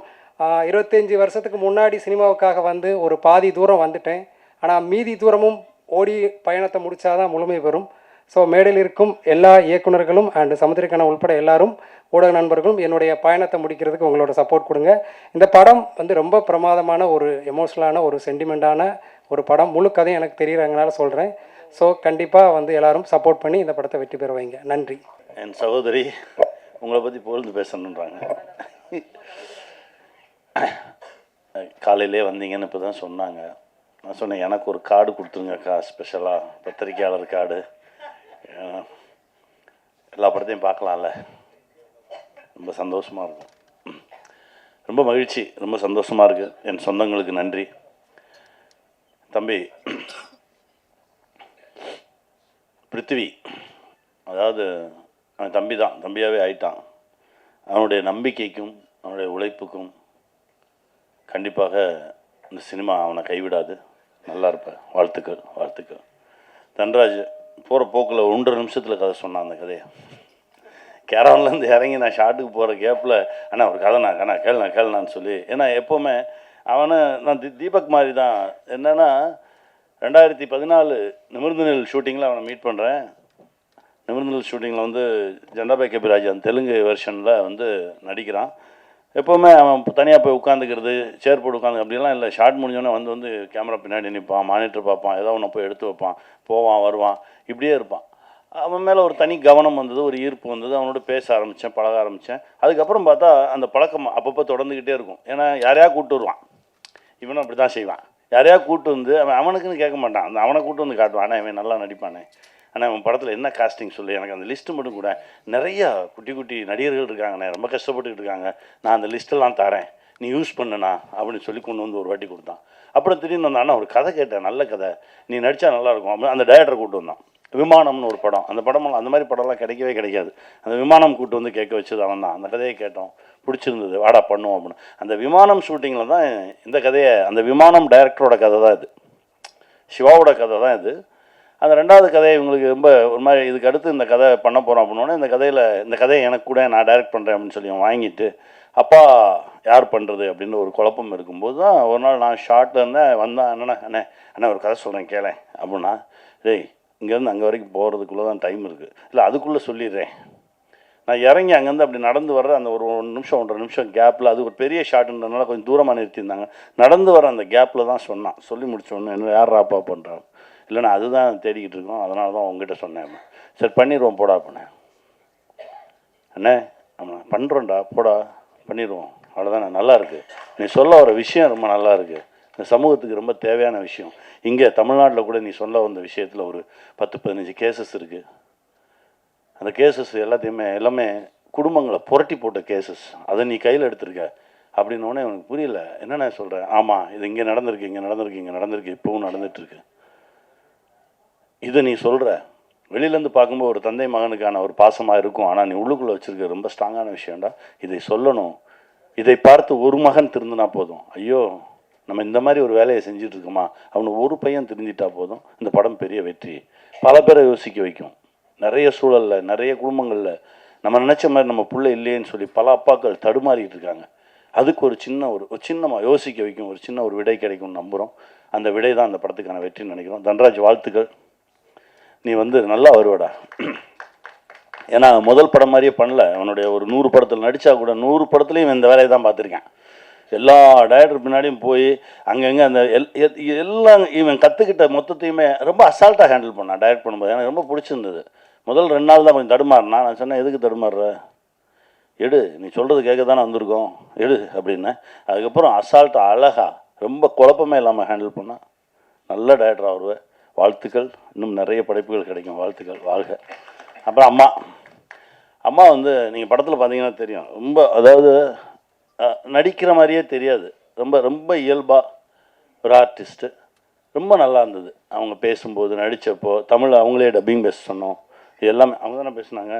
S18: 25 வருஷத்துக்கு முன்னாடி சினிமாவுக்காக வந்து ஒரு பாதி தூரம் வந்துட்டேன். ஆனால் மீதி தூரமும் ஓடி பயணத்தை முடித்தாதான் முழுமை பெறும். ஸோ மேடையில் இருக்கும் எல்லா இயக்குநர்களும் அண்டு சமுத்திரக்கனி உள்பட எல்லாரும் ஊடக நண்பர்களும் என்னுடைய பயணத்தை முடிக்கிறதுக்கு உங்களோட சப்போர்ட் கொடுங்க. இந்த படம் வந்து ரொம்ப பிரமாதமான ஒரு எமோஷ்னலான ஒரு சென்டிமெண்ட்டான ஒரு படம். முழு கதையும் எனக்கு தெரியுறதுனால சொல்கிறேன். ஸோ கண்டிப்பாக வந்து எல்லாரும் சப்போர்ட் பண்ணி இந்த படத்தை வெற்றி பெற வைங்க. நன்றி.
S2: என் சகோதரி உங்களை பற்றி புகழ்ந்து பேசணுன்றாங்க. காலையிலே வந்தீங்கன்னு இப்போ தான் சொன்னாங்க. நான் சொன்னேன், எனக்கு ஒரு கார்டு கொடுத்துருங்கக்கா, ஸ்பெஷலாக பத்திரிக்கையாளர் கார்டு. எல்லா படத்தையும் பார்க்கலாம்ல. ரொம்ப சந்தோஷமாக இருக்கும். ரொம்ப மகிழ்ச்சி, ரொம்ப சந்தோஷமாக இருக்குது. என் சொந்தங்களுக்கு நன்றி. தம்பி பிருத்திவி, அதாவது அவன் தம்பி தான், தம்பியாகவே ஆயிட்டான். அவனுடைய நம்பிக்கைக்கும் அவனுடைய உழைப்புக்கும் கண்டிப்பாக இந்த சினிமா அவனை கைவிடாது. நல்லா இருப்பேன். வாழ்த்துக்கள், வாழ்த்துக்கள். தன்ராஜ் போகிற போக்கில் 1.5 நிமிஷத்தில் கதை சொன்னான். அந்த கதையை கேரவன்லேருந்து இறங்கி நான் ஷாட்டுக்கு போகிற கேப்பில், அண்ணா ஒரு கதை நான் கேளுனான்னு சொல்லி, ஏன்னா எப்போவுமே அவனை நான் தீபக் மாதிரி தான். என்னென்னா 2014 நிமிர்ந்து நெல் ஷூட்டிங்கில் அவனை மீட் பண்ணுறேன். நிமிர்ந்து நெல் ஷூட்டிங்கில் வந்து ஜெண்டாபாய் கபிராஜ் அந்த தெலுங்கு வெர்ஷனில் வந்து நடிக்கிறான். எப்போவுமே அவன் தனியாக போய் உட்காந்துக்கிறது, சேர் போட்டு உட்காந்து அப்படிலாம் இல்லை. ஷார்ட் முடிஞ்சோடனே வந்து கேமரா பின்னாடி நிற்பான், மானிட்டர் பார்ப்பான், ஏதோ ஒன்று போய் எடுத்து வைப்பான், போவான் வருவான், இப்படியே இருப்பான். அவன் மேலே ஒரு தனி கவனம் வந்தது, ஒரு ஈர்ப்பு வந்தது. அவனோட பேச ஆரம்பித்தேன், பழக ஆரம்பித்தேன். அதுக்கப்புறம் பார்த்தா அந்த பழக்கம் அப்பப்போ தொடர்ந்துக்கிட்டே இருக்கும். ஏன்னா யாரையா கூப்பிட்டு வருவான், இவனும் அப்படி தான் செய்வான். யாரையா கூப்பிட்டு வந்து அவனுக்குன்னு கேட்க மாட்டான், அந்த அவனை கூப்பிட்டு வந்து காட்டுவான். ஆனால் இவன் நல்லா நடிப்பானே, ஆனால் அவன் படத்தில் என்ன காஸ்டிங் சொல்லி எனக்கு அந்த லிஸ்ட்டு மட்டும் கூட. நிறையா குட்டி குட்டி நடிகர்கள் இருக்காங்கண்ணே, ரொம்ப கஷ்டப்பட்டுக்கிட்டு இருக்காங்க, நான் அந்த லிஸ்ட்டெல்லாம் தரேன், நீ யூஸ் பண்ணுண்ணா அப்படின்னு சொல்லி கொண்டு வந்து ஒரு வாட்டி கொடுத்தான். அப்புறம் திடீர்னு வந்தான், அண்ணா ஒரு கதை கேட்டேன், நல்ல கதை, நீ நடித்தா நல்லாயிருக்கும் அப்படின்னு அந்த டைரக்டரை கூப்பிட்டு வந்தான். விமானம்னு ஒரு படம், அந்த படமெல்லாம் அந்த மாதிரி படம்லாம் கிடைக்கவே கிடைக்காது. அந்த விமானம் கூப்பிட்டு வந்து கேட்க வச்சது அவன் தான். அந்த கதையை கேட்டோம், பிடிச்சிருந்தது, வாடா பண்ணுவோம் அப்படின்னு. அந்த விமானம் ஷூட்டிங்கில் தான் இந்த கதையை, அந்த விமானம் டைரக்டரோட கதை தான் இது, சிவாவோட கதை தான் இது. அந்த 2வது கதையை இவங்களுக்கு ரொம்ப ஒரு மாதிரி, இதுக்கு அடுத்து இந்த கதை பண்ண போகிறோம் அப்படின்னோடனே இந்த கதையை எனக்கு கூட நான் டைரக்ட் பண்ணுறேன் அப்படின்னு சொல்லி வாங்கிட்டு, அப்பா யார் பண்ணுறது அப்படின்னு ஒரு குழப்பம் இருக்கும்போது தான் ஒரு நாள் நான் ஷார்ட்டில் இருந்தேன். வந்தேன், அண்ணா ஒரு கதை சொல்கிறேன் கேளேன் அப்படின்னா, டேய் இங்கேருந்து அங்கே வரைக்கும் போகிறதுக்குள்ளே தான் டைம் இருக்குது, இல்லை அதுக்குள்ளே சொல்லிடுறேன். நான் இறங்கி அங்கேருந்து அப்படி நடந்து வர்ற அந்த ஒரு 1 நிமிஷம் 1.5 நிமிஷம் கேப்பில், அது ஒரு பெரிய ஷாட்டுன்றதுனால கொஞ்சம் தூரமாக நிறுத்தியிருந்தாங்க, நடந்து வர அந்த கேப்பில் தான் சொன்னான். சொல்லி முடிச்சோடனே என்ன யார் ராப்பா பண்ணுறான், இல்லைண்ணா அதுதான் தேடிக்கிட்டு இருக்கோம், அதனால தான் உங்ககிட்ட சொன்னேன். சரி பண்ணிடுவோம் போடா போனேன். அண்ணே ஆமாம் பண்ணுறோண்டா போடா பண்ணிடுவோம், அவ்வளோதானே, நல்லா இருக்குது, நீ சொல்ல வர விஷயம் ரொம்ப நல்லா இருக்குது, இந்த சமூகத்துக்கு ரொம்ப தேவையான விஷயம். இங்கே தமிழ்நாட்டில் கூட நீ சொல்ல வந்த விஷயத்தில் ஒரு 10-15 கேசஸ் இருக்குது. அந்த கேசஸ் எல்லாமே குடும்பங்களை புரட்டி போட்ட கேசஸ், அதை நீ கையில் எடுத்திருக்க அப்படின்னோடனே எனக்கு புரியல. என்னென்ன சொல்கிறேன், ஆமாம் இது இங்கே நடந்திருக்கு, இங்கே நடந்திருக்கு, இங்கே நடந்திருக்கு, இப்போவும் நடந்துகிட்ருக்கு. இதை நீ சொல்கிற வெளியிலேருந்து பார்க்கும்போது ஒரு தந்தை மகனுக்கான ஒரு பாசமாக இருக்கும், ஆனால் நீ உள்ளுக்குள்ளே வச்சுருக்க ரொம்ப ஸ்ட்ராங்கான விஷயம்டா, இதை சொல்லணும். இதை பார்த்து ஒரு மகன் திருந்தினா போதும், ஐயோ நம்ம இந்த மாதிரி ஒரு வேலையை செஞ்சிட்ருக்கோமா, அவனு ஒரு பையன் திருந்திட்டா போதும், இந்த படம் பெரிய வெற்றி, பல பேரை யோசிக்க வைக்கும். நிறைய சூழலில் நிறைய குடும்பங்களில் நம்ம நினச்ச மாதிரி நம்ம புள்ள இல்லையேன்னு சொல்லி பல அப்பாக்கள் தடுமாறிட்டு இருக்காங்க. அதுக்கு ஒரு சின்னமாக யோசிக்க வைக்கும் ஒரு சின்ன ஒரு விடை கிடைக்கும்னு நம்புகிறோம். அந்த விடை தான் அந்த படத்துக்கான வெற்றின்னு நினைக்கிறோம். தன்ராஜ் வாழ்த்துக்கள், நீ வந்து நல்லா வருவடா. ஏன்னா முதல் படம் மாதிரியே பண்ணல, அவனுடைய ஒரு 100 படத்தில் நடித்தா கூட 100 படத்துலையும் இந்த வேலையை தான் பார்த்துருக்கேன். எல்லா டைரக்டர் பின்னாடியும் போய் அங்கங்கே அந்த எல்லாம் இவன் கற்றுக்கிட்ட மொத்தத்தையுமே ரொம்ப அசால்ட்டாக ஹேண்டில் பண்ணான் டைரக்ட் பண்ணும்போது. எனக்கு ரொம்ப பிடிச்சிருந்தது. முதல் 2 நாள் தான் கொஞ்சம் தடுமாறினா. நான் சொன்னேன், எதுக்கு தடுமாறுற, எடு, நீ சொல்கிறது கேட்க தானே வந்திருக்கோம், எடு அப்படின்னு. அதுக்கப்புறம் அசால்ட்டாக அழகாக ரொம்ப குழப்பமே இல்லாமல் ஹேண்டில் பண்ணால் நல்ல டைரக்டராக வருவேன். வாழ்த்துக்கள், இன்னும் நிறைய படைப்புகள் கிடைக்கும். வாழ்த்துக்கள், வாழ்க. அப்புறம் அம்மா வந்து நீங்கள் படத்தில் பார்த்தீங்கன்னா தெரியும், ரொம்ப அதாவது நடிக்கிற மாதிரியே தெரியாது, ரொம்ப ரொம்ப இயல்பாக ஒரு ஆர்டிஸ்ட்டு. ரொம்ப நல்லா இருந்தது அவங்க பேசும்போது, நடித்தப்போ. தமிழ் அவங்களே டப்பிங் பேச சொன்னோம். இது எல்லாமே அவங்க தானே பேசுனாங்க.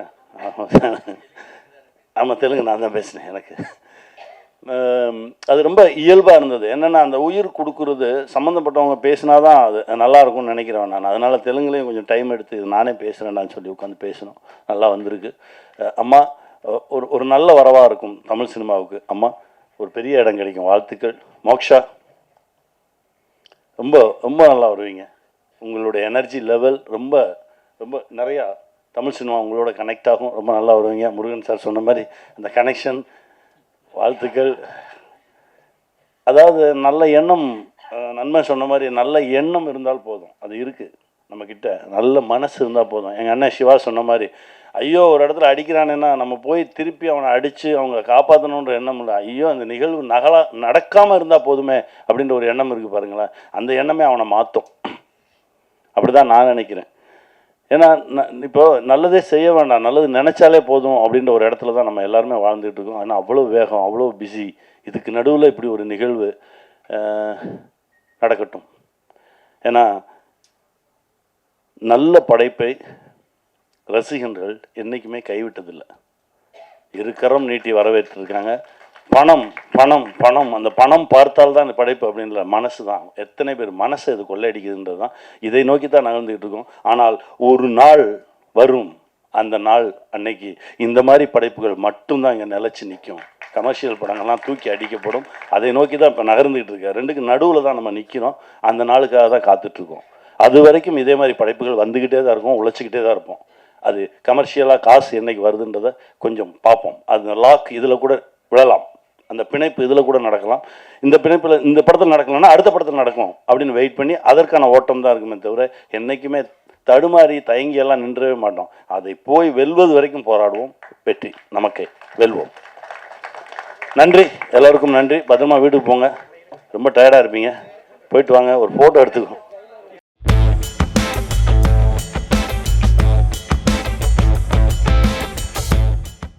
S2: ஆமாம், தெலுங்கு நான் தான் பேசினேன். எனக்கு அது ரொம்ப இயல்பாக இருந்தது. என்னென்னா அந்த உயிர் கொடுக்குறது சம்மந்தப்பட்டவங்க பேசினா தான் அது நல்லாயிருக்கும்னு நினைக்கிறேன் நான். அதனால் தெலுங்குலேயும் கொஞ்சம் டைம் எடுத்து இது நானே பேசுகிறேன்டான்னு சொல்லி உட்காந்து பேசணும். நல்லா வந்திருக்கு. அம்மா ஒரு நல்ல வரவாக இருக்கும் தமிழ் சினிமாவுக்கு. அம்மா ஒரு பெரிய இடம் கிடைக்கும். வாழ்த்துக்கள். மோக்ஷா ரொம்ப ரொம்ப நல்லா வருவீங்க. உங்களுடைய எனர்ஜி லெவல் ரொம்ப ரொம்ப நிறையா தமிழ் சினிமா உங்களோட கனெக்ட் ஆகும். ரொம்ப நல்லா வருவீங்க. முருகன் சார் சொன்ன மாதிரி அந்த கனெக்ஷன். வாழ்த்துக்கள். அதாவது நல்ல எண்ணம், நன்மை சொன்ன மாதிரி நல்ல எண்ணம் இருந்தால் போதும். அது இருக்குது நம்மக்கிட்ட. நல்ல மனசு இருந்தால் போதும். எங்கள் அண்ணன் சிவா சொன்ன மாதிரி, ஐயோ ஒரு இடத்துல அடிக்கிறானேன்னா நம்ம போய் திருப்பி அவனை அடித்து அவங்க காப்பாற்றணுன்ற எண்ணம் இல்லை. ஐயோ அந்த நிகழ்வு நடக்காமல் இருந்தால் போதுமே அப்படின்ற ஒரு எண்ணம் இருக்குது பாருங்களேன். அந்த எண்ணமே அவனை மாற்றும். அப்படி தான் நான் நினைக்கிறேன். ஏன்னா இப்போ நல்லதே செய்ய வேண்டாம், நல்லது நினச்சாலே போதும் அப்படின்ற ஒரு இடத்துல தான் நம்ம எல்லாருமே வாழ்ந்துகிட்டு இருக்கோம். ஆனால் அவ்வளோ வேகம், அவ்வளோ பிஸி. இதுக்கு நடுவில் இப்படி ஒரு நிகழ்வு நடக்கட்டும். ஏன்னா நல்ல படைப்பை ரசிகர்கள் என்றைக்குமே கைவிட்டதில்லை. இருக்கரம் நீட்டி வரவேற்றிருக்காங்க. பணம் பணம் பணம், அந்த பணம் பார்த்தால் தான் இந்த படைப்பு அப்படின்ற மனசு தான். எத்தனை பேர் மனசை இது கொள்ளையடிக்குதுன்றது தான். இதை நோக்கி தான் நகர்ந்துக்கிட்டு இருக்கோம். ஆனால் ஒரு நாள் வரும், அந்த நாள் அன்னைக்கு இந்த மாதிரி படைப்புகள் மட்டும்தான் இங்கே நிலச்சி நிற்கும். கமர்ஷியல் படங்கள்லாம் தூக்கி அடிக்கப்படும். அதை நோக்கி தான் இப்போ நகர்ந்துக்கிட்டு இருக்கேன். ரெண்டுக்கு நடுவில் தான் நம்ம நிற்கிறோம். அந்த நாளுக்காக தான் காத்துட்ருக்கோம். அது வரைக்கும் இதே மாதிரி படைப்புகள் வந்துக்கிட்டே தான் இருக்கும், உழைச்சிக்கிட்டே தான் இருப்போம். அது கமர்ஷியலாக காசு என்றைக்கு வருதுன்றதை கொஞ்சம் பார்ப்போம். அது லாக் இதில் கூட விழலாம், அந்த பிணைப்பு இதில் கூட நடக்கலாம். இந்த பிணைப்பில் இந்த படத்தில் நடக்கலன்னா அடுத்த படத்தில் நடக்கும் அப்படின்னு வெயிட் பண்ணி அதற்கான ஓட்டம் தான் இருக்குமே தவிர என்றைக்குமே தடுமாறி தயங்கியெல்லாம் நின்றவே மாட்டோம். அதை போய் வெல்வது வரைக்கும் போராடுவோம். வெற்றி நமக்கே, வெல்வோம். நன்றி, எல்லாருக்கும் நன்றி. பத்திரமா வீட்டுக்கு போங்க. ரொம்ப டயர்டாக இருப்பீங்க, போயிட்டு வாங்க. ஒரு ஃபோட்டோ எடுத்துக்கோ.